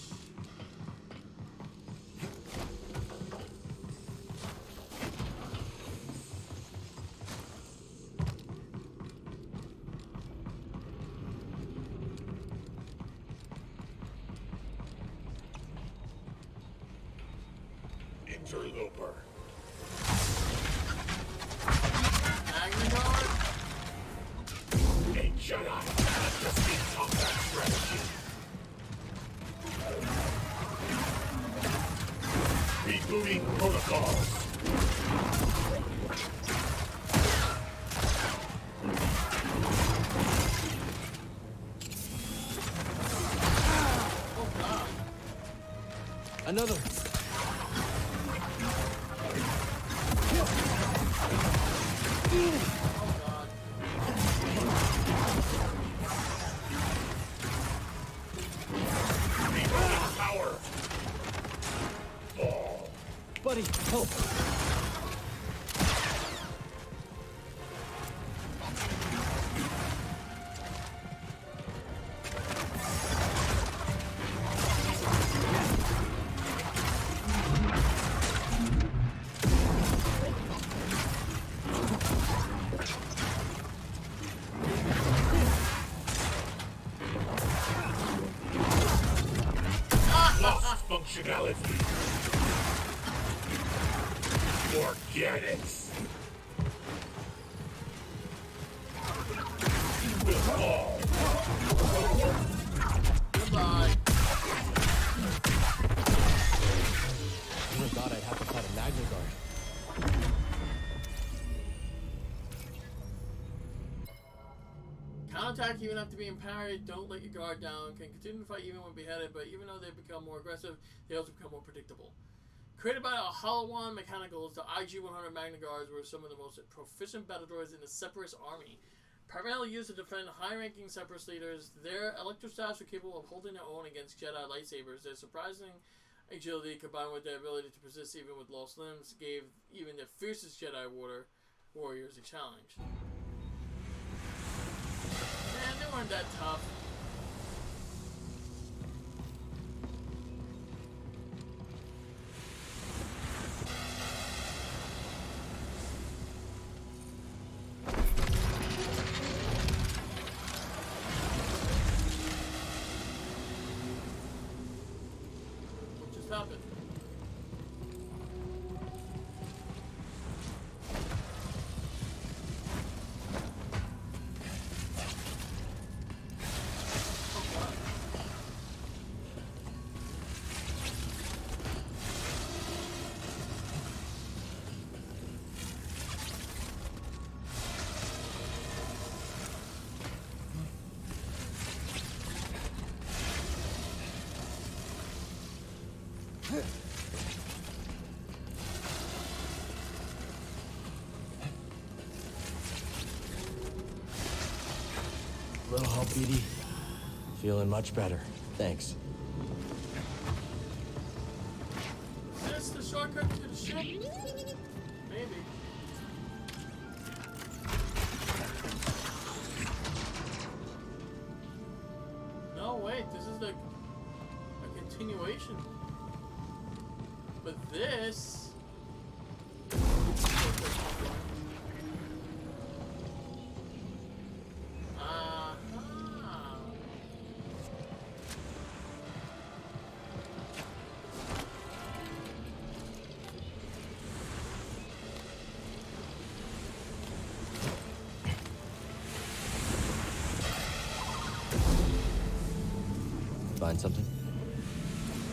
Interloper. Magnagard? A Jedi has defeat combat strategy. Rebooting protocols. Oh god. Another. Oh god. Rebooting power. Buddy, help. Lost functionality. Forget it. You will fall. attack even after being parried, don't let your guard down, can continue to fight even when beheaded, but even though they become more aggressive, they also become more predictable. Created by Halawan Mechanicals, the IG-100 Magna Guards were some of the most proficient battle droids in the Separatist army. Primarily used to defend high-ranking Separatist leaders, their electrostats were capable of holding their own against Jedi lightsabers. Their surprising agility, combined with their ability to persist even with lost limbs, gave even the fiercest Jedi warriors a challenge. Man, they weren't that tough. What just happened? Little help, BD? Feeling much better. Thanks. Is this the shortcut to the ship? Maybe. No, wait, this is a continuation. But this... Find something?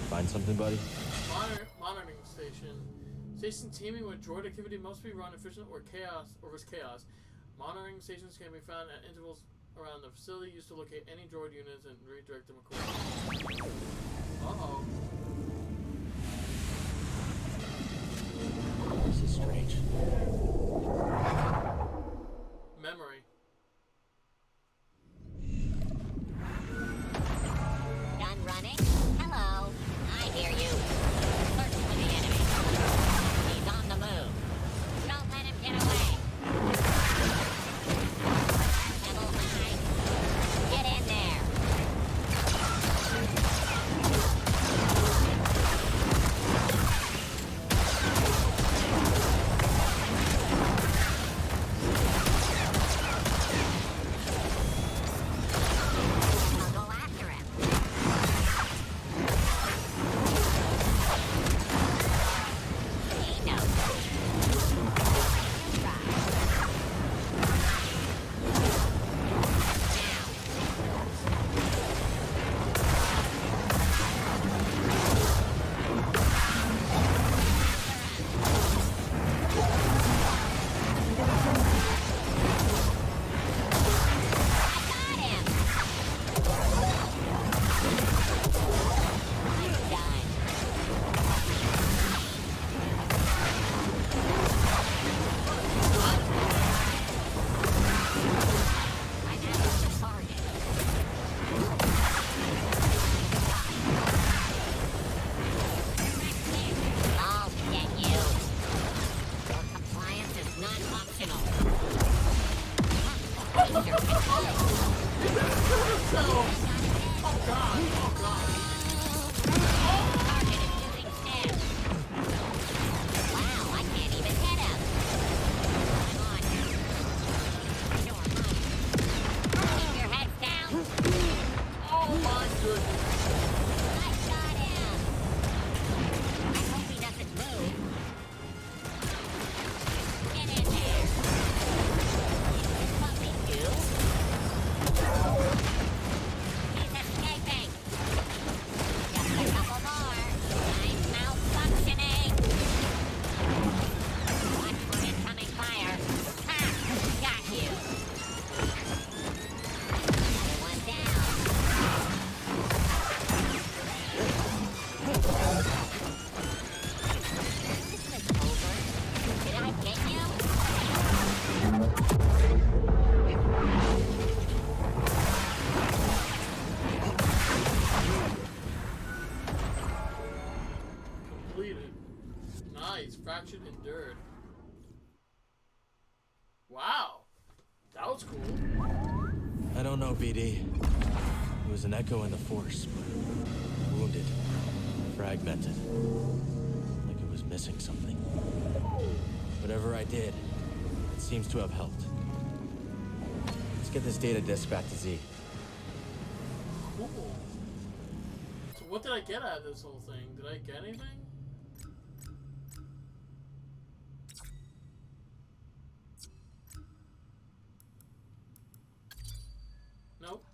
Find something, buddy? Monitoring station. Station teeming with droid activity must be run efficient or risk chaos. Monitoring stations can be found at intervals around the facility used to locate any droid units and redirect them accordingly. Uh-oh. This is strange. Memory. Done running? Hello. I hear you. Search for the enemy. He's on the move. Don't let him get away. Level high. Get in there. I'll go after him. He knows. I'll get you. Your compliance is not optional. Oh god, oh god. Target is using stim. Wow, I can't even hit him. I'm on. Sure, mine. Keep your heads down. Oh my goodness. I got him. I hope he doesn't move. Get in there. Is what we do? He's escaping. Just a couple more. I'm malfunctioning. Watch for incoming fire. Ha! Got you. Fraction endured. Wow. That was cool. I don't know, BD. It was an echo in the Force, but wounded, fragmented. Like it was missing something. Whatever I did, it seems to have helped. Let's get this data disk back to Z. Cool. So what did I get out of this whole thing? Did I get anything? Nope.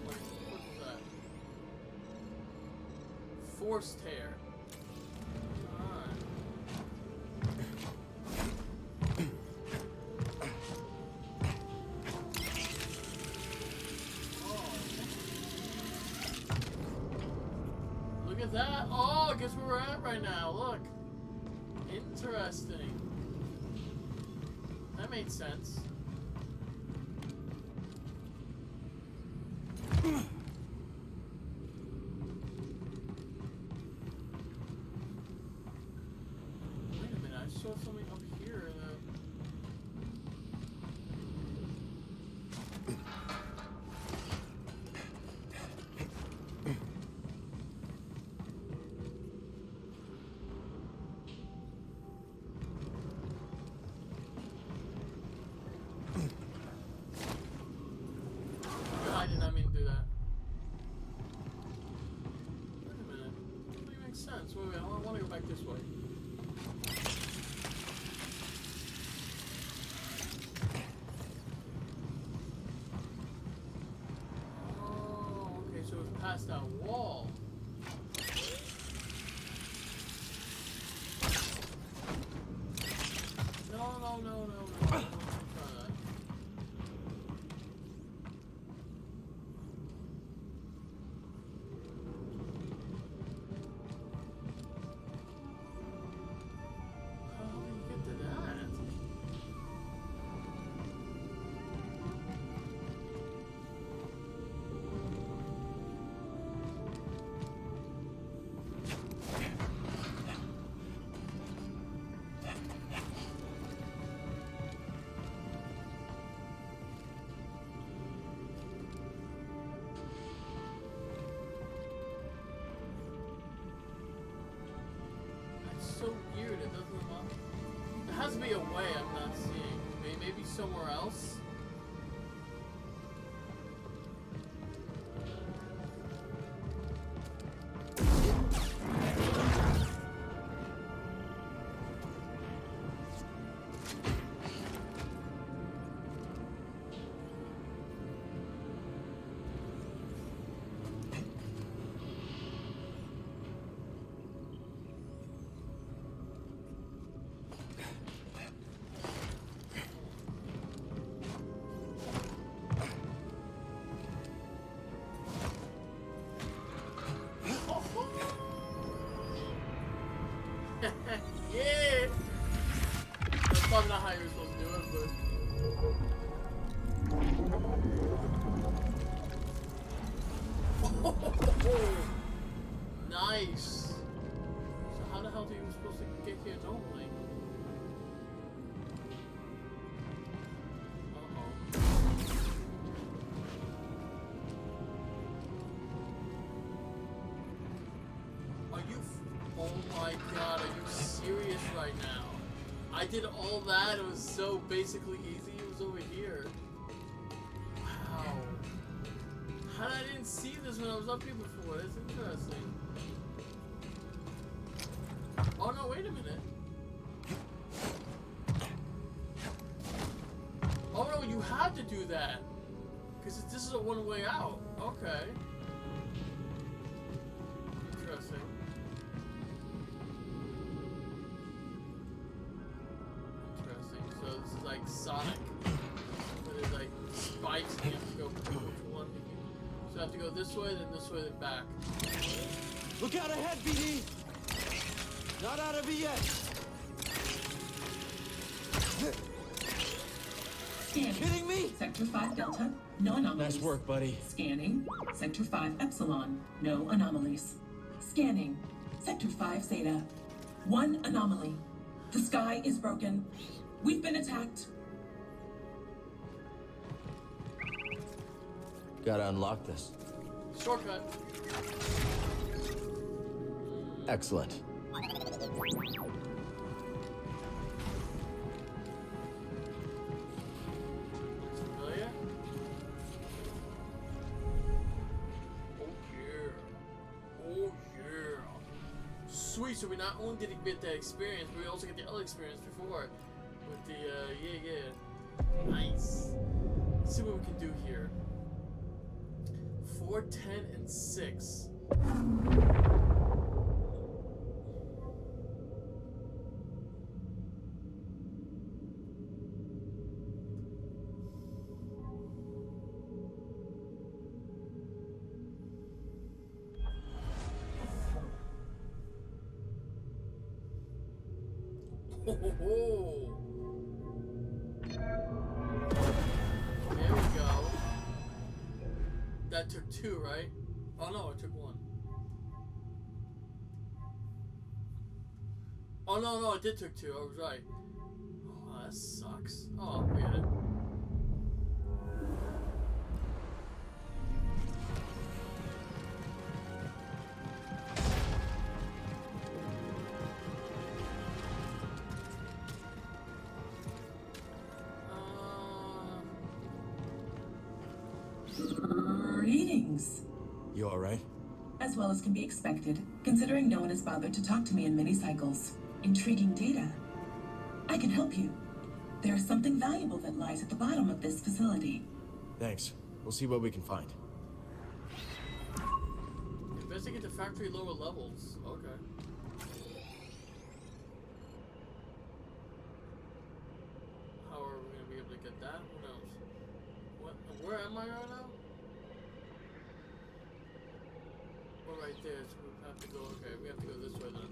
What was that? Force tear. Alright. Look at that. Oh, guess where we're at right now. Look. Interesting. That made sense. Wait a minute, I saw something up here in the... I did not mean to do that. Wait a minute. That doesn't make sense. Wait, I want to go back this way. Oh, okay, so it's past that wall. No. Don't try that. How do you get to that? That's so weird. It doesn't look. There has to be a way I'm not seeing. Maybe somewhere else. Yeah! That's probably not how you're supposed to do it, but... Nice! So how the hell are you supposed to get here normally? Oh my god, are you serious right now? I did all that, it was so basically easy, it was over here. Wow. How did I didn't see this when I was up here before? That's interesting. Oh no, wait a minute. Oh no, you had to do that. Because this is a one-way out. Okay. Interesting. So this is like Sonic, where there's like spikes and you have to go which one. So I have to go this way, then back. Look out ahead, BD! Not out of it yet. Scanning. Kidding me? Sector 5 Delta, no anomalies. Nice work, buddy. Scanning. Sector 5 Epsilon, no anomalies. Scanning. Sector 5 Zeta, 1 anomaly. The sky is broken. We've been attacked. Gotta unlock this. Shortcut. Excellent. Familiar? Oh yeah. Oh yeah. Sweet, so we not only did get that experience, but we also get the other experience before. With the, yeah. Nice. Let's see what we can do here. 4, 10, and 6. Ho ho ho! There we go. That took 2, right? Oh no, it took 1. Oh no, it did took 2. I was right. Oh, that sucks. Oh, we get it. Greetings. You alright? As well as can be expected, considering no one has bothered to talk to me in many cycles. Intriguing data. I can help you. There is something valuable that lies at the bottom of this facility. Thanks. We'll see what we can find. Investigate the factory lower levels. Okay. How are we gonna be able to get that? Who knows? What? Where am I right now? We're right there, so we have to go. Okay, we have to go this way then.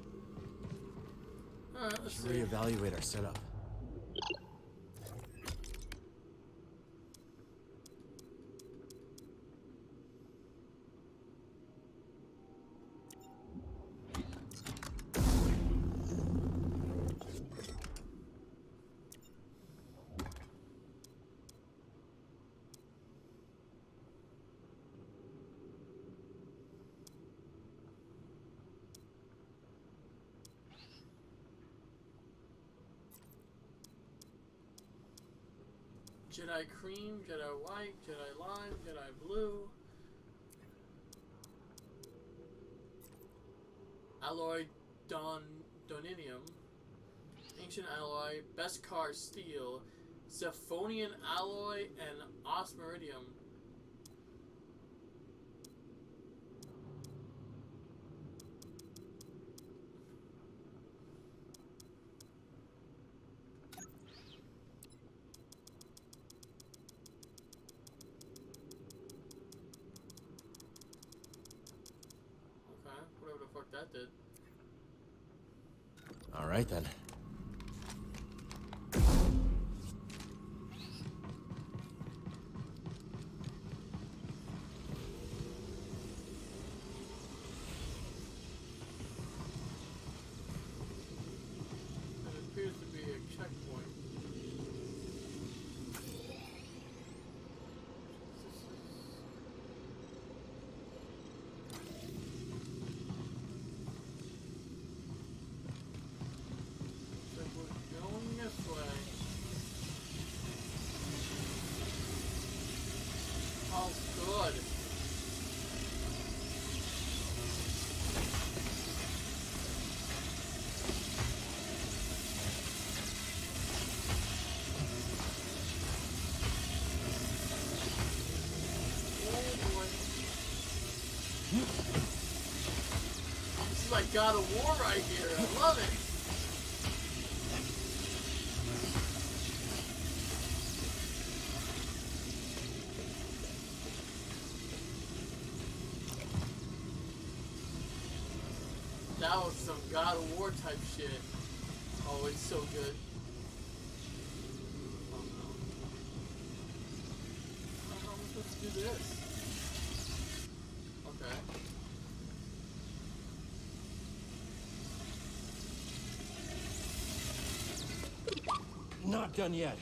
Alright, let's see. Reevaluate our setup. Jedi cream, Jedi white, Jedi lime, Jedi blue. Alloy doninium. Ancient alloy, Beskar steel, Zephonian alloy, and osmiridium. Whatever the fuck that did. Alright then. It appears to be a checkpoint. Going this way. Oh, good. Oh boy. This is like God of War right here. I love it. That was some God of War type shit. Oh, it's so good. Oh no. How am I supposed to do this? Okay. Not done yet.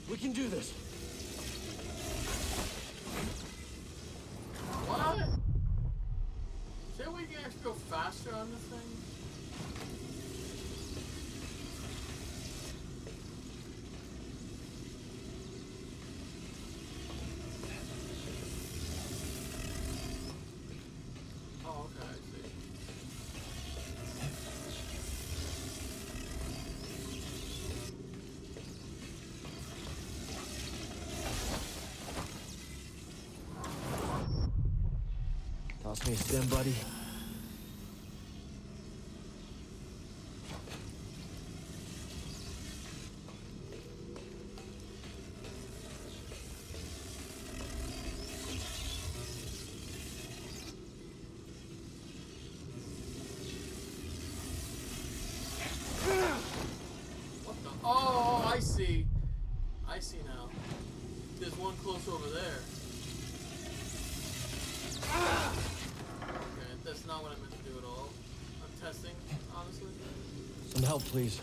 We can do this. What? Is there a way you can actually go faster on this thing? Oh, okay, I see. Toss me a stim, buddy. What the? Oh, I see. I see now. There's one close over there. Okay, that's not what I meant to do at all. I'm testing, honestly. Some help, please.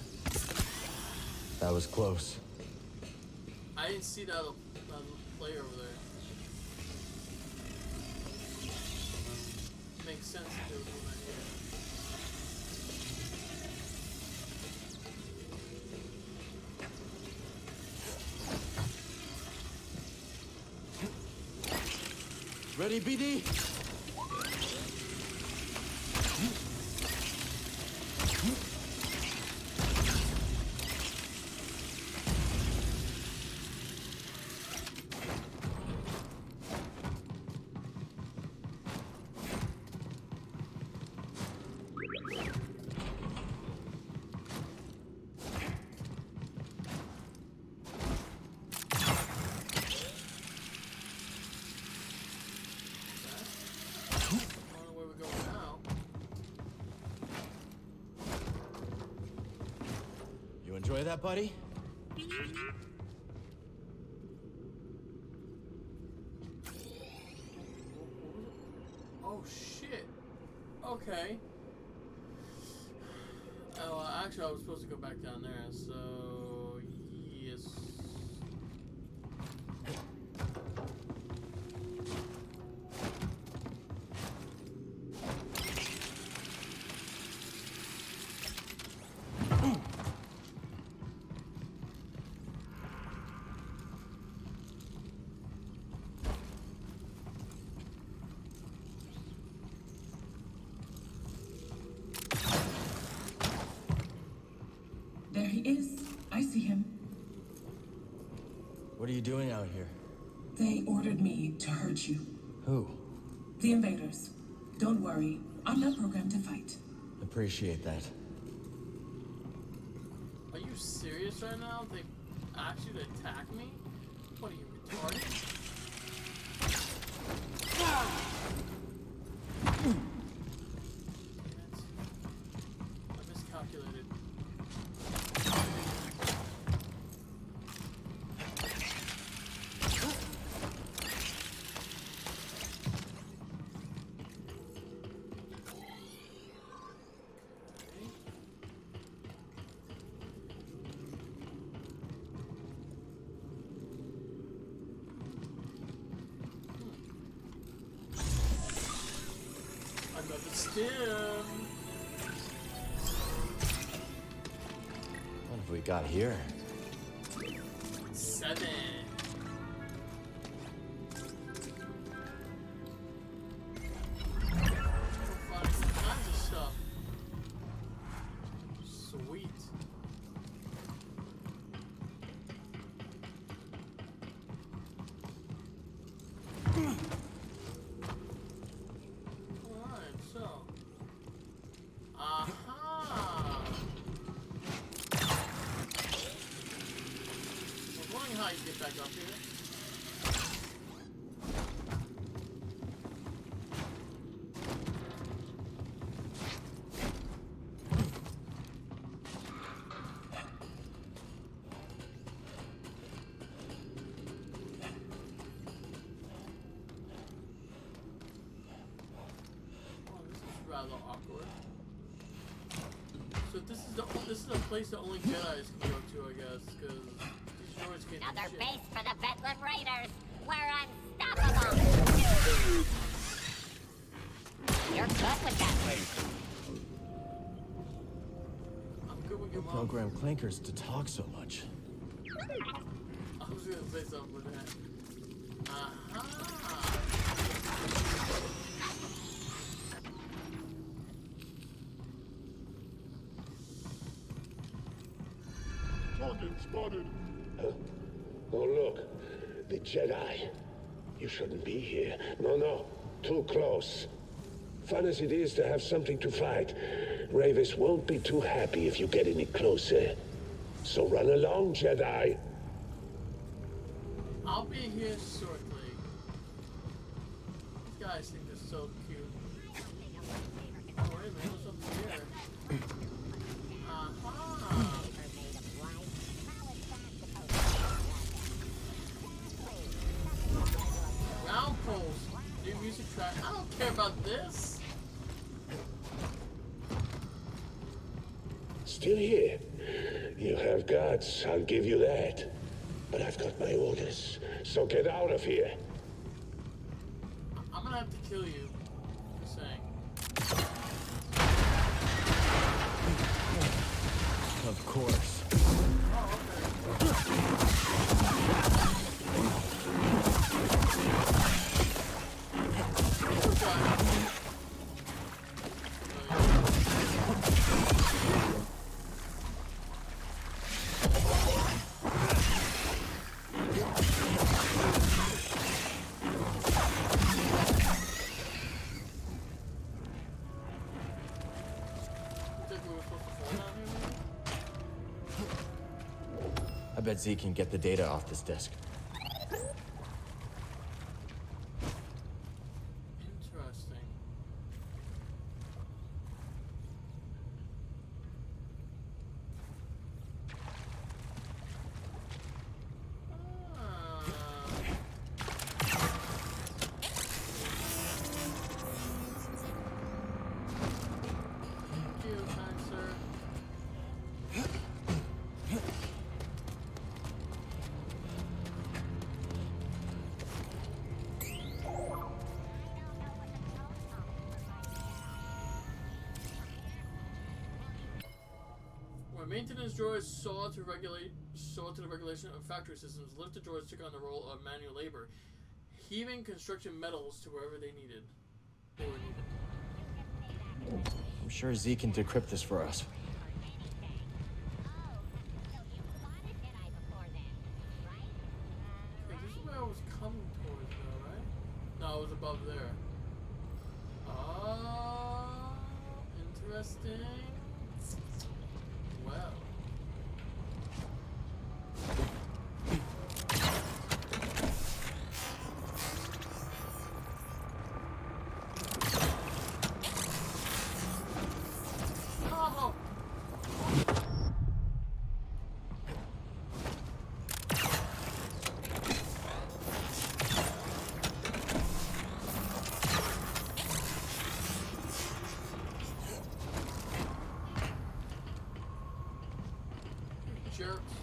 That was close. I didn't see that player over there. Makes sense to do it when I hear it. Ready, BD? Enjoy that, buddy? Oh shit. Okay. Oh, actually, I was supposed to go back down there, so yes. There he is. I see him. What are you doing out here? They ordered me to hurt you. Who? The invaders. Don't worry. I'm not programmed to fight. Appreciate that. Are you serious right now? They asked you to attack me? What are you, retarded? I miscalculated. Another stim. What have we got here? 7. Finding all kinds of stuff. Sweet. Alright, so. Aha! I was wondering how you get back up here. a little awkward. So this is a place that only Jedis can go to, I guess, because these droids can't do Another shit. base for the Bedlam Raiders. We're unstoppable. You're good with that. I'm good with your mom. Program clankers to talk so much. I was gonna say something with that. Target spotted. Oh, look. The Jedi. You shouldn't be here. No. Too close. Fun as it is to have something to fight, Ravis won't be too happy if you get any closer. So run along, Jedi. I'll be here shortly. These guys think they're so cute. Oh, wait a minute, what's up here? Round poles. New music track. I don't care about this. Still here. You have guts, I'll give you that. But I've got my orders, so get out of here. I'm gonna have to kill you. Just saying. Of course. I bet Z can get the data off this disk. Interesting. Thank you, kind sir. When maintenance droids saw to the regulation of factory systems, lifted droids took on the role of manual labor, heaving construction metals to wherever they were needed. I'm sure Z can decrypt this for us. Okay, this is where I was coming towards, though, right? No, it was above there. Oh, interesting. Well. Oh! Jerks.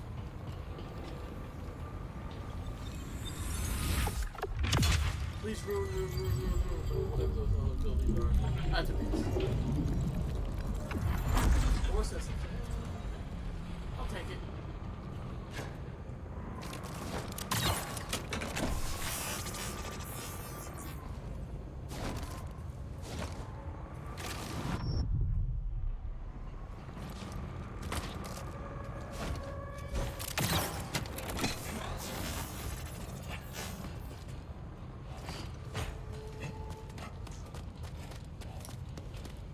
Please rule, whatever those other buildings are. Attributes. Or systems. I'll take it.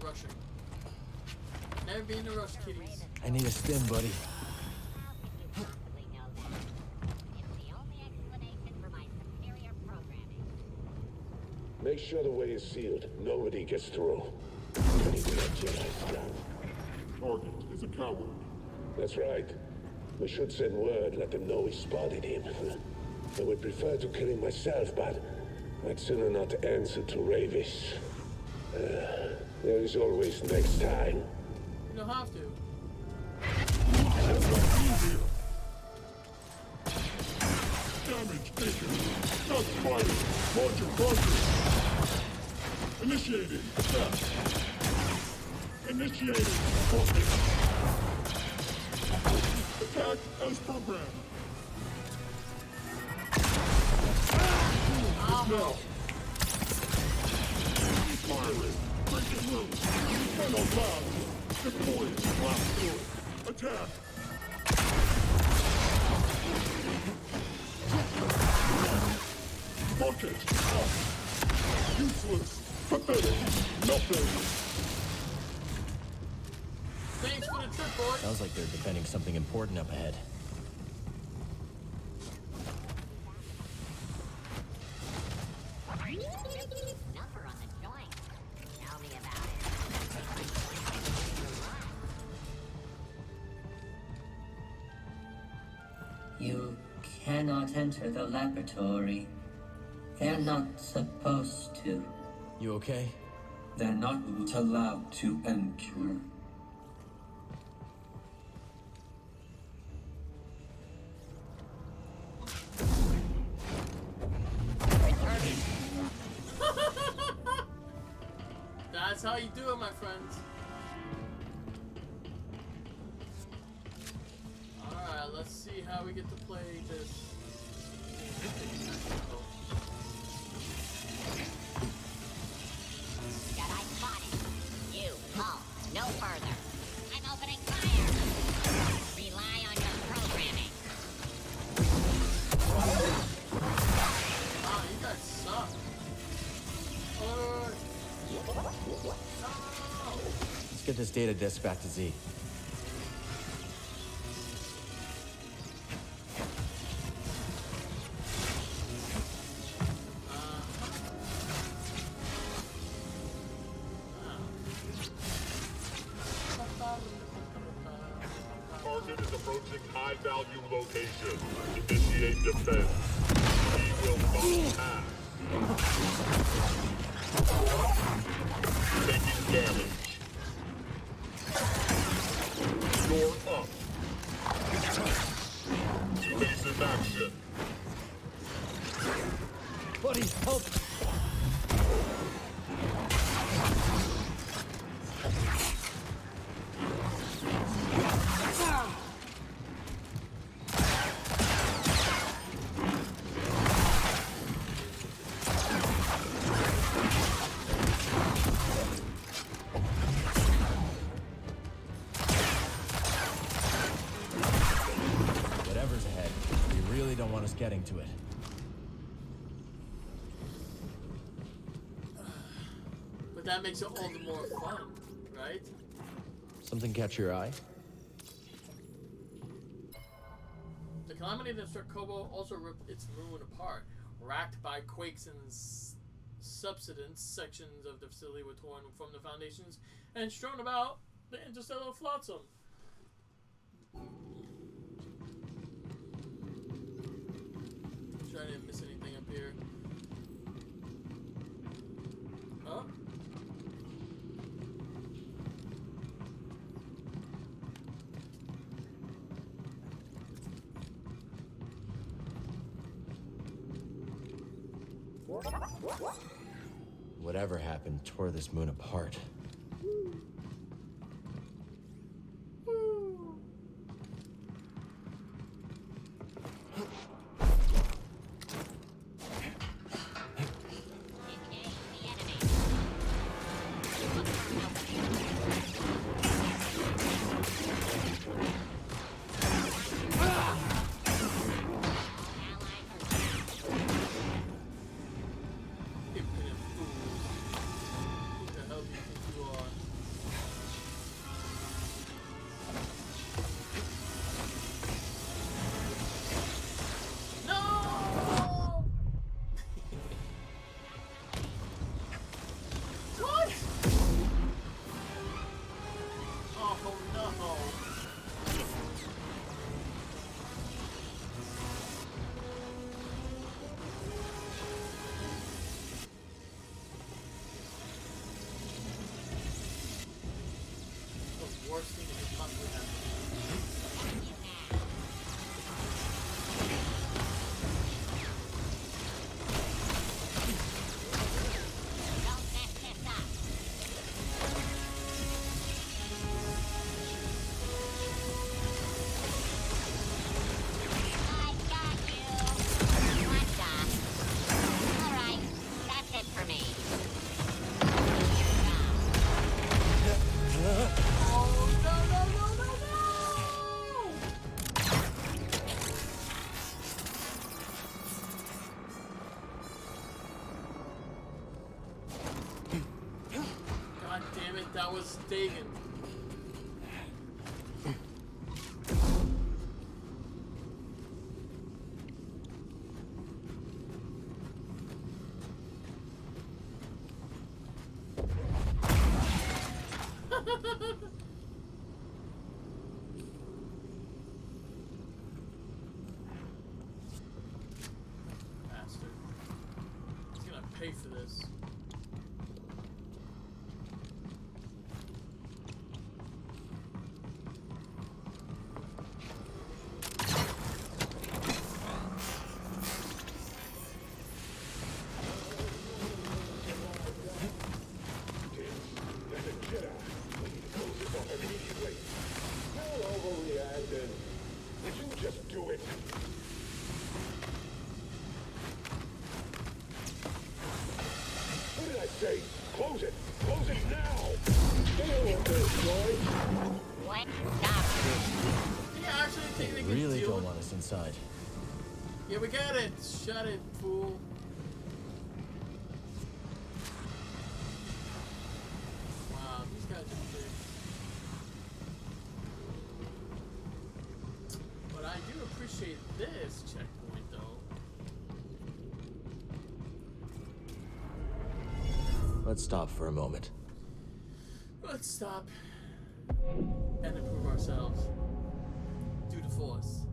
Rushing. Never be in a rush, kitties. I need a stim, buddy. Make sure the way is sealed. Nobody gets through. We need to let Jedi's down. Target is a coward. That's right. We should send word, let them know we spotted him. I would prefer to kill him myself, but I'd sooner not answer to Ravis. There's always next time. You don't have to. Damage taken. Not fighting. Launch your bunkers. Initiating. Initiating. Focus. Attack as programmed. Now. Firing. Breaking loose. Tunnel blast. Deploying. Blast through. Attack. Bucket. Useless. Pathetic. Nothing. Thanks for the trip, boy. Sounds like they're defending something important up ahead. Number on the joint. Tell me about it. You cannot enter the laboratory. They're not supposed to. You okay? They're not allowed to enter. That's how you do it, my friends. Alright, let's see how we get to play this. Jedi spotted. You, Paul, no further. I'm opening fire. Rely on your programming. Wow, you guys suck. Let's get this data disk back to Z. Target is approaching high-value location. Initiate defense. He will not pass. Taking damage. You're up. Evasive action. Buddy, help! Whatever's ahead, you really don't want us getting to it. But that makes it all the more fun, right? Something catch your eye? The calamity that struck Kobo also ripped its moon apart. Racked by quakes and subsidence, sections of the facility were torn from the foundations and strewn about the interstellar flotsam. Trying to miss anything up here. Oh. Whatever happened tore this moon apart. Who the hell do you think you are? That was Dagon. Bastard. He's gonna pay for this. Just do it. What did I say? Close it. Close it now. Get over this, boy. What? Stop. Yeah, actually, think they can Really deal don't with... want us inside. Yeah, we got it. Shut it, fool. Wow, these guys are big. But I do appreciate this checkpoint, though. Let's stop for a moment. Let's stop and improve ourselves. Do the fullest.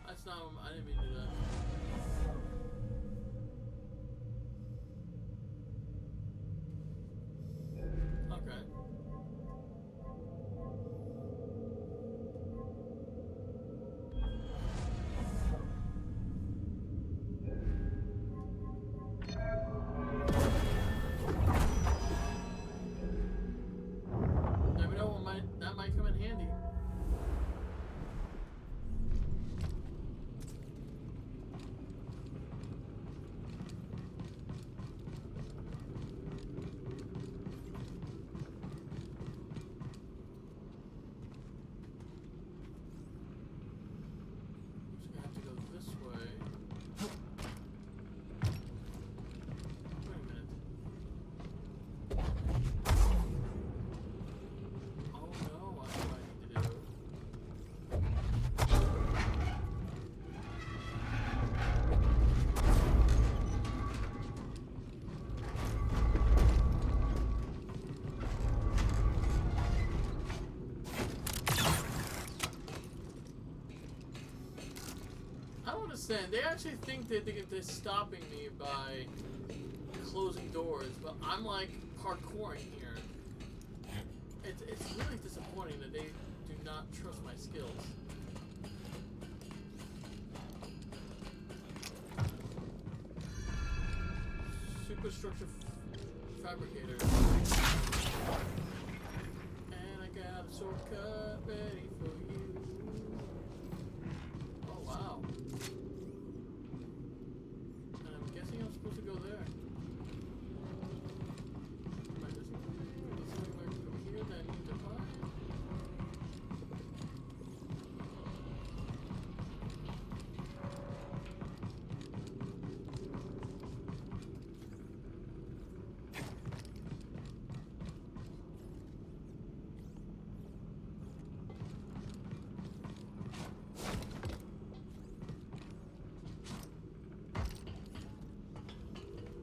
That's not. I didn't mean to do that. Okay. Never know what that might come in handy. Just gonna have to go this way. Wait a minute. Oh no, what do I need to do? I don't understand. They actually think that they're stopping me by closing doors, but I'm like parkouring here. It's really disappointing that they do not trust my skills. Superstructure fabricator. And I got a shortcut ready for you. Oh wow. And I'm guessing I'm supposed to go there. Am I missing something? Is something like over here that I need to find?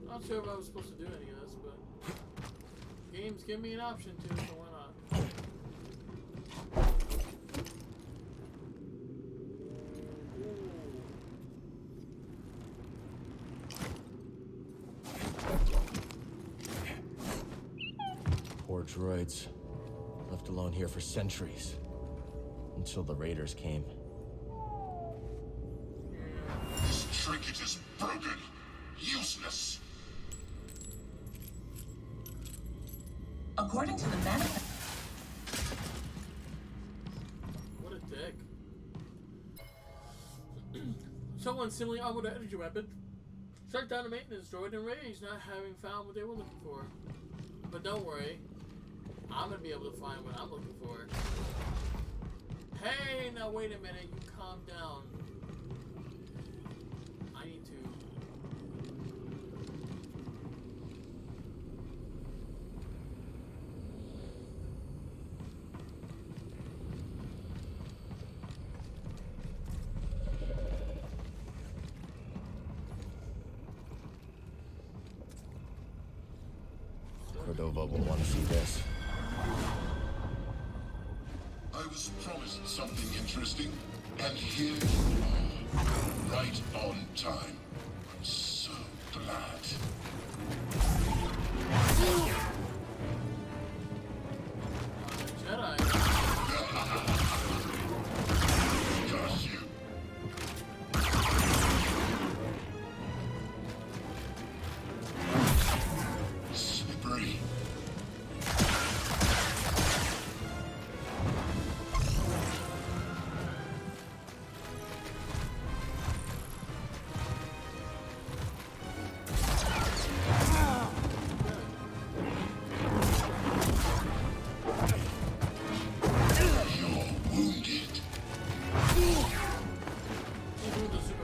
Not sure if I was supposed to do any of this, but games give me an option to, so why not? Poor droids. Left alone here for centuries. Until the raiders came. This trinket is broken, useless. According to the manifest. What a dick. Someone similarly armored an energy weapon struck down a maintenance droid in rage, not having found what they were looking for. But don't worry, I'm gonna be able to find what I'm looking for. Hey, now wait a minute, you calm down. I need to. Cordova will want to see this. I was promised something interesting, and here you are, right on time. I'm so glad. Jedi. Got you. Slippery.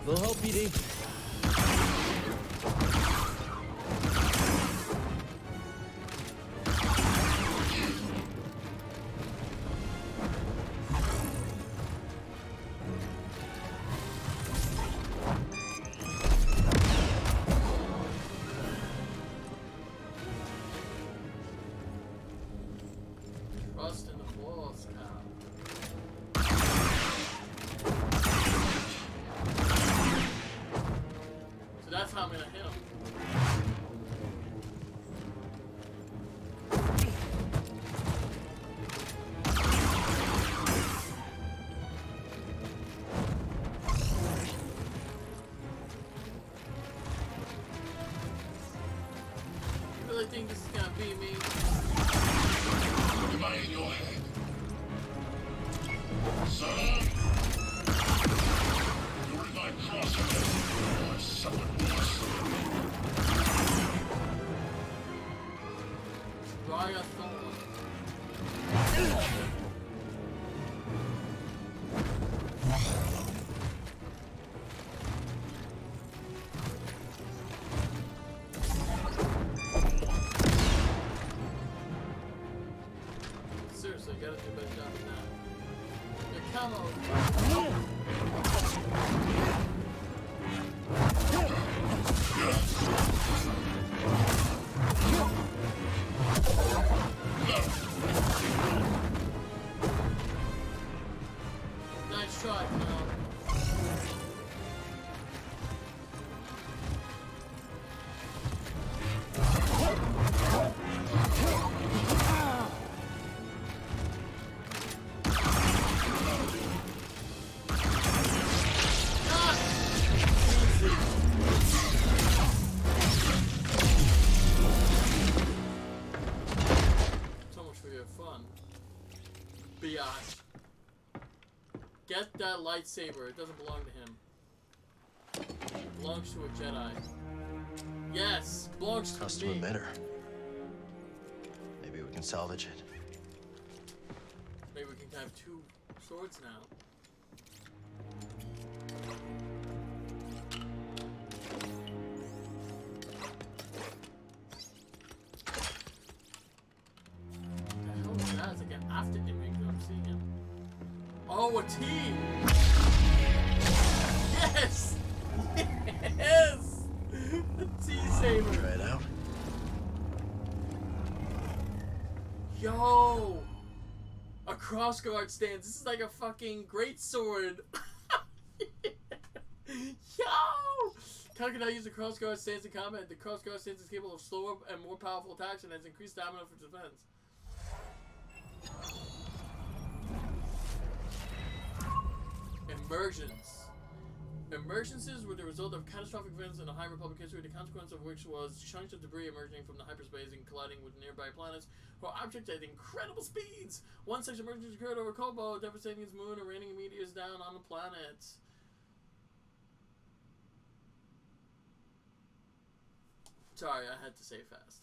They'll help, BD. Trust in the Force now. So that's how I'm gonna hit him. You really think this is gonna beat me? Am I in your head? Son? You're in my crosshairs. I've suffered worse. Raya Thorn. Seriously, gotta do a better job than that. Your camo. Nice try, pal. So much for your fun. Biatch. Get that lightsaber. It doesn't belong to him. It belongs to a Jedi. Yes! Belongs to Custom me. emitter. Maybe we can salvage it. Maybe we can have two swords now. What the hell is that? It's like an after image that I'm seeing him. Oh, a T! Yes! Yes! A T-saber! Try it out. Yo! A crossguard stance. This is like a fucking great sword. Yo! Kyle cannot use the crossguard stance in combat. The crossguard stance is capable of slower and more powerful attacks and has increased stamina for defense. Immersions. Emergencies were the result of catastrophic events in the High Republic history, the consequence of which was chunks of debris emerging from the hyperspace and colliding with nearby planets or objects at incredible speeds. One such emergency occurred over Kobo, devastating its moon and raining meteors down on the planet. Sorry, I had to say fast.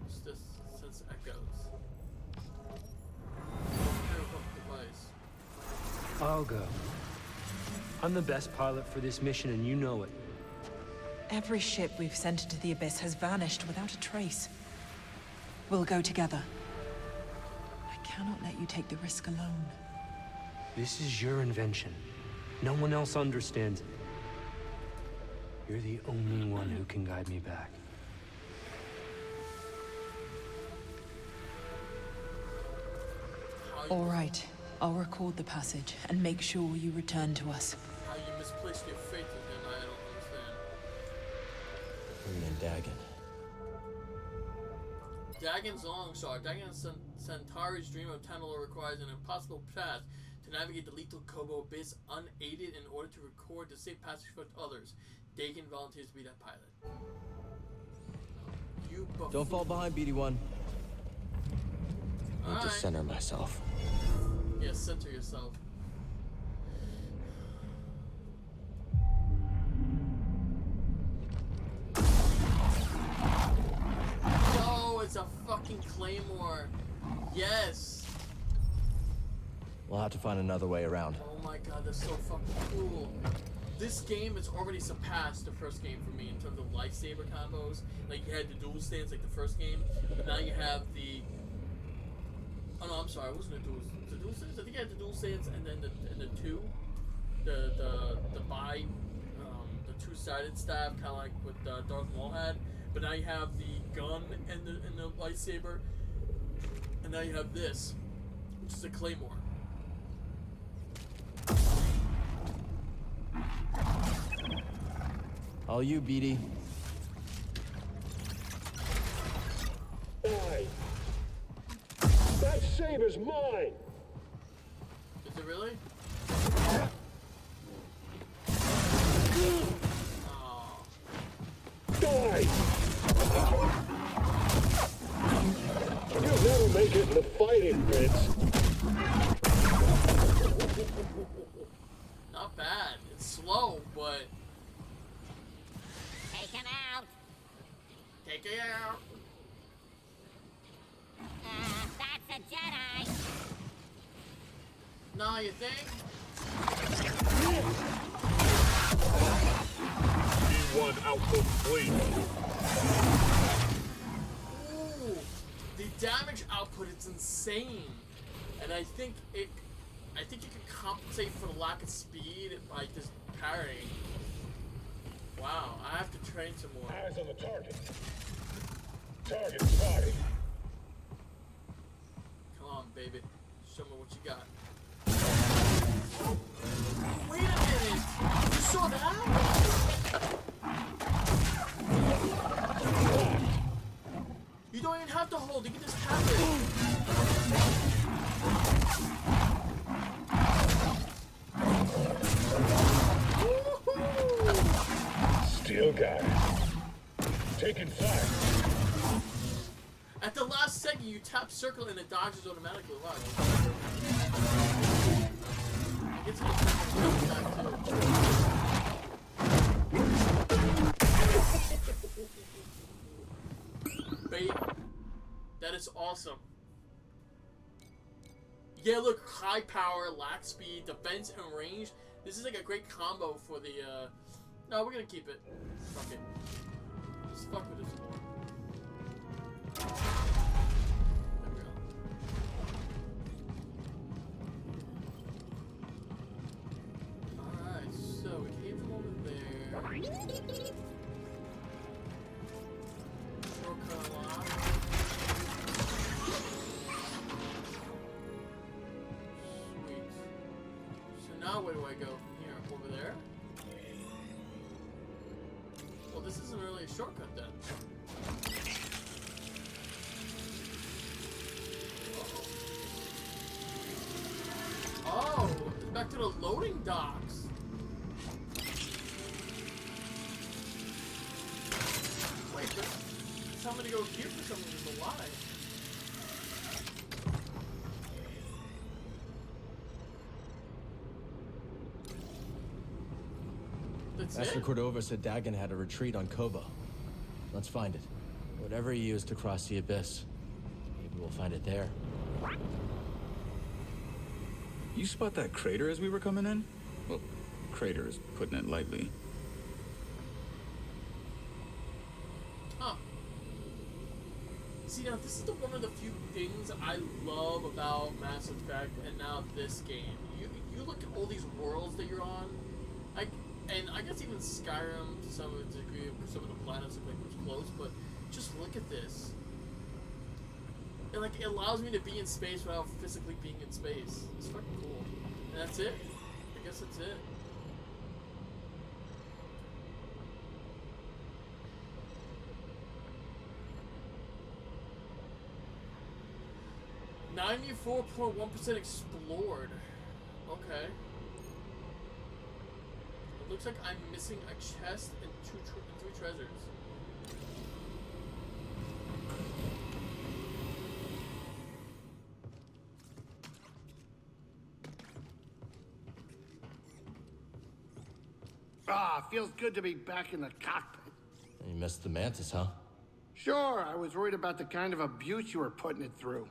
It's just since echoes. Device. I'll go. I'm the best pilot for this mission, and you know it. Every ship we've sent into the Abyss has vanished without a trace. We'll go together. I cannot let you take the risk alone. This is your invention. No one else understands it. You're the only one who can guide me back. All right. I'll record the passage and make sure you return to us. How you misplaced your faith in him, I don't understand. Dagon. Dagon's long shot. Dagon's Centauri's dream of Tantalor requires an impossible path to navigate the lethal Kobo Abyss unaided in order to record the safe passage for others. Dagon volunteers to be that pilot. You Don't fall behind, BD1. I need to center myself. Yeah, center yourself. Oh, it's a fucking claymore. Yes. We'll have to find another way around. Oh my god, that's so fucking cool. This game has already surpassed the first game for me in terms of lightsaber combos. Like, you had the dual stance like the first game, but now you have the... Oh no, I'm sorry, it wasn't a dual... The dual stance? I think I had the dual stance and then the two. The two-sided stab, kind of like what Darth Maul had. But now you have the gun and the lightsaber. And now you have this, which is a claymore. All you, BD. Why? That saber's mine! Is it really? Die! You'll never make it in the fighting, Prince. Not bad. It's slow, but... Take him out. Take it out. That's a Jedi. Nah, you think? D1 output complete. Ooh, the damage output is insane, and I think you can compensate for the lack of speed by just parrying. Wow, I have to train some more. Eyes on the target. Target spotted. Come on, baby. Show me what you got. Wait a minute! You saw that? You don't even have to hold, you can just tap it. Still got it. Taking fire. At the last second, you tap circle and it dodges automatically. Watch. It's Bait. That is awesome. Yeah, look, high power, lax speed, defense, and range. This is like a great combo for the, No, we're gonna keep it. Fuck it. Just fuck with this more. There we go. Alright, so we came from over there. Shortcut unlocked. Sweet. So now where do I go from here? Over there? Well, this isn't really a shortcut then. Oh, Back to the loading docks. Wait, but tell me to go here for someone who's alive. That's Master it? Cordova said Dagon had a retreat on Kobo. Let's find it. Whatever he used to cross the abyss. Maybe we'll find it there. You spot that crater as we were coming in? Well, crater is putting it lightly. Huh. See, now this is one of the few things I love about Mass Effect and now this game. You look at all these worlds that you're on, and I guess even Skyrim to some degree, some of the planets look like it's close, but just look at this. And like, it allows me to be in space without physically being in space. It's fucking cool. And that's it. I guess that's it. "94.1% explored." Okay. It looks like I'm missing a chest and three treasures. Ah, feels good to be back in the cockpit. You missed the Mantis, huh? Sure, I was worried about the kind of abuse you were putting it through.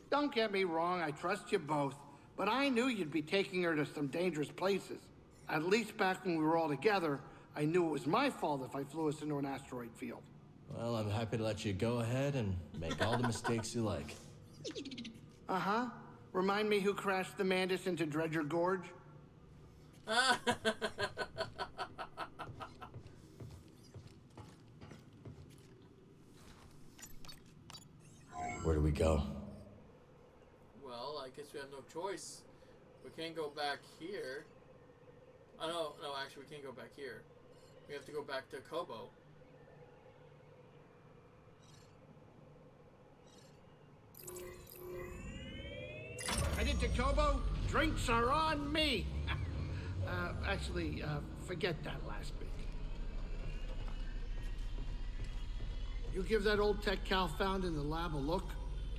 Don't get me wrong, I trust you both, but I knew you'd be taking her to some dangerous places. At least back when we were all together, I knew it was my fault if I flew us into an asteroid field. Well, I'm happy to let you go ahead and make all the mistakes you like. Uh-huh. Remind me who crashed the Mantis into Dredger Gorge? Where do we go? Well, I guess we have no choice. We can't go back here. Oh, no, actually, we can't go back here. We have to go back to Kobo. Headed to Kobo? Drinks are on me! Actually, forget that last bit. You give that old tech Cal found in the lab a look?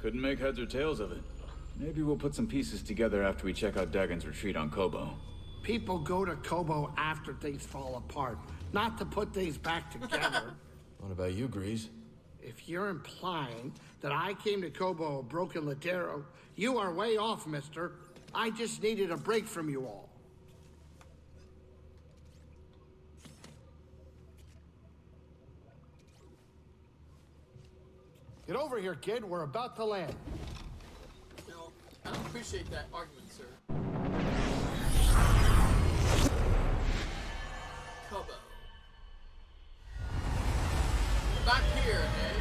Couldn't make heads or tails of it. Maybe we'll put some pieces together after we check out Dagon's retreat on Kobo. People go to Kobo after things fall apart, not to put things back together. What about you, Grease? If you're implying that I came to Kobo a broken Latero, you are way off, mister. I just needed a break from you all. Get over here, kid. We're about to land. No, I don't appreciate that argument, sir. Kobo. Back here, eh?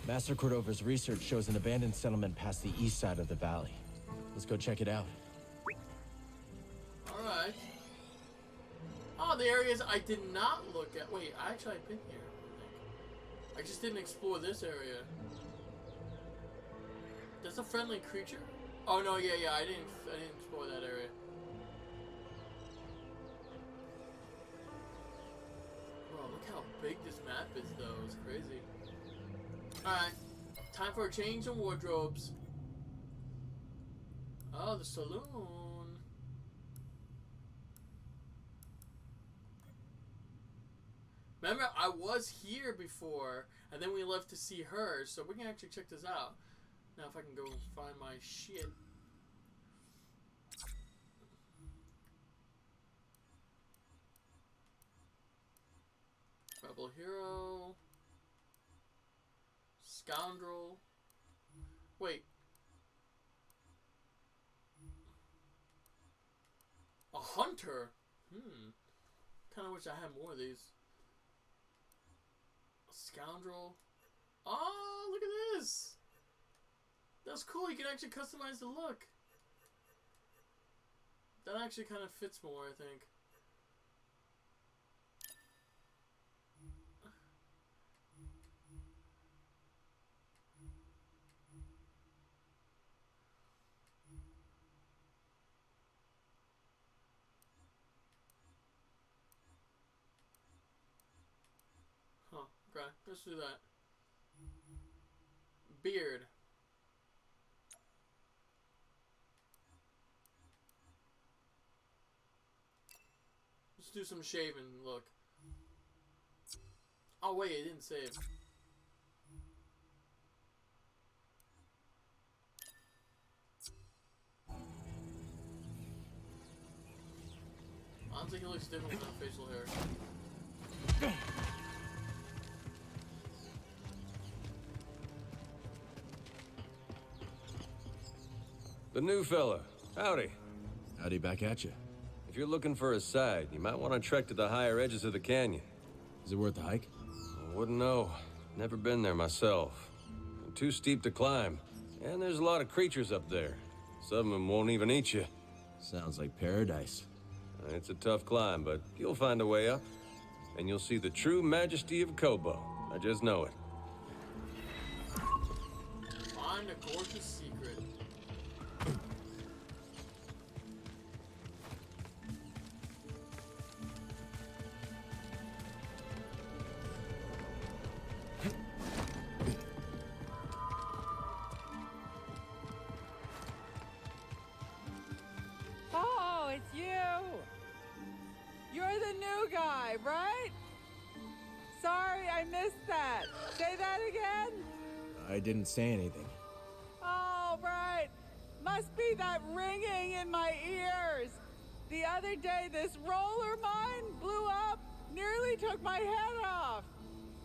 Master Cordova's research shows an abandoned settlement past the east side of the valley. Let's go check it out. Alright. Oh, the areas I did not look at. Wait, actually, I've been here, I think. I just didn't explore this area. There's a friendly creature? Oh, no, yeah, I didn't explore that area. Wow, look how big this map is, though. It's crazy. Alright, time for a change in wardrobes. Oh, the saloon. Remember, I was here before, and then we left to see her, so we can actually check this out. Now if I can go find my shit. Rebel hero. Scoundrel. Wait. A hunter? Kinda wish I had more of these. A scoundrel. Oh, look at this! That's cool, you can actually customize the look. That actually kind of fits more, I think. Huh, okay, let's do that. Beard. Let's do some shaving look. Oh wait, it didn't save. I don't think it looks different without facial hair. The new fella. Howdy. Howdy back at you. If you're looking for a side, you might want to trek to the higher edges of the canyon. Is it worth the hike? I wouldn't know. Never been there myself. Too steep to climb. And there's a lot of creatures up there. Some of them won't even eat you. Sounds like paradise. It's a tough climb, but you'll find a way up. And you'll see the true majesty of Kobo. I just know it. Find a gorgeous secret. Oh, it's you! You're the new guy, right? Sorry, I missed that. Say that again? I didn't say anything. Oh, right. Must be that ringing in my ears. The other day, this roller mine blew up, nearly took my head off.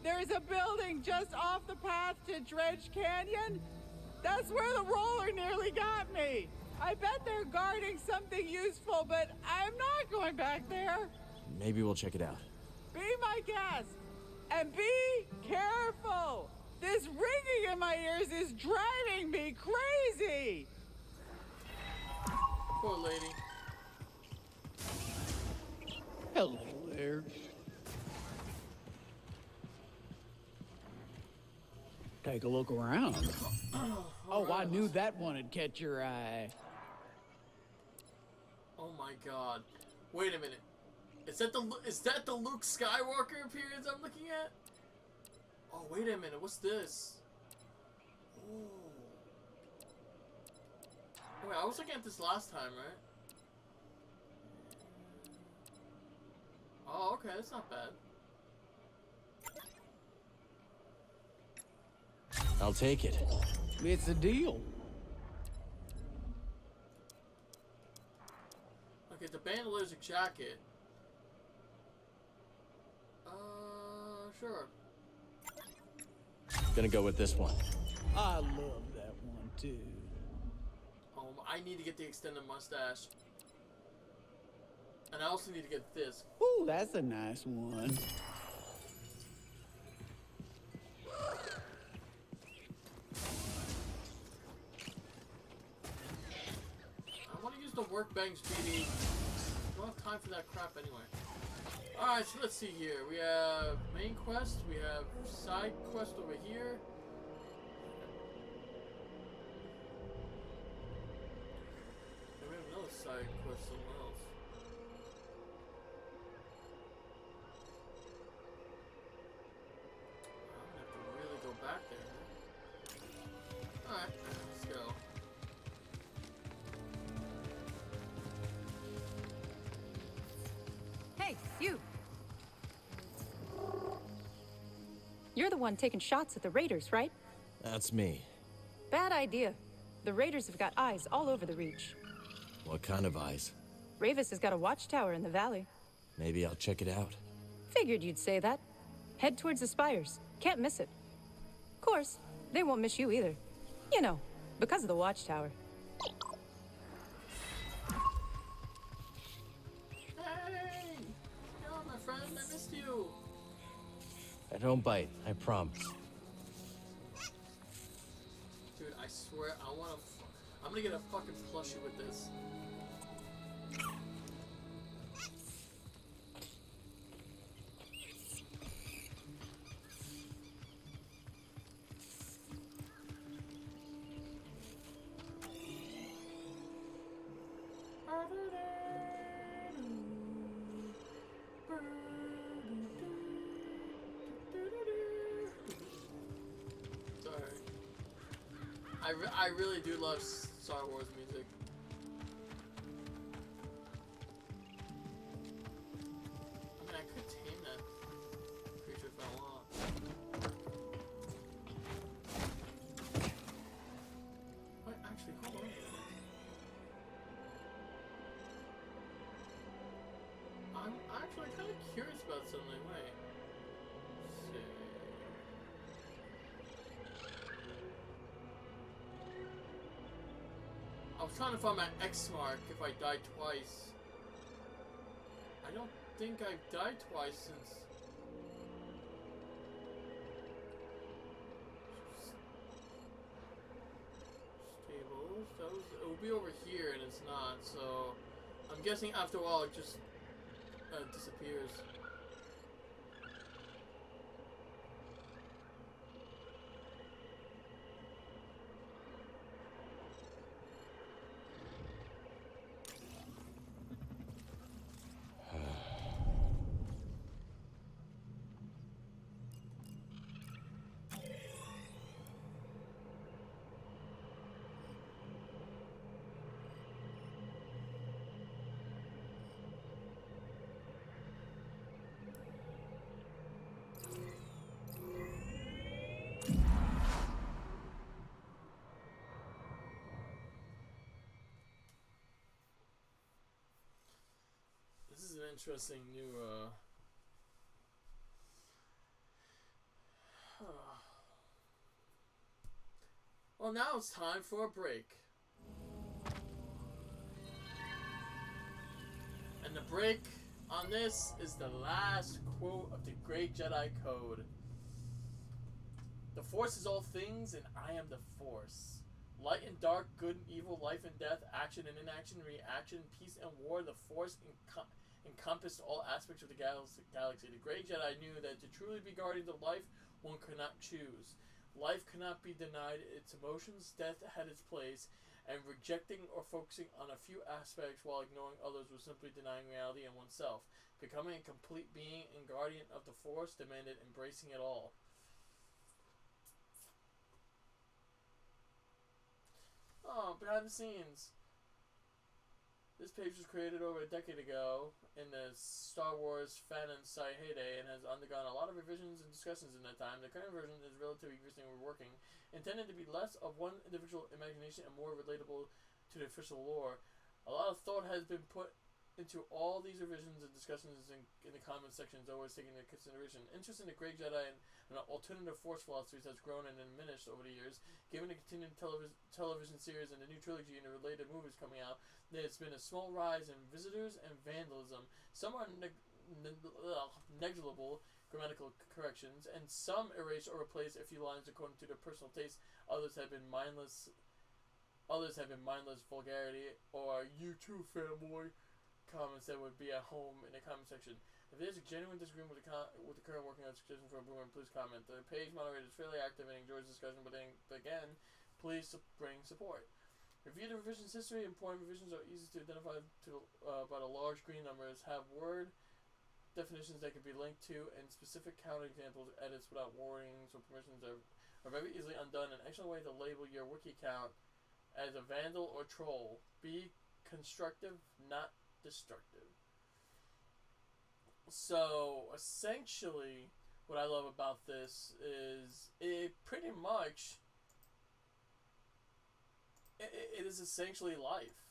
There's a building just off the path to Dredge Canyon. That's where the roller nearly got me. I bet they're guarding something useful, but I'm not going back there. Maybe we'll check it out. Be my guest, and be careful. This ringing in my ears is driving me crazy. Poor lady. Hello there. Take a look around. Oh, I knew that one would catch your eye. Oh my god. Wait a minute. Is that the Luke Skywalker appearance I'm looking at? Oh, wait a minute. What's this? Oh. Wait, I was looking at this last time, right? Oh, okay. That's not bad. I'll take it. It's a deal. Okay, the bandolier jacket. Sure. Gonna go with this one. I love that one too. I need to get the extended mustache. And I also need to get this. Ooh, that's a nice one. I want to use the workbench, BD. I don't have time for that crap anyway. Alright, so let's see here. We have main quest, we have side quest over here. And we have another side quest somewhere else. I'm gonna have to really go back there. Alright, let's go. Hey, you! You're the one taking shots at the raiders, right? That's me. Bad idea. The raiders have got eyes all over the Reach. What kind of eyes? Ravis has got a watchtower in the valley. Maybe I'll check it out. Figured you'd say that. Head towards the spires. Can't miss it. Of course, they won't miss you either. You know, because of the watchtower. Hey! Come on, my friend, I missed you! I don't bite, I promise. Dude, I swear, I'm gonna get a fucking plushie with this. I really do love Star Wars music. I mean, I could tame that creature if I want. Wait, actually, hold on. I'm actually kind of curious about something. Wait. Let's see. I was trying to find my X mark if I died twice. I don't think I've died twice since... Stables? That was... It will be over here and it's not, so... I'm guessing after a while it just... disappears. This is an interesting new, Well, now it's time for a break. And the break on this is the last quote of the Great Jedi Code. The Force is all things, and I am the Force. Light and dark, good and evil, life and death, action and inaction, reaction, peace and war. The Force encompassed all aspects of the galaxy. The Great Jedi knew that to truly be guardians of life, one could not choose. Life could not be denied its emotions. Death had its place, and rejecting or focusing on a few aspects while ignoring others was simply denying reality and oneself. Becoming a complete being and guardian of the Force demanded embracing it all. Oh, behind the scenes. This page was created over a decade ago in the Star Wars fan and site heyday and has undergone a lot of revisions and discussions in that time. The current version is relatively recently working, intended to be less of one individual imagination and more relatable to the official lore. A lot of thought has been put into all these revisions and discussions in the comment sections, always taking into consideration. Interest in the Great Jedi and alternative Force philosophies has grown and diminished over the years. Given the continued television series and the new trilogy and the related movies coming out, there's been a small rise in visitors and vandalism. Some are negligible grammatical corrections, and some erase or replace a few lines according to their personal taste. Others have been mindless vulgarity or "you too, fanboy" comments that would be at home in the comment section. If there's a genuine disagreement with the current working on suggestion for a boomer, please comment. The page moderator is fairly active and enjoys discussion, but again, please bring support. Review the revisions history. Important revisions are easy to identify by the large green numbers. Have word definitions that can be linked to, and specific counter examples. Edits without warnings or permissions are very easily undone. An excellent way to label your wiki account as a vandal or troll. Be constructive, not destructive. So essentially what I love about this is it pretty much it is essentially life.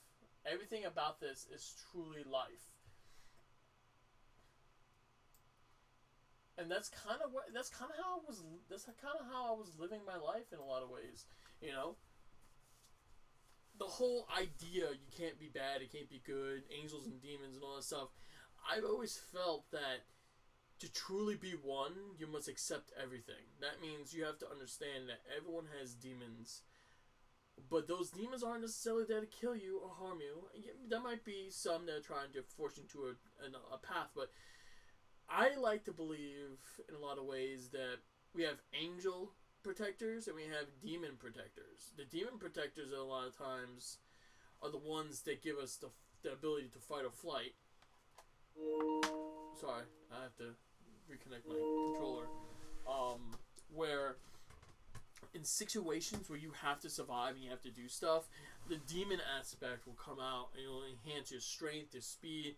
Everything about this is truly life. And that's kind of how I was living my life in a lot of ways, you know? The whole idea you can't be bad, it can't be good, angels and demons and all that stuff. I've always felt that to truly be one, you must accept everything. That means you have to understand that everyone has demons. But those demons aren't necessarily there to kill you or harm you. There might be some that are trying to force you into a path, but I like to believe in a lot of ways that we have angel protectors and we have demon protectors. The demon protectors a lot of times are the ones that give us the ability to fight or flight. Sorry, I have to reconnect my controller. Where in situations where you have to survive and you have to do stuff, the demon aspect will come out and it'll enhance your strength, your speed,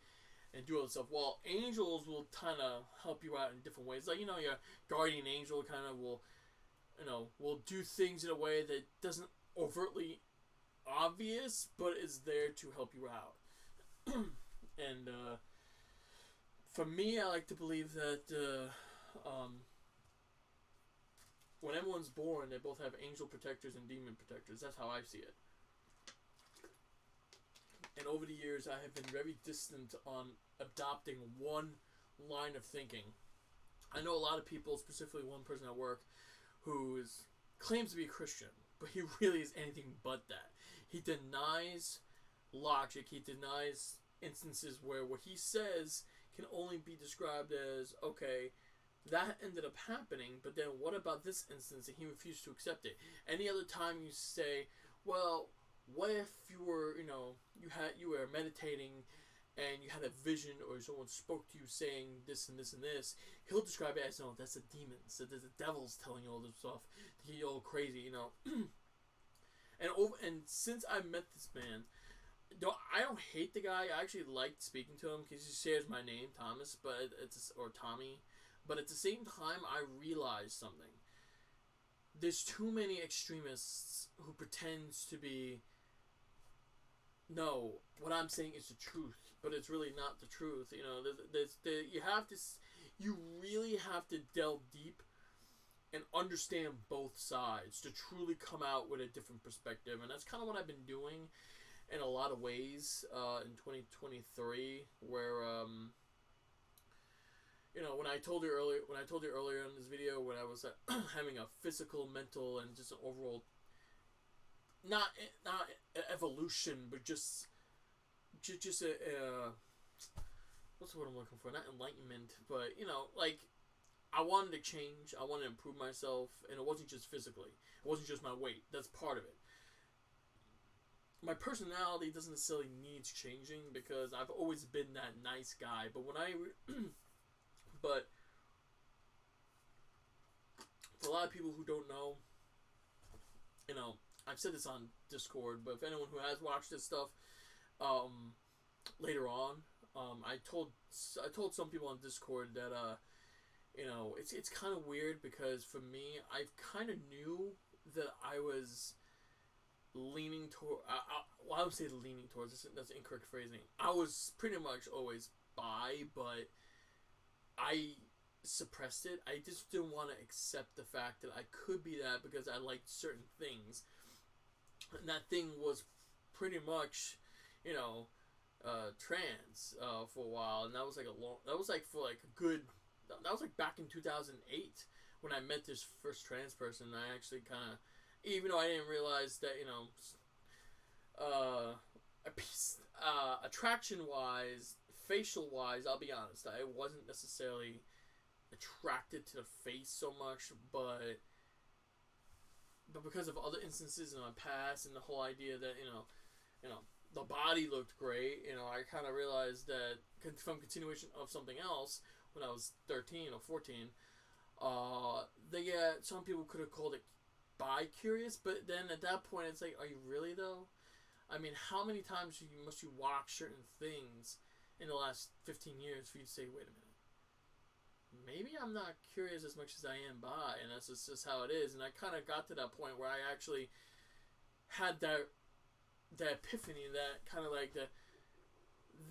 and do all this stuff. While angels will kind of help you out in different ways. Like, your guardian angel kind of will do things in a way that doesn't overtly obvious, but is there to help you out. And for me, I like to believe that when everyone's born, they both have angel protectors and demon protectors. That's how I see it. And over the years, I have been very distant on adopting one line of thinking. I know a lot of people, specifically one person at work, who claims to be a Christian, but he really is anything but that. He denies logic. He denies instances where what he says can only be described as, okay, that ended up happening, but then what about this instance? And he refused to accept it. Any other time you say, well, what if you were, you were meditating and you had a vision or someone spoke to you saying this and this and this, he'll describe it as, no, that's the demons. So the devil's telling you all this stuff. He's all crazy, And since I met this man, I don't hate the guy. I actually liked speaking to him because he shares my name, Thomas, or Tommy. But at the same time, I realized something. There's too many extremists who pretends to be, no, what I'm saying is the truth, but it's really not the truth. You really have to delve deep and understand both sides to truly come out with a different perspective. And that's kind of what I've been doing in a lot of ways in 2023, where when I told you earlier in this video, when I was having a physical, mental, and just an overall not evolution, but just a what's the word I'm looking for? Not enlightenment, but I wanted to change. I wanted to improve myself, and it wasn't just physically. It wasn't just my weight. That's part of it. My personality doesn't necessarily need changing because I've always been that nice guy. But but for a lot of people who don't know, I've said this on Discord, but if anyone who has watched this stuff, later on, I told some people on Discord that it's kind of weird because for me, I kind of knew that I was leaning toward. I would say leaning towards. That's incorrect phrasing. I was pretty much always bi, but I suppressed it. I just didn't want to accept the fact that I could be that because I liked certain things, and that thing was pretty much, trans for a while, and that was like back in 2008 when I met this first trans person. I actually kind of, even though I didn't realize that, attraction wise, facial wise, I'll be honest, I wasn't necessarily attracted to the face so much, but because of other instances in my past and the whole idea that the body looked great, I kind of realized that from continuation of something else when I was 13 or 14, some people could have called it bi-curious, but then at that point it's like, are you really though? I mean, how many times must you watch certain things in the last 15 years for you to say, wait a minute, maybe I'm not curious as much as I am bi, and that's just how it is. And I kind of got to that point where I actually had that epiphany, that kind of like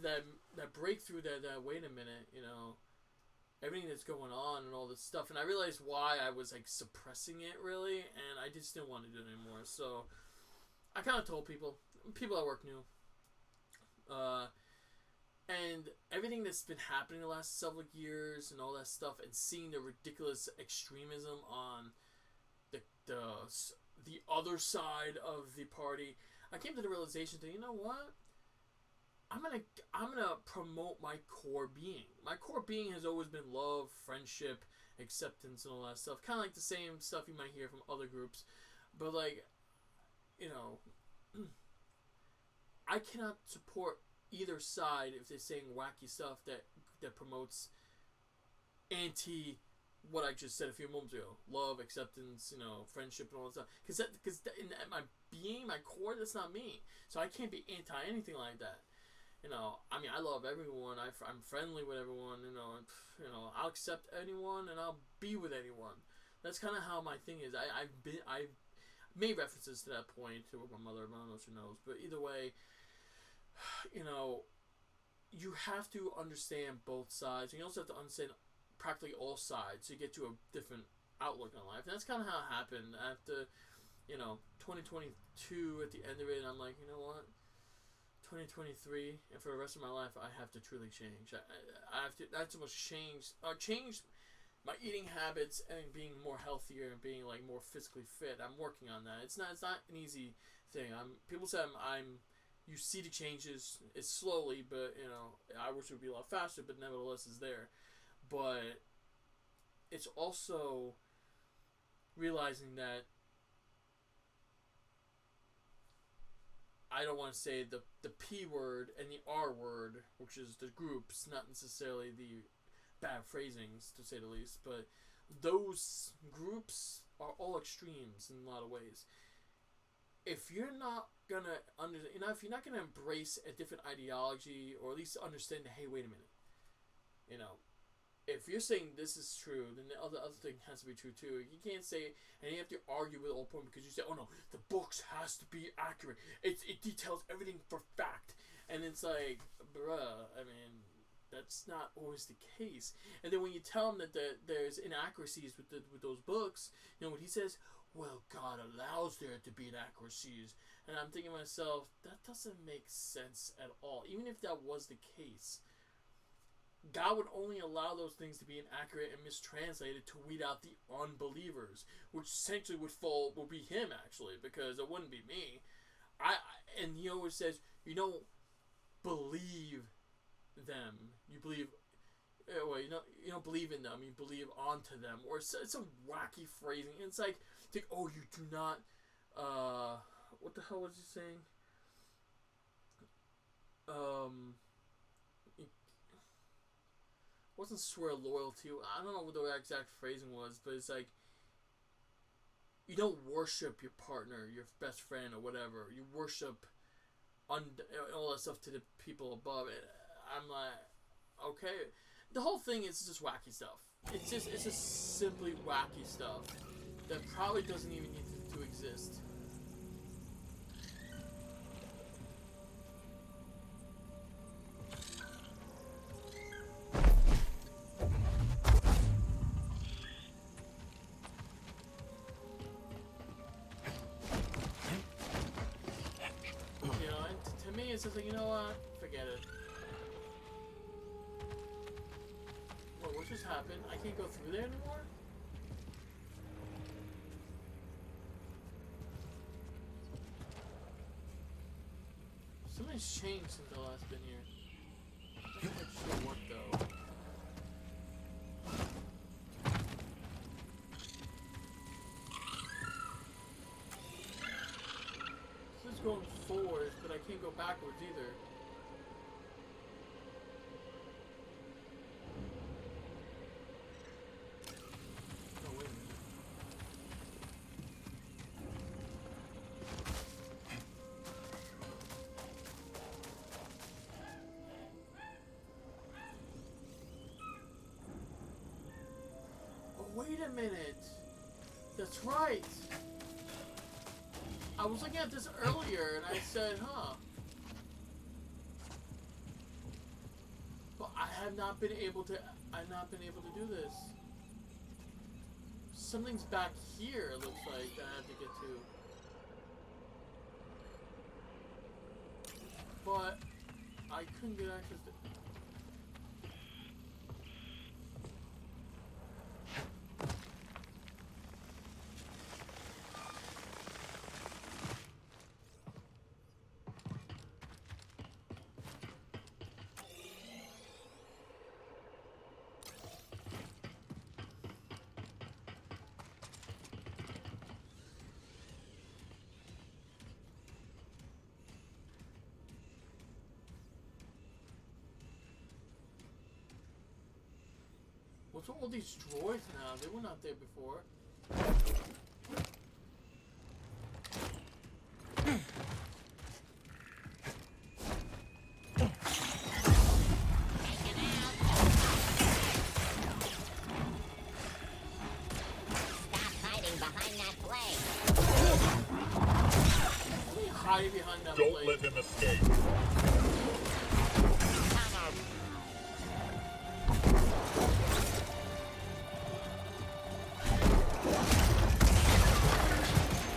that breakthrough, that wait a minute, everything that's going on and all this stuff. And I realized why I was like suppressing it really, and I just didn't want to do it anymore. So I kind of told people at work knew. And everything that's been happening the last several years and all that stuff, and seeing the ridiculous extremism on the other side of the party, I came to the realization that, you know what? I'm gonna promote my core being. My core being has always been love, friendship, acceptance, and all that stuff. Kind of like the same stuff you might hear from other groups, but I cannot support either side if they're saying wacky stuff that promotes what I just said a few moments ago. Love, acceptance, you know, friendship and all that stuff. Because at my being, my core, that's not me. So I can't be anti anything like that. You know, I mean, I love everyone. I'm friendly with everyone. You know, I'll accept anyone and I'll be with anyone. That's kind of how my thing is. I've made references to that point to my mother. I don't know if she knows, but either way, you know, you have to understand both sides. And you also have to understand practically all sides to get to a different outlook on life. And that's kind of how it happened after, you know, 2022 at the end of it. And I'm like, you know what? 2023 and for the rest of my life, I have to truly change. I have to. Not so much change my eating habits and being more healthier and being like more physically fit. I'm working on that. It's not an easy thing. People say you see the changes. It's slowly, but you know, I wish it would be a lot faster. But nevertheless, it's there. But it's also realizing that I don't want to say the P word and the R word, which is the groups, not necessarily the bad phrasings, to say the least, but those groups are all extremes in a lot of ways. If you're not gonna if you're not gonna embrace a different ideology, or at least understand, hey, wait a minute, you know, if you're saying this is true, then the other thing has to be true too. You can't say, and you have to argue with the whole point because you say, oh no, the books has to be accurate. It details everything for fact, and it's like, bruh, I mean, that's not always the case. And then when you tell him that there's inaccuracies with those books, you know what he says? Well, God allows there to be inaccuracies, and I'm thinking to myself, that doesn't make sense at all. Even if that was the case, God would only allow those things to be inaccurate and mistranslated to weed out the unbelievers, which essentially would be him actually, because it wouldn't be me. And he always says, you don't believe them. You believe, well, you don't believe in them. You believe onto them, or it's some wacky phrasing. And it's like, oh, you do not. What the hell was he saying? Wasn't swear loyalty. I don't know what the exact phrasing was, but it's like, you don't worship your partner, your best friend, or whatever. You worship all that stuff to the people above it. I'm like, okay. The whole thing is just wacky stuff. It's just simply wacky stuff that probably doesn't even need to exist. You know, and to me, it's just like, you know what? Forget it. What just happened? I can't go through there anymore? Something's changed since I last been here. I'm not sure what though. This is going forward, but I can't go backwards either. Wait a minute. That's right. I was looking at this earlier and I said, huh. But I have not been able to do this. Something's back here, it looks like, that I have to get to. But I couldn't get access to. What's with all these droids now? They were not there before. Hiding behind that Don't blade. let him escape.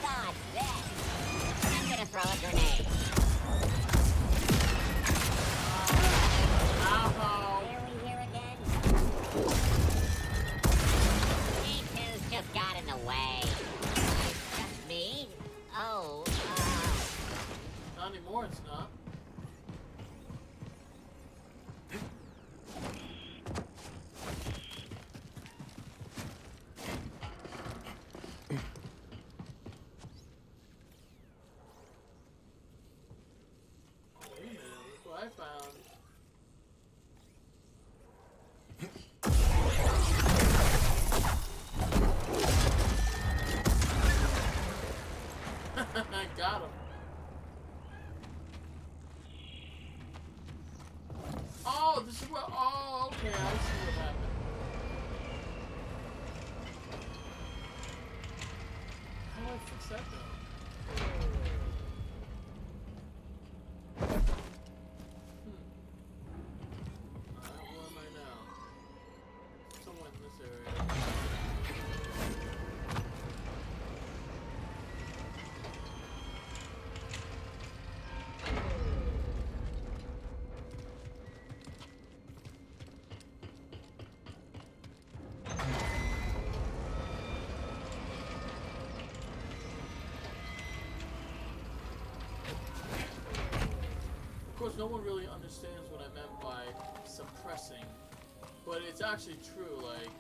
Dodge this. I'm gonna throw a grenade. Here we here again. Me2's just got in the way. Just me? Oh, Not anymore, it's not. Wait a minute, look what I found. I got him. Oh, this is what. Oh, okay. I see what happened. How do I fix that though? Alright, where am I now? Somewhere in this area. Of course, no one really understands what I meant by suppressing, but it's actually true, like,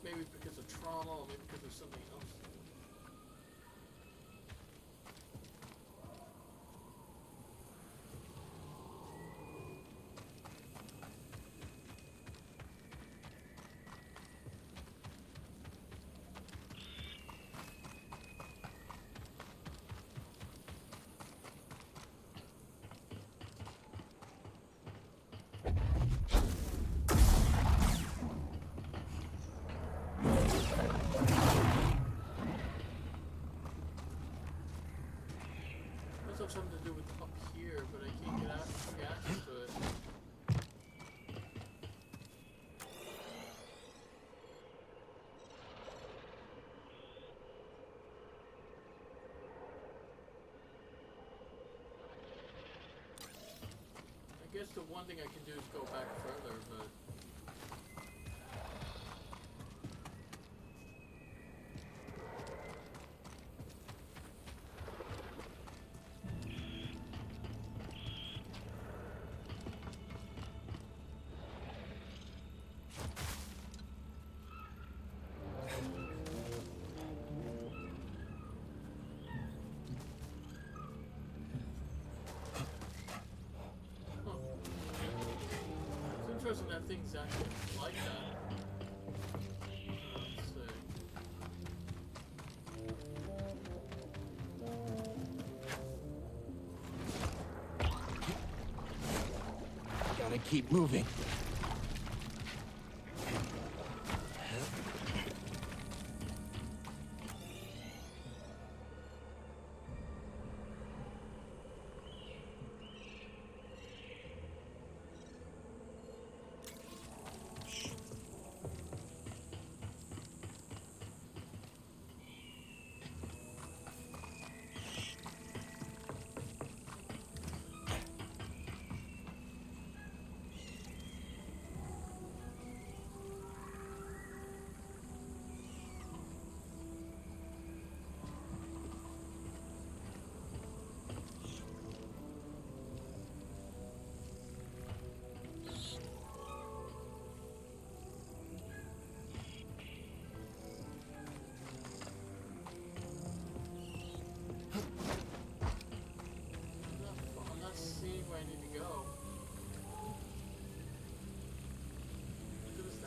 maybe because of trauma, or maybe because of something else. Must have something to do with up here, but I can't get access to it. I guess the one thing I can do is go back further, but... It's interesting that things actually like that. Let's see. Gotta keep moving.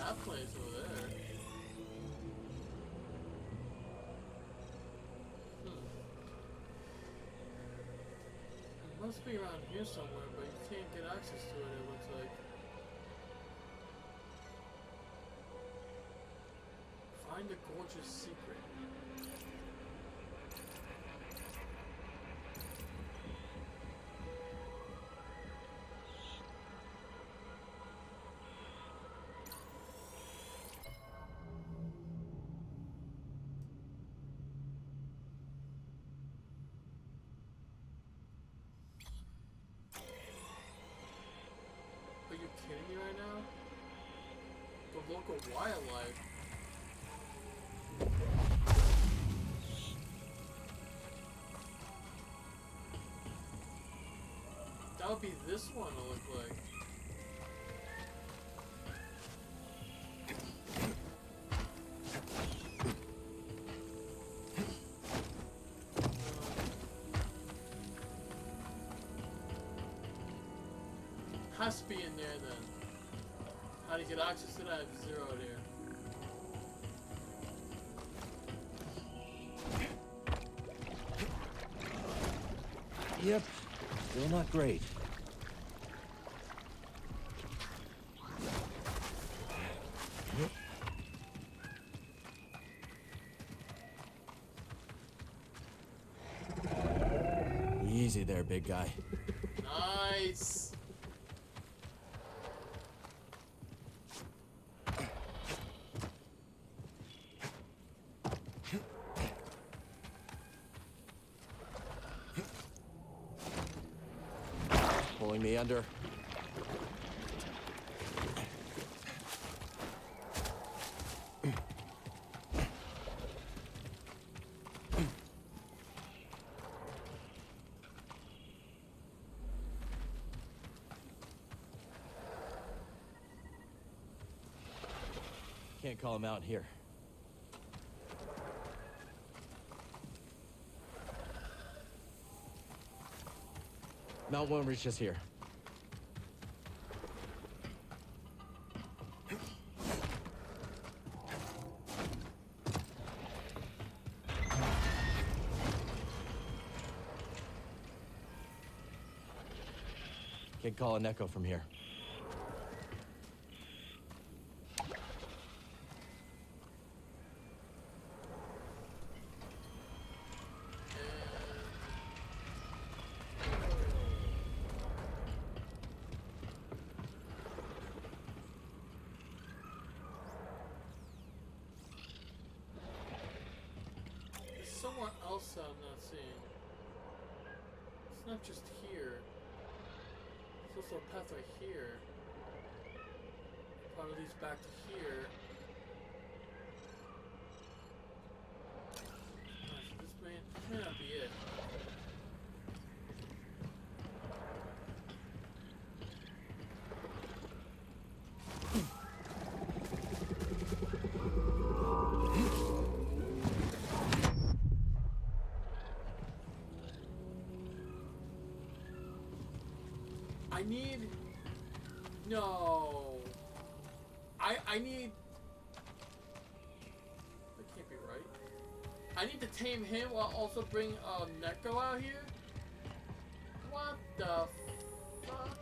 that place over there. It must be around here somewhere, but you can't get access to it, it looks like. Find the gorgeous secret. Are you kidding me right now? The local wildlife. That would be this one, it look like. Has to be in there then. How to get access to that? I have zero there. Yep, still not great. Easy there, big guy. Nice. Pulling me under. Can't call him out here. Mount won't reach us here. Can't call an echo from here. Somewhere else I'm not seeing. It's not just here. There's also a path right here. Probably leads back to here. Alright, so this may not be it. I need... No. I need... That can't be right. I need to tame him while also bring Neko out here? What the fuck?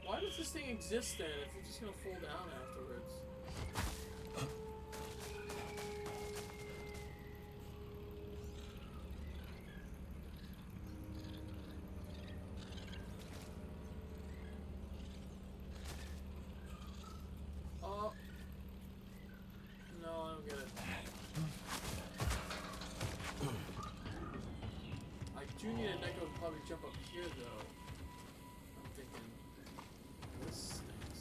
Why does this thing exist then if it's just gonna fall down afterwards? Probably jump up here though. I'm thinking this stinks.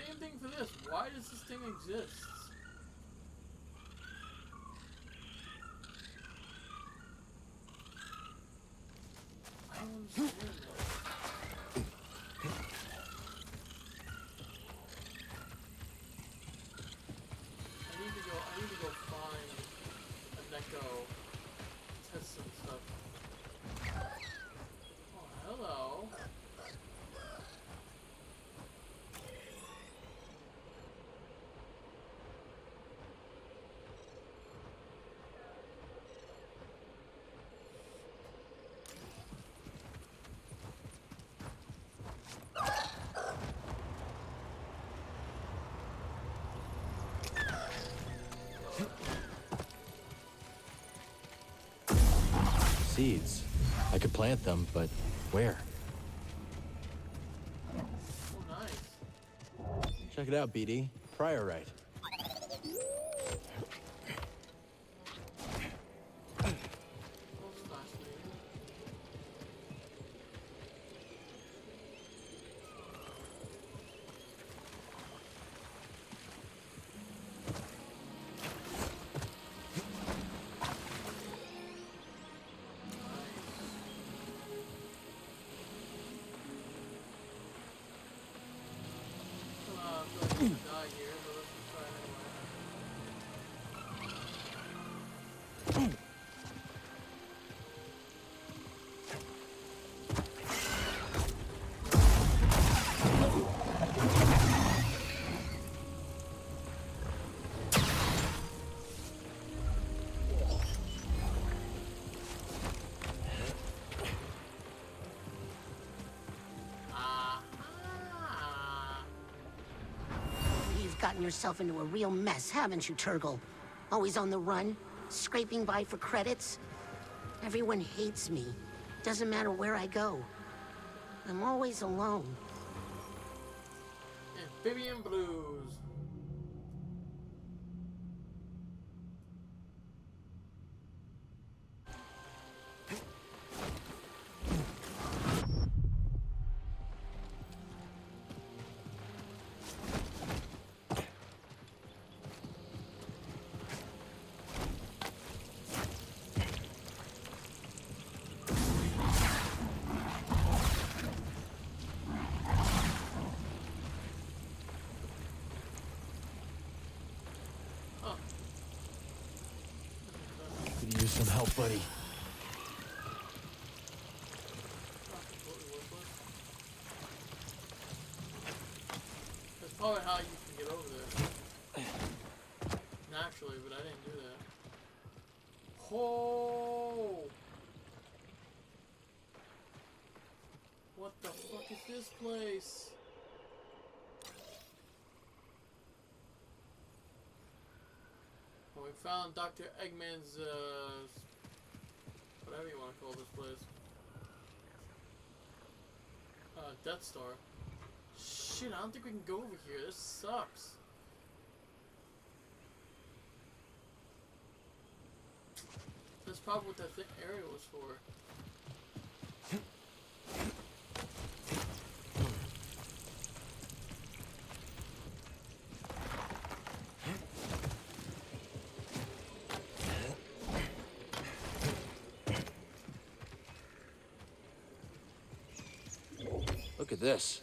same thing for this. Why does this thing exist? I don't understand that. I need to go find a Neko, test some stuff. Oh, hello. Seeds. I could plant them, but where? Oh, nice. Check it out, BD. Priorite. You've gotten yourself into a real mess, haven't you, Turgle? Always on the run, scraping by for credits. Everyone hates me. Doesn't matter where I go. I'm always alone. Amphibian Blues. Could use some help, buddy. That's probably how you can get over there. Naturally, but I didn't do that. Oh! What the fuck is this place? Well, we found Dr. Eggman's, whatever you want to call this place. Death Star. Shit, I don't think we can go over here. This sucks. That's probably what that area was for. Look at this.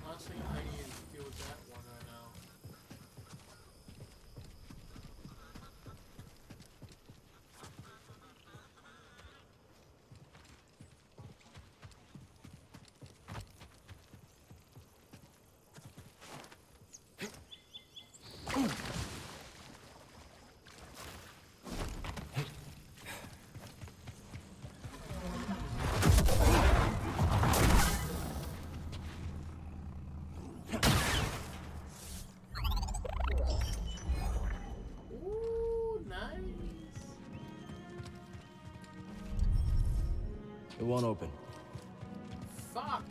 Honestly, I need to deal with that one right now. It won't open. Fuck.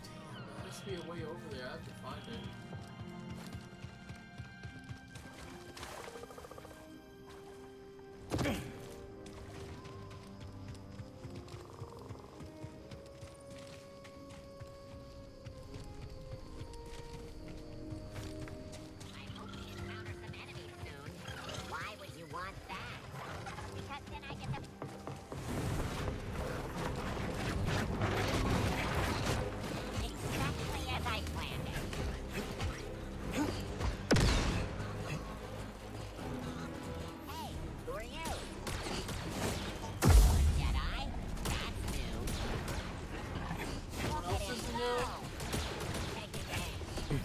Damn, there must be a way over there. I have to find it. Why would you want that? Because then I get to... Exactly as I planned it. Hey, who are you? Jedi? That's new. Look at him go. Take it in.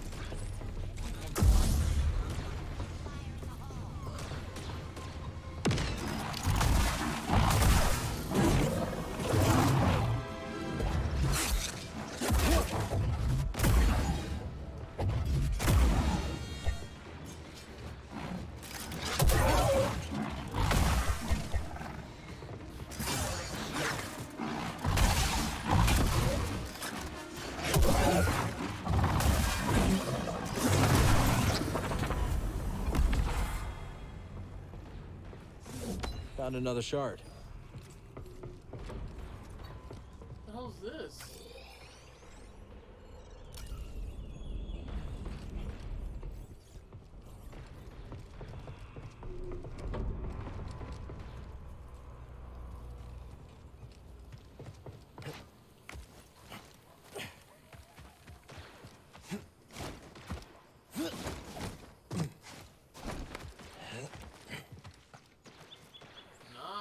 Found another shard. What the hell's this?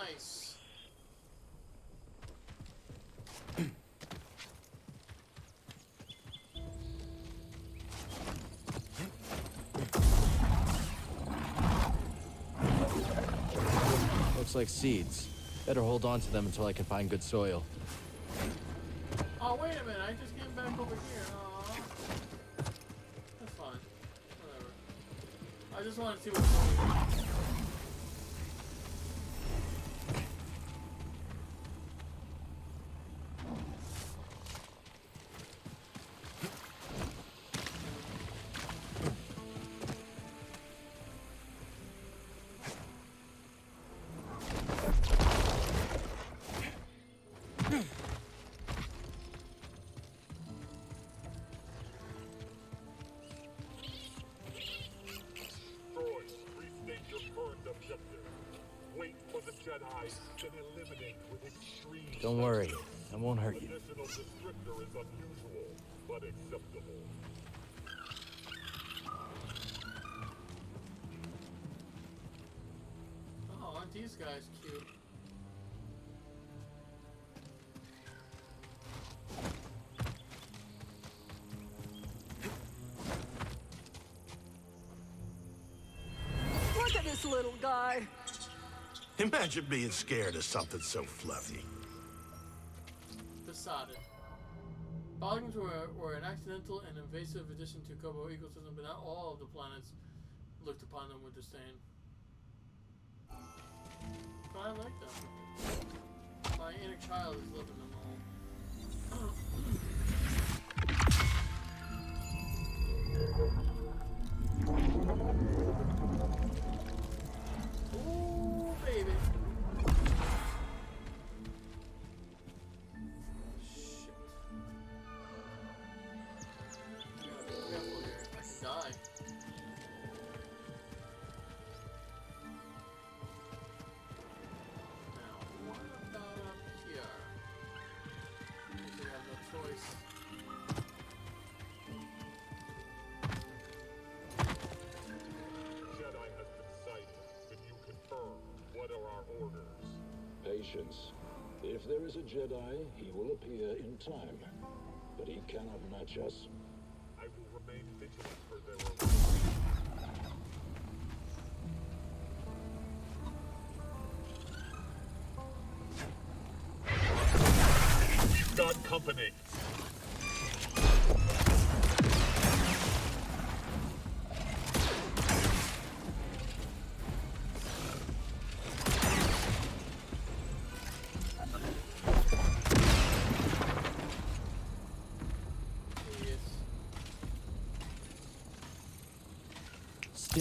Nice. Looks like seeds. Better hold on to them until I can find good soil. Oh, wait a minute. I just came back over here. Aw. That's fine. Whatever. I just wanted to see what's going on. Droids, restate your current objective. Wait for the Jedi, then eliminate with extreme... Don't worry, I won't hurt you. Additional descriptor is unusual, but acceptable. Oh, aren't these guys cute? Look at this little guy. Imagine being scared of something so fluffy. Decided. Polygons were an accidental and invasive addition to Kobo ecosystem, but not all of the planets looked upon them with disdain. But I like them. My inner child is loving them all. Ooh, baby. Shit. You gotta be careful here. I could die. Now, what about up here? I think we have no choice. Jedi has decided. Can you confirm? What are our orders? Patience. If there is a Jedi, he will appear in time. But he cannot match us. I will remain vigilant for their arrival. We've got company.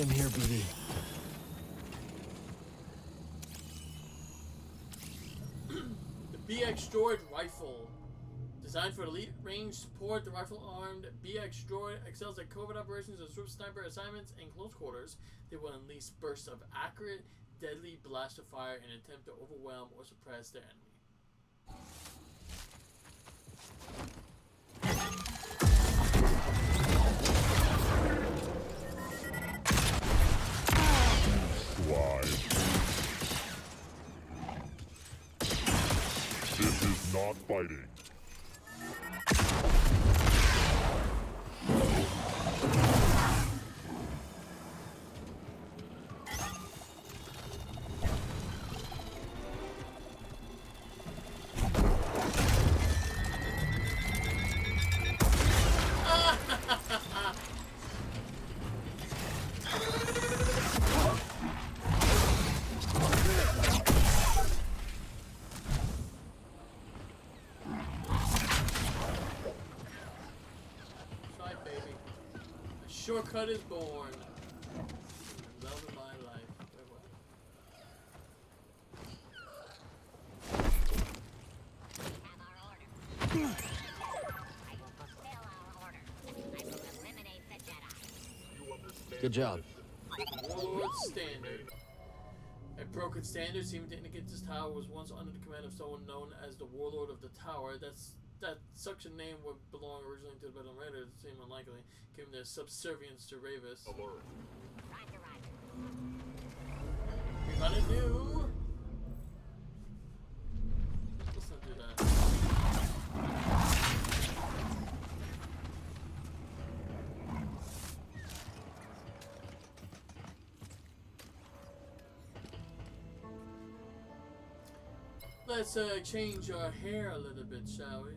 in here, BD. The BX Droid Rifle. Designed for elite range support, the rifle-armed BX Droid excels at covert operations and swift sniper assignments in close quarters. They will unleash bursts of accurate, deadly blast of fire in an attempt to overwhelm or suppress their enemy. Slide. This is not fighting. Shortcut is born. Love of my life. Good job. Warlord Standard. A broken standard seeming to indicate this tower was once under the command of someone known as the Warlord of the Tower. That such a name would belong originally to the Bedlam Raiders. It seemed unlikely, given their subservience to Ravis. We got a new. Let's not do that. Let's change our hair a little bit, shall we?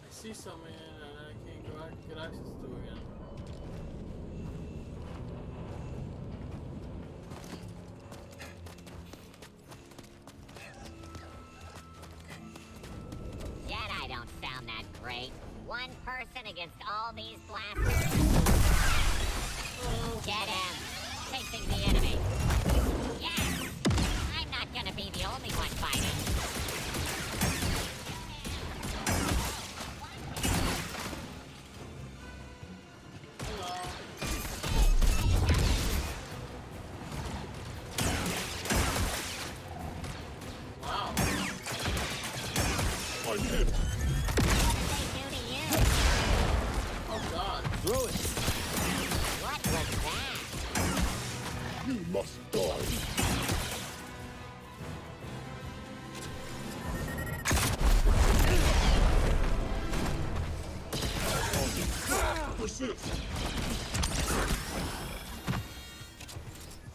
See something and I can't get access to it again. Jedi don't sound that great. One person against all these blasters. Get him! Chasing the enemy. Yes! I'm not gonna be the only one fighting.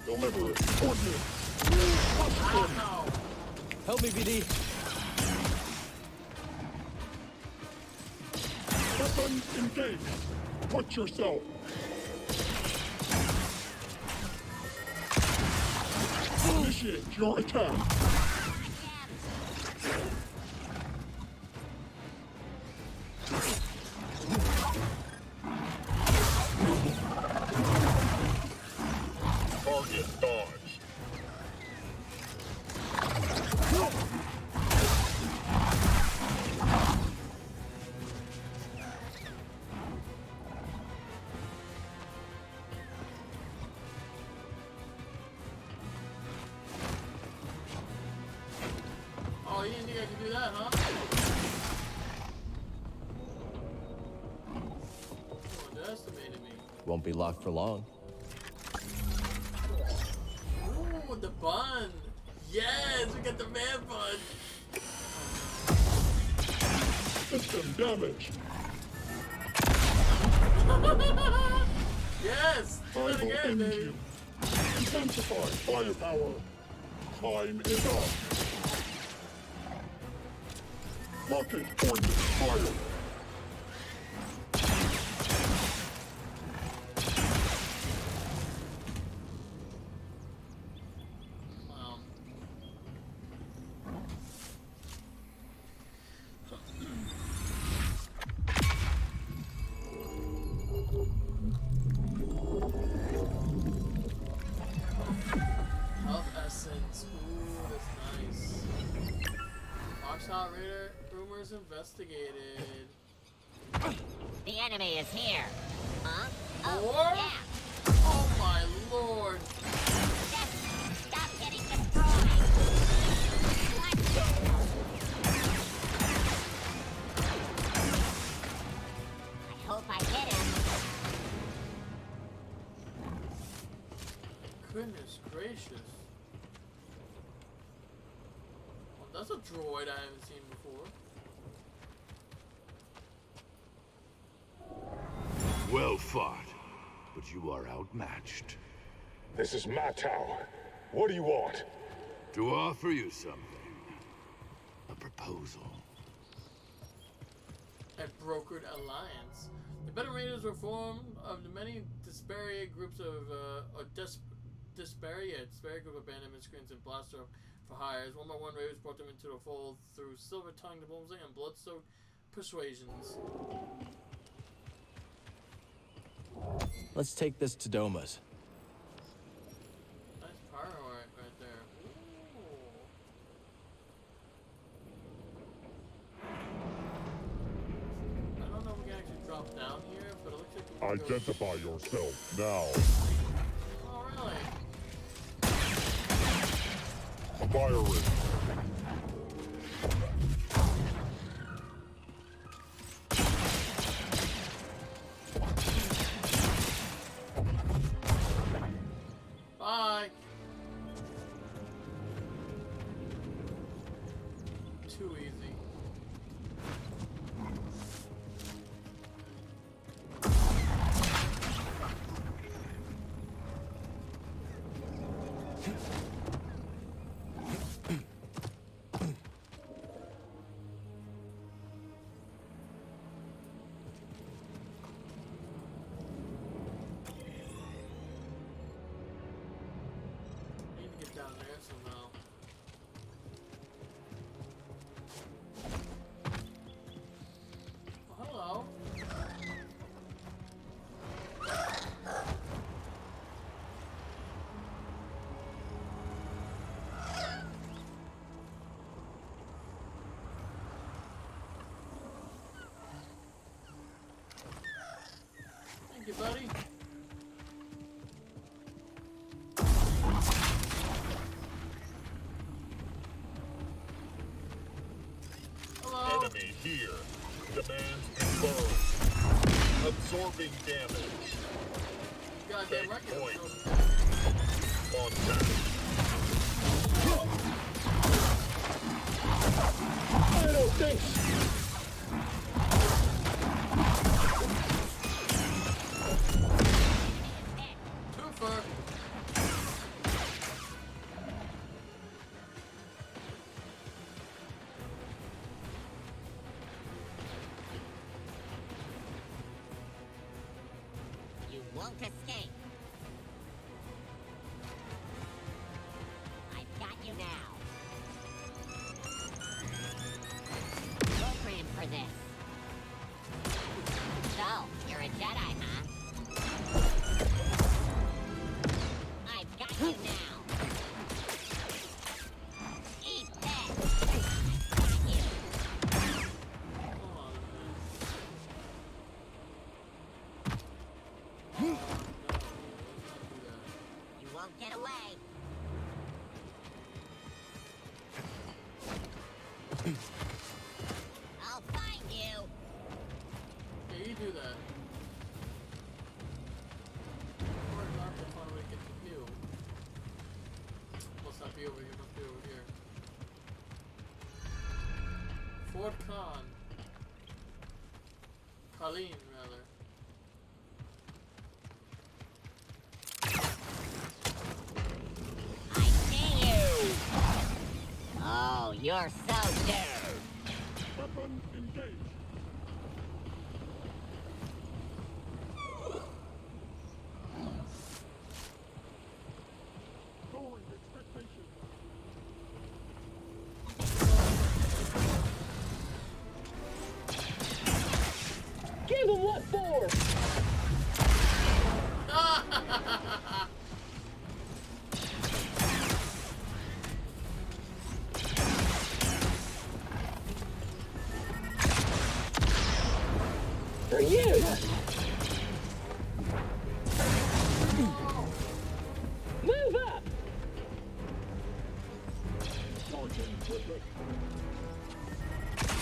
Deliver it. Help me, BD. Weapons engaged. Put yourself. Initiate your attack. Oh, you didn't think I could do that, huh? You underestimated me. Won't be locked for long. Ooh, the bun. Yes, we got the man bun. System damage. Yes, do I it will again, end baby. you. Intensify firepower. Time is up. Rocket ordnance fire. Wow. Health essence. Ooh, that's nice. Foxhot Raider rumors investigated. The enemy is here. Huh? More? Oh, yeah. Oh my lord. Stop getting destroyed. I hope I hit him. Goodness gracious. Well, that's a droid I haven't seen before. Well fought, but you are outmatched. This is my tower. What do you want? To offer you something. A proposal. A brokered alliance. The Better Raiders were formed of the many disparate groups of disparate group of bandit miscreants and blaster for hires. One by one, Raiders brought them into the fold through silver-tongued diplomacy and blood-soaked persuasions. Let's take this to Doma's. Nice power right there. Ooh. I don't know if we can actually drop down here, but it looks like we can Identify yourself now. Oh, really? Fire ring. Bye. Too easy. Need to get down there somehow. Oh, hello. Thank you, buddy. Hello. Enemy here. Demands confirmed. Absorbing damage. Goddamn Take record. point. Contact. I don't think Twofer. You won't escape. I've got you now. Program for this. So, you're a Jedi, huh? I've got you now. Eat this. Got you. You won't get away. I'll find you. Yeah, you do that. Or not to find a way to get to you. Well, over here. Must be over here. Fort Khan. Colleen, rather. I see you! Oh, you're so dead. Weapon engaged. Lowering expectations. Give him what for? For you! Move up!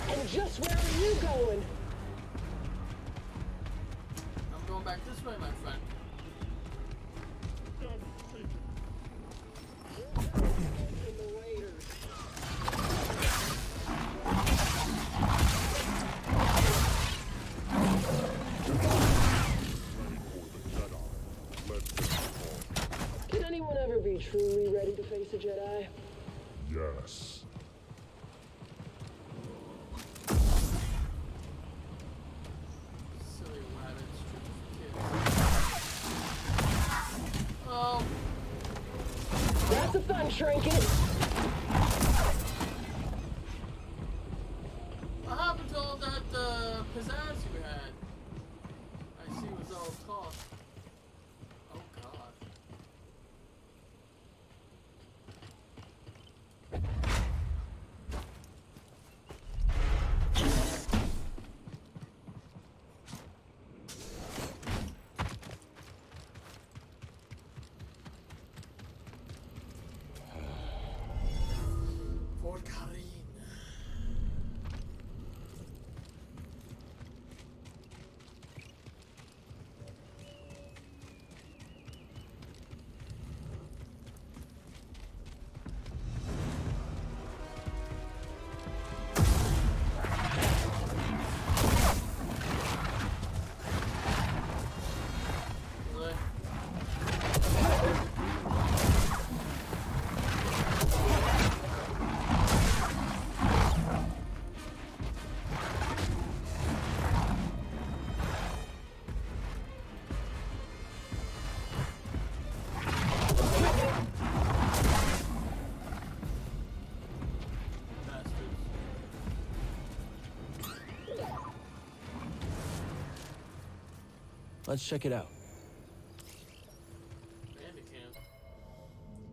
And just where are you going? I'm going back this way, my friend. Can anyone ever be truly ready to face a Jedi? Yes. Silly rabbits. Oh. That's a fun trinket. What happened to all that pizzazz you had? I see it was all talk. Oh god. Fort Karin. Really? Let's check it out. Bandit camp.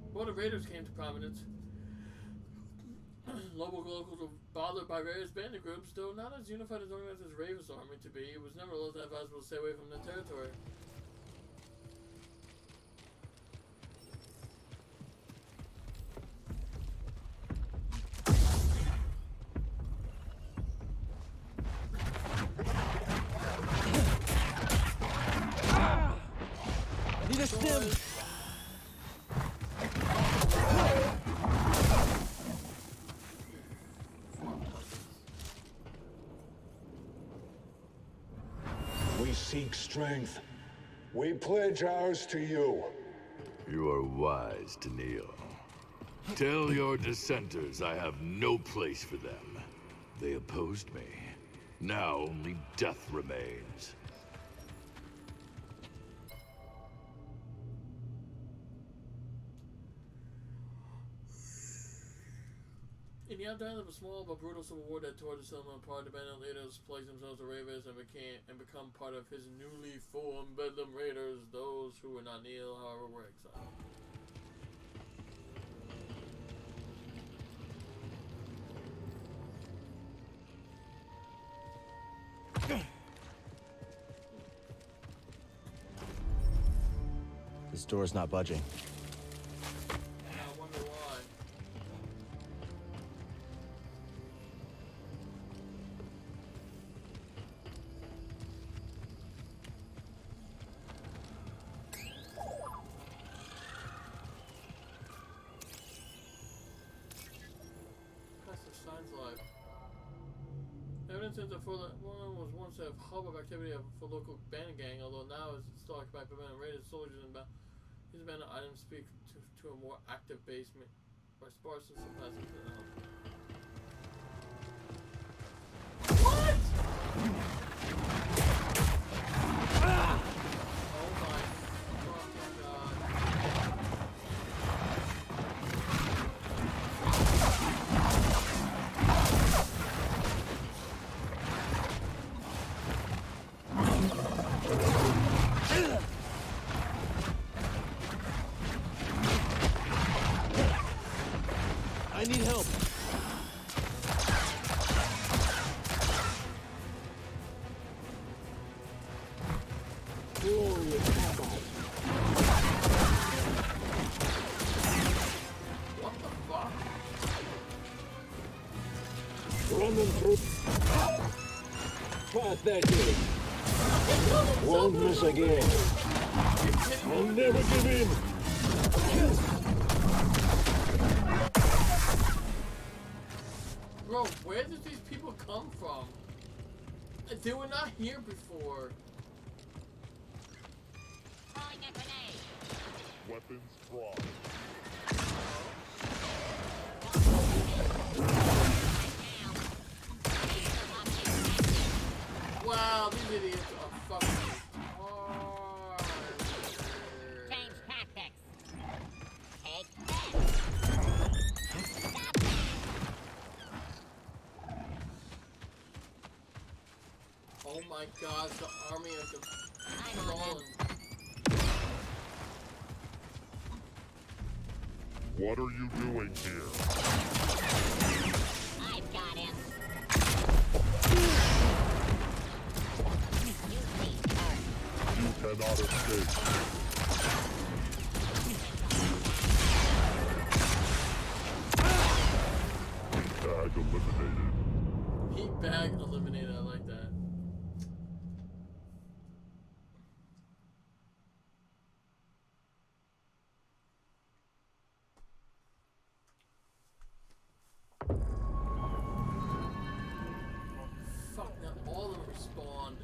Before the raiders came to prominence, locals were bothered by various bandit groups, though not as unified as organized as Raven's army to be. It was nevertheless advisable to stay away from the territory. Need a stim! We seek strength. We pledge ours to you. You are wise to kneel. Tell your dissenters I have no place for them. They opposed me. Now only death remains. In the aftermath of a small but brutal civil war that tore the settlement apart, the bandit leaders placed themselves to Ravens and become part of his newly formed Bedlam Raiders. Those who were not kneel, however, were exiled. This door's not budging. I wonder why. was once a hub of activity for local bandit gang, although now it's still occupied by bandit raiders, soldiers, and these bandit items speak to a more active basement or sparse and passive. What? Ah! Oh my fucking god. I need help. What the fuck? Run them through. Pass that gate. Won't miss again. I'll never give in. Bro, where did these people come from? They were not here before. Weapons drawn. Wow, these idiots are fucking hard. Change tactics. Take this. Oh my god, the army of the fallen. What are you doing here? I've got him. You cannot escape. Bag eliminated. Heat bag eliminated, I like that. Fuck, now all of them respawned.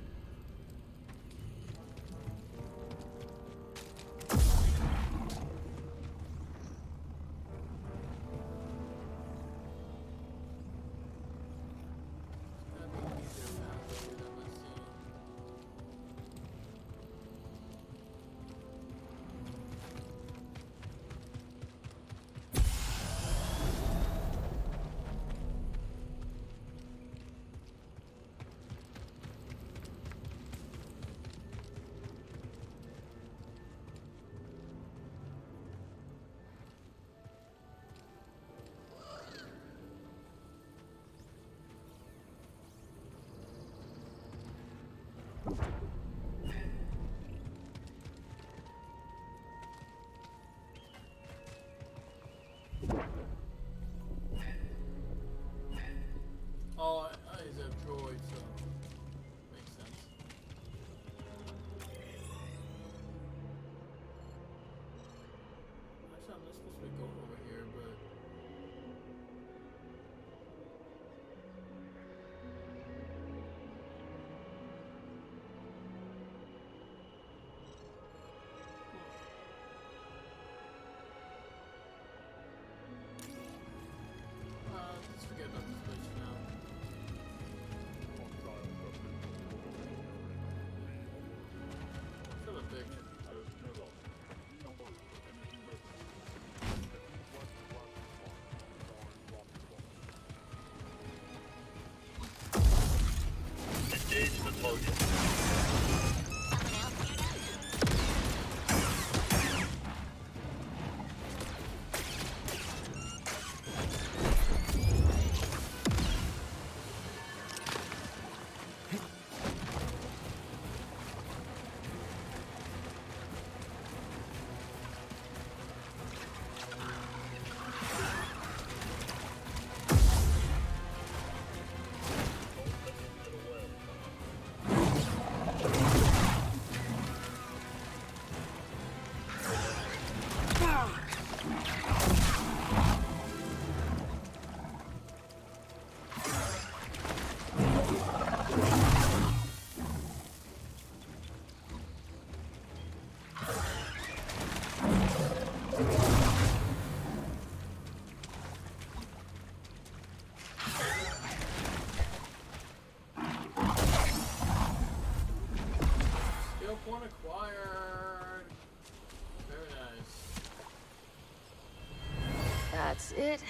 That's it.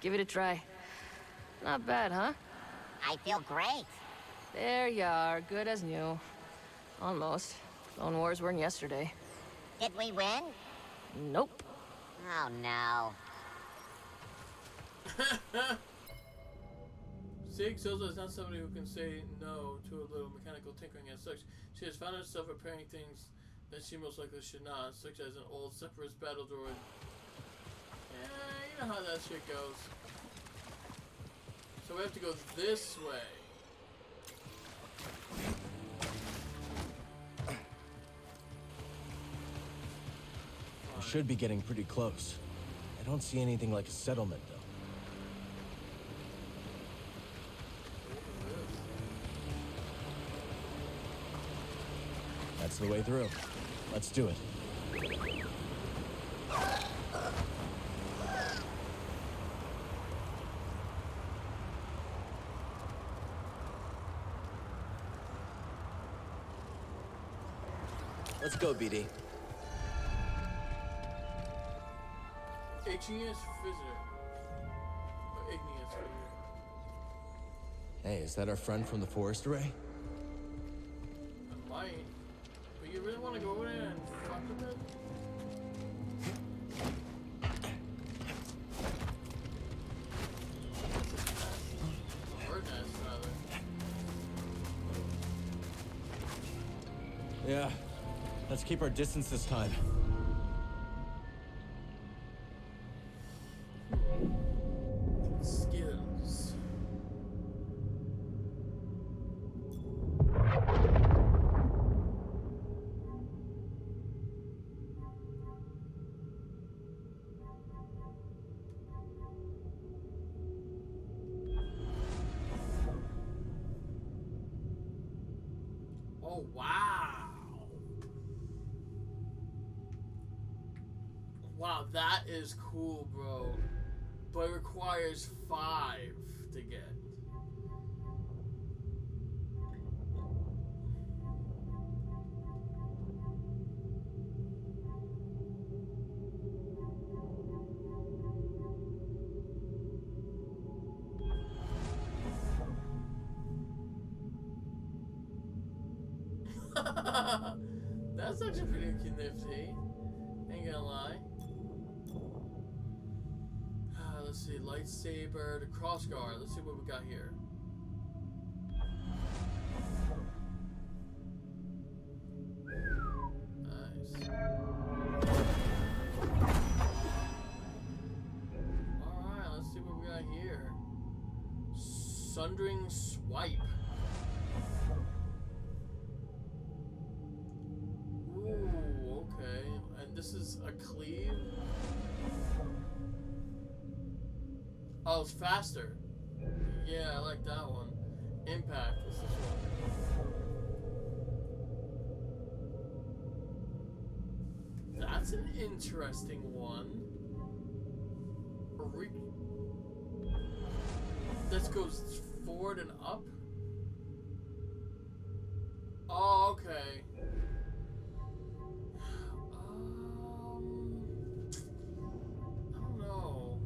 Give it a try. Not bad, huh? I feel great. There you are, good as new. Almost. Clone Wars weren't yesterday. Did we win? Nope. Oh no. Sig Silza is not somebody who can say no to a little mechanical tinkering as such. She has found herself repairing things that she most likely should not, such as an old separatist battle droid. Yeah, you know how that shit goes. So we have to go this way. We should be getting pretty close. I don't see anything like a settlement, though. That's the way through. Let's do it. Let's go, BD. Igneous visitor. Or igneous visitor. Hey, is that our friend from the forest array? I might. But you really want to go over there and fuck with it? Bird nest, rather. Yeah. Let's keep our distance this time. Skills. Oh, wow. Wow, that is cool, bro. But it requires 5 to get. That's actually pretty nifty. Ain't gonna lie. Let's see, lightsaber to crossguard. Let's see what we got here. Nice. Alright, let's see what we got here. Sundering swipe. Ooh, okay. And this is a cleave? Oh, it's faster. Yeah, I like that one. Impact. What's this one? That's an interesting one. This goes forward and up? Oh, okay. I don't know.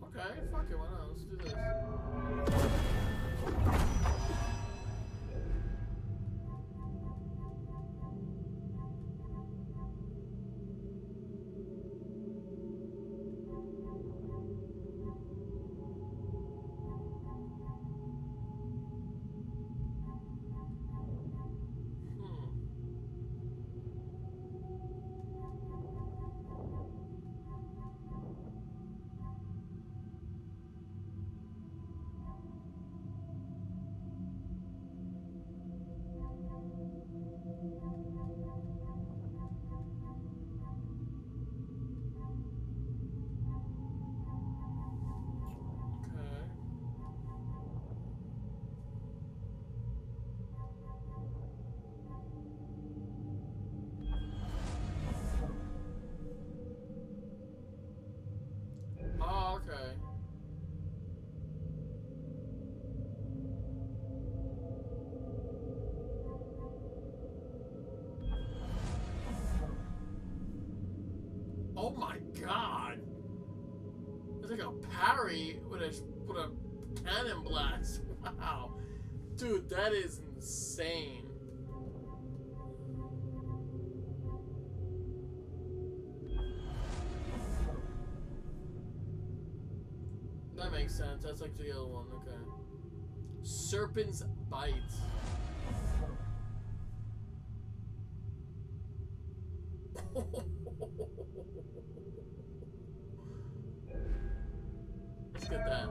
Okay, fuck it, why not? Let's do this. god. It's like a parry with a cannon blast. Wow. Dude, that is insane. That makes sense. That's like the other one. Okay. Serpent's Bite. Let's get that.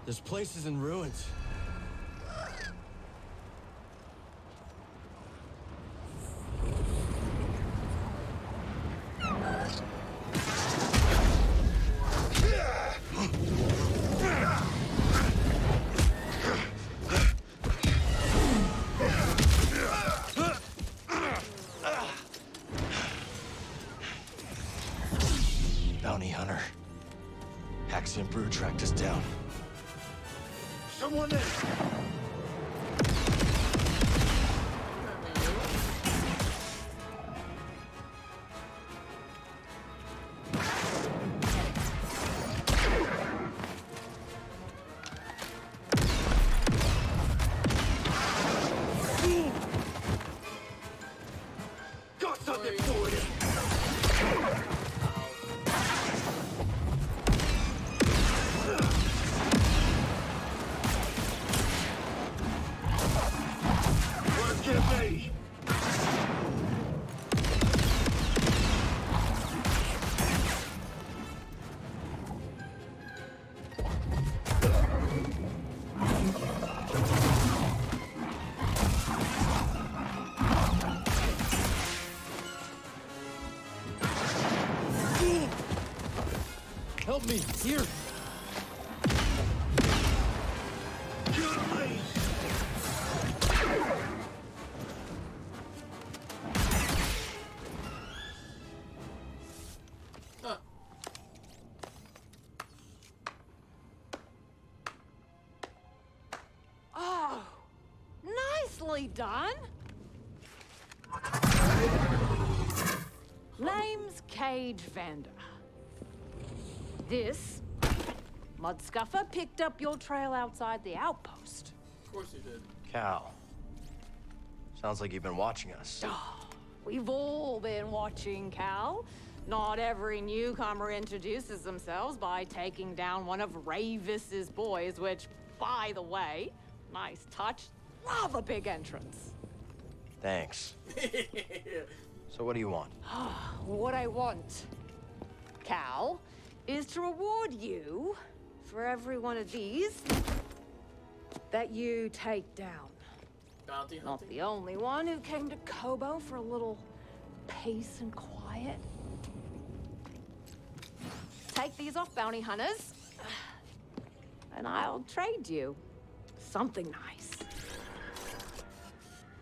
This place is in ruins. Bounty hunter. Axiom Brood tracked us down. Someone there! Got something for you! Help me! Here! Oh, nicely done. Name's Cage Vander. This Mudscuffer picked up your trail outside the outpost. Of course he did. Cal. Sounds like you've been watching us. We've all been watching, Cal. Not every newcomer introduces themselves by taking down one of Ravis's boys, which, by the way, nice touch, rather big entrance. Thanks. So what do you want? What I want, Cal, is to reward you for every one of these that you take down. Bounty hunting. Not the only one who came to Kobo for a little peace and quiet. Take these off, bounty hunters, and I'll trade you something nice.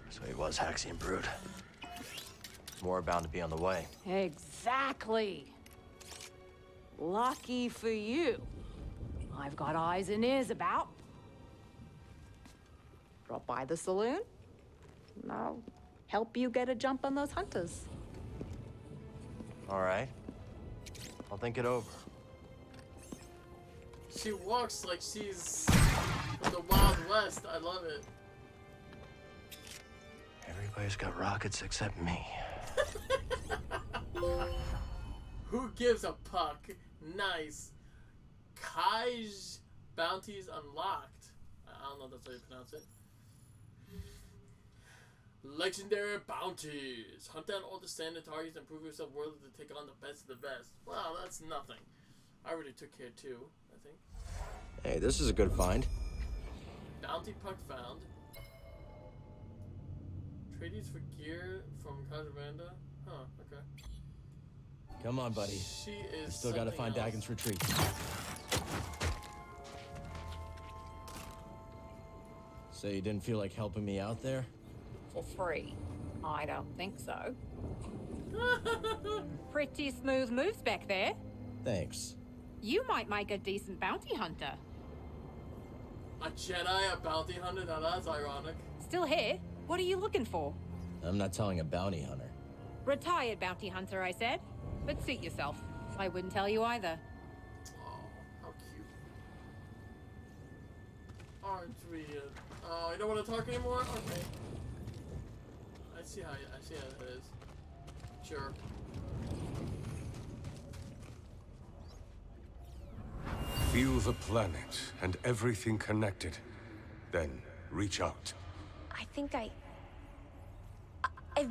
So he was Haxian Brood. More bound to be on the way. Exactly. Lucky for you, I've got eyes and ears about. Drop by the saloon, and I'll help you get a jump on those hunters. All right. I'll think it over. She walks like she's in the Wild West. I love it. Everybody's got rockets except me. Who gives a puck? Nice. Kaj bounties unlocked. I don't know if that's how you pronounce it. Legendary bounties. Hunt down all the standard targets and prove yourself worthy to take on the best of the best. Wow, that's nothing. I already took care too, I think. Hey, this is a good find. Bounty puck found. Trades for gear from Contrabanda. Huh, okay. Come on, buddy. She is Still gotta find else. Dagon's retreat. So you didn't feel like helping me out there? For free? I don't think so. Pretty smooth moves back there. Thanks. You might make a decent bounty hunter. A Jedi, a bounty hunter? Now that's ironic. Still here? What are you looking for? I'm not telling a bounty hunter. Retired bounty hunter, I said. But suit yourself. I wouldn't tell you either. Oh, how cute. Aren't we? Oh, you don't want to talk anymore? Okay. I see how it is. Sure. Feel the planet and everything connected. Then reach out. I think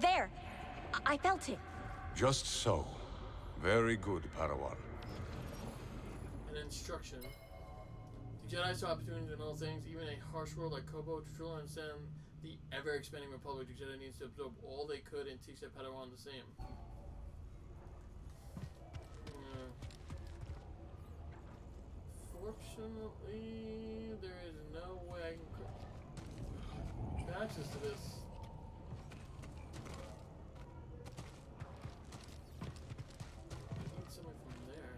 there! I felt it. Just so. Very good, Padawan. An instruction. The Jedi saw opportunities in all things, even a harsh world like Kobo. To truly understand the ever-expanding Republic, the Jedi needs to absorb all they could and teach their Padawan the same. Fortunately, there is no way I can get access to this. I need someone from there.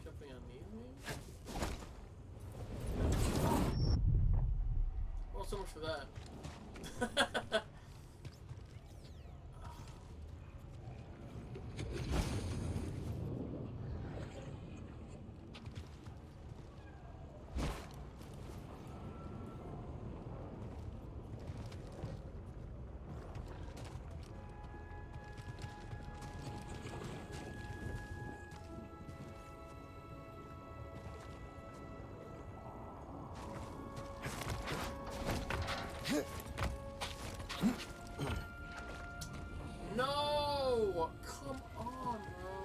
Jumping on these, maybe? Well, so much for that. No! Come on, bro.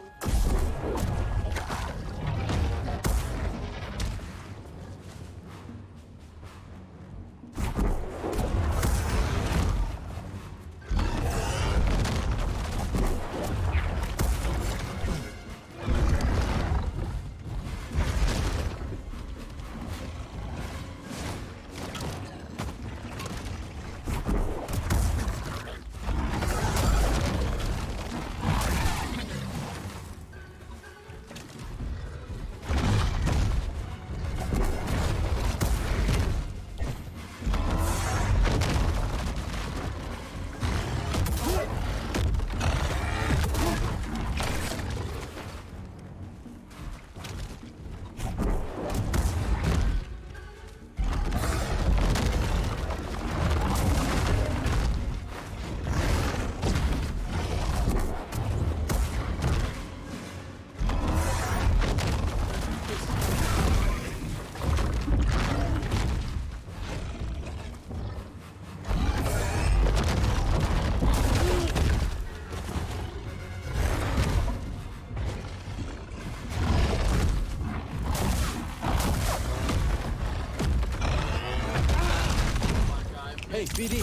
Hey, BD.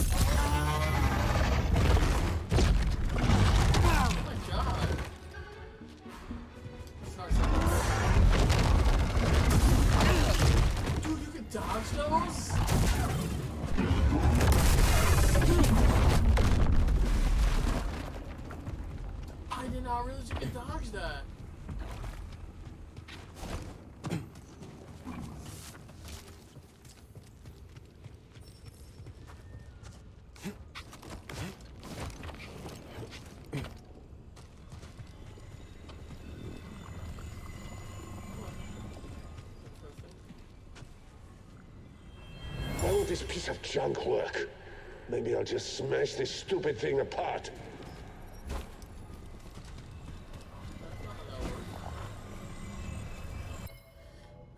Oh my god. Dude, you can dodge those? I did not realize you could dodge that. this piece of junk work? Maybe I'll just smash this stupid thing apart.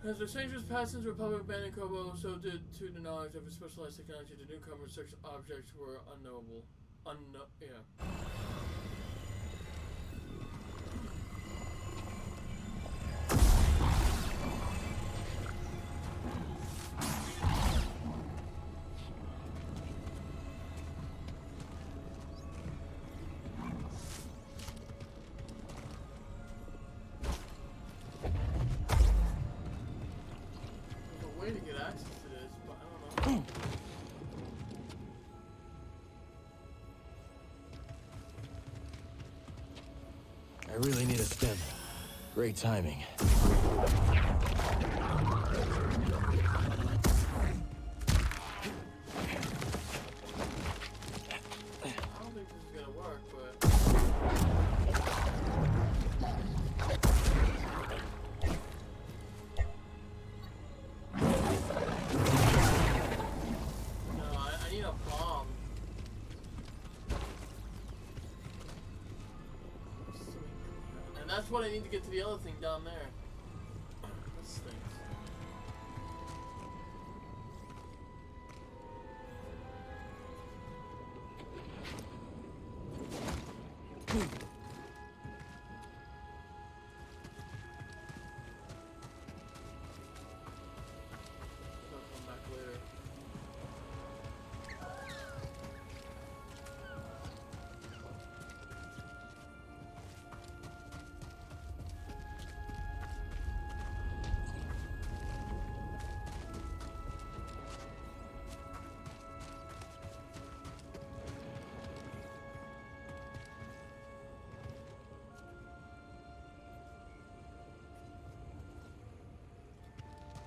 As the strangers passed into Republic abandoned Kobo, so did too the knowledge of a specialized technology. The newcomers' such objects were unknowable. Yeah. Way to get access to this, but I don't know. I really need a stim. Great timing. I don't think this is gonna work, but no, I need a bomb. And that's what I need to get to the other thing down there. This stinks. I'll come back later.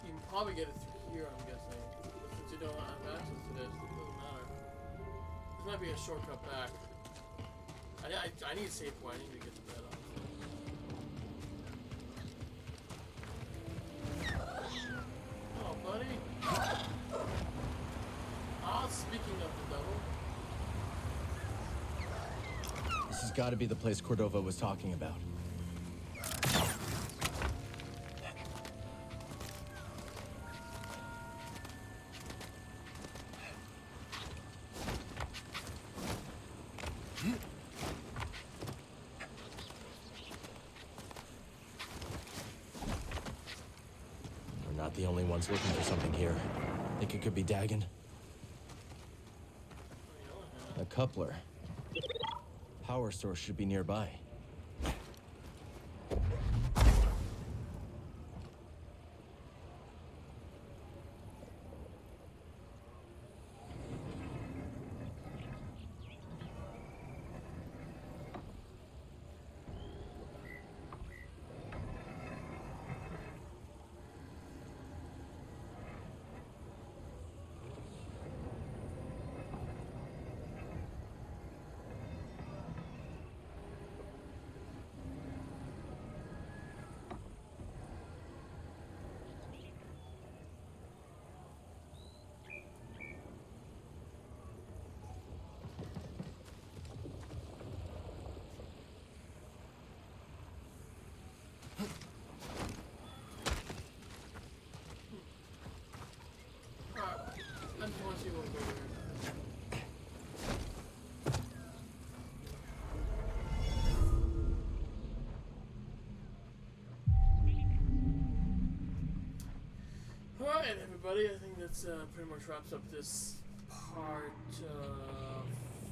You can probably get it through here, I'm guessing. Since you don't have access to this, it doesn't matter. This might be a shortcut back. I need a save point. I need to get to bed, honestly. Oh, buddy. Ah, speaking of the devil. This has got to be the place Cordova was talking about. We're not the only ones looking for something here. Think it could be Dagon? A coupler. Power source should be nearby. I just want to see what's over here. Alright, everybody, I think that's pretty much wraps up this part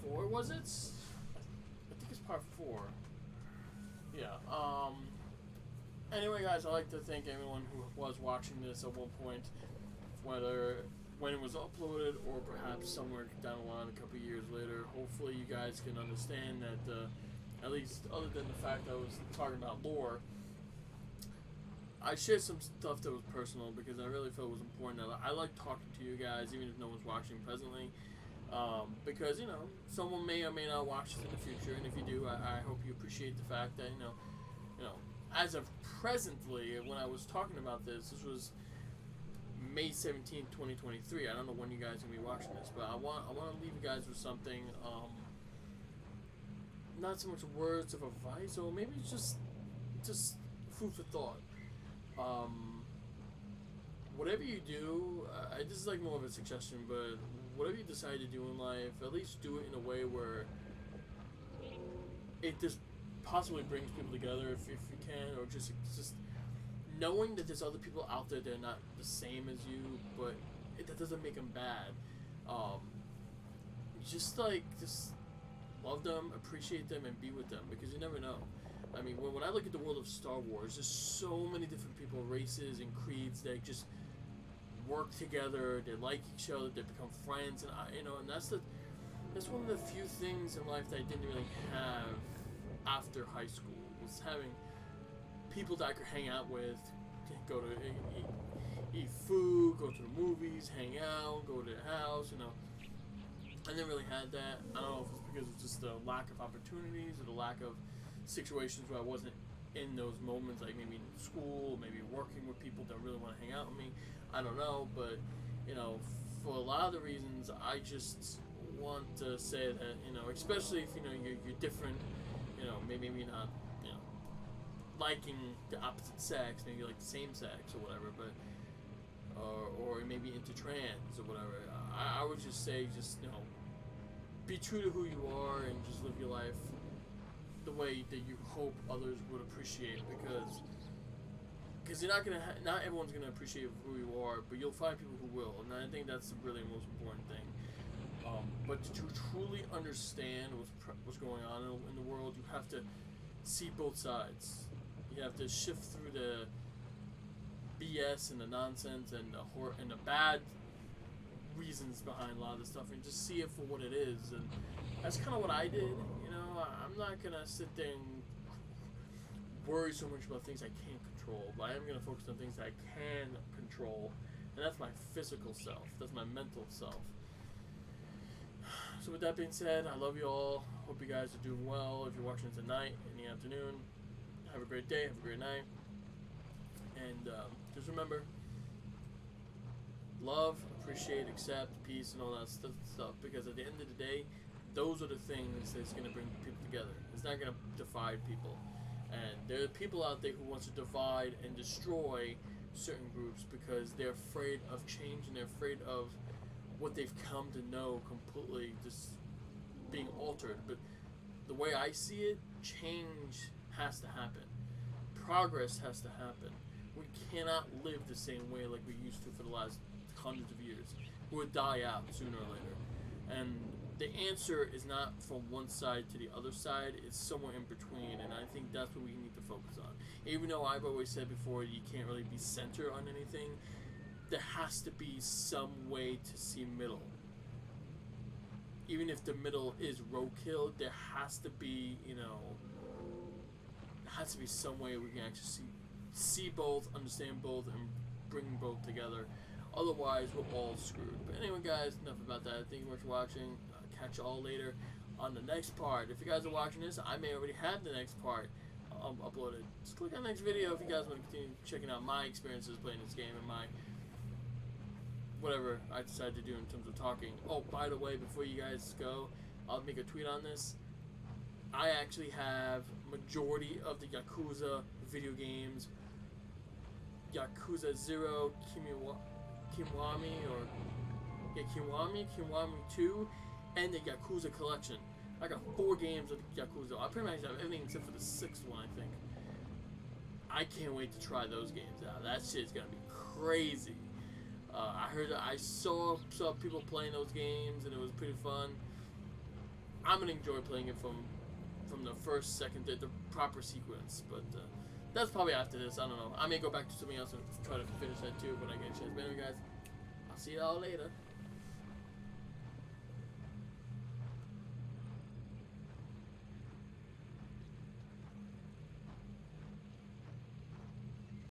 4, was it? I think it's part 4. Yeah, anyway, guys, I'd like to thank everyone who was watching this at one point, whether when it was uploaded or perhaps somewhere down the line a couple years later. Hopefully you guys can understand that, at least other than the fact that I was talking about lore, I shared some stuff that was personal because I really felt it was important. That I like talking to you guys, even if no one's watching presently, because, you know, someone may or may not watch this in the future, and if you do, I hope you appreciate the fact that, you know, as of presently, when I was talking about this was May 17th, 2023. I don't know when you guys are gonna be watching this, but I want to leave you guys with something. Not so much words of advice, or maybe just food for thought. Whatever you do, this is like more of a suggestion, but whatever you decide to do in life, at least do it in a way where it just possibly brings people together if you can, or just knowing that there's other people out there that are not the same as you, but that doesn't make them bad. Just love them, appreciate them, and be with them, because you never know. I mean, when I look at the world of Star Wars, there's so many different people, races and creeds that just work together. They like each other. They become friends, and and that's one of the few things in life that I didn't really have after high school, was having people that I could hang out with, go to eat food, go to the movies, hang out, go to the house. I never really had that. I don't know if it's because of just the lack of opportunities or the lack of situations where I wasn't in those moments, like maybe in school, maybe working with people that really want to hang out with me. I don't know, but for a lot of the reasons, I just want to say that especially if you're different, maybe not liking the opposite sex, maybe like the same sex or whatever, but or maybe into trans or whatever. I would just say be true to who you are and just live your life the way that you hope others would appreciate, because you're not everyone's gonna appreciate who you are, but you'll find people who will, and I think that's really the most important thing. But to truly understand what's going on in the world, you have to see both sides. You have to shift through the BS and the nonsense and the bad reasons behind a lot of this stuff, and just see it for what it is. And that's kind of what I did. I'm not gonna sit there and worry so much about things I can't control, but I am gonna focus on things that I can control, and that's my physical self. That's my mental self. So with that being said, I love you all. Hope you guys are doing well. If you're watching it tonight, in the afternoon, have a great day, have a great night. And just remember, love, appreciate, accept, peace, and all that stuff. Because at the end of the day, those are the things that's going to bring people together. It's not going to divide people. And there are people out there who want to divide and destroy certain groups because they're afraid of change, and they're afraid of what they've come to know completely just being altered. But the way I see it, change has to happen. Progress has to happen. We cannot live the same way like we used to for the last hundreds of years. We would die out sooner or later. And the answer is not from one side to the other side, it's somewhere in between, and I think that's what we need to focus on. Even though I've always said before, you can't really be center on anything, there has to be some way to see middle. Even if the middle is roadkill, there has to be, some way we can actually see both, understand both, and bring both together. Otherwise, we're all screwed. But anyway, guys, enough about that. Thank you much for watching. Catch you all later on the next part. If you guys are watching this, I may already have the next part uploaded. Just click on the next video if you guys want to continue checking out my experiences playing this game and my whatever I decide to do in terms of talking. Oh, by the way, before you guys go, I'll make a tweet on this. I actually have majority of the Yakuza video games. Yakuza 0, Kiwami 2, and the Yakuza collection. I got 4 games of Yakuza. I pretty much have everything except for the 6th one, I think. I can't wait to try those games out. That shit's gonna be crazy. I saw people playing those games, and it was pretty fun. I'm gonna enjoy playing it from the first, second, the proper sequence. But that's probably after this. I don't know. I may go back to something else and try to finish that too when I get a chance. But anyway, guys, I'll see y'all later.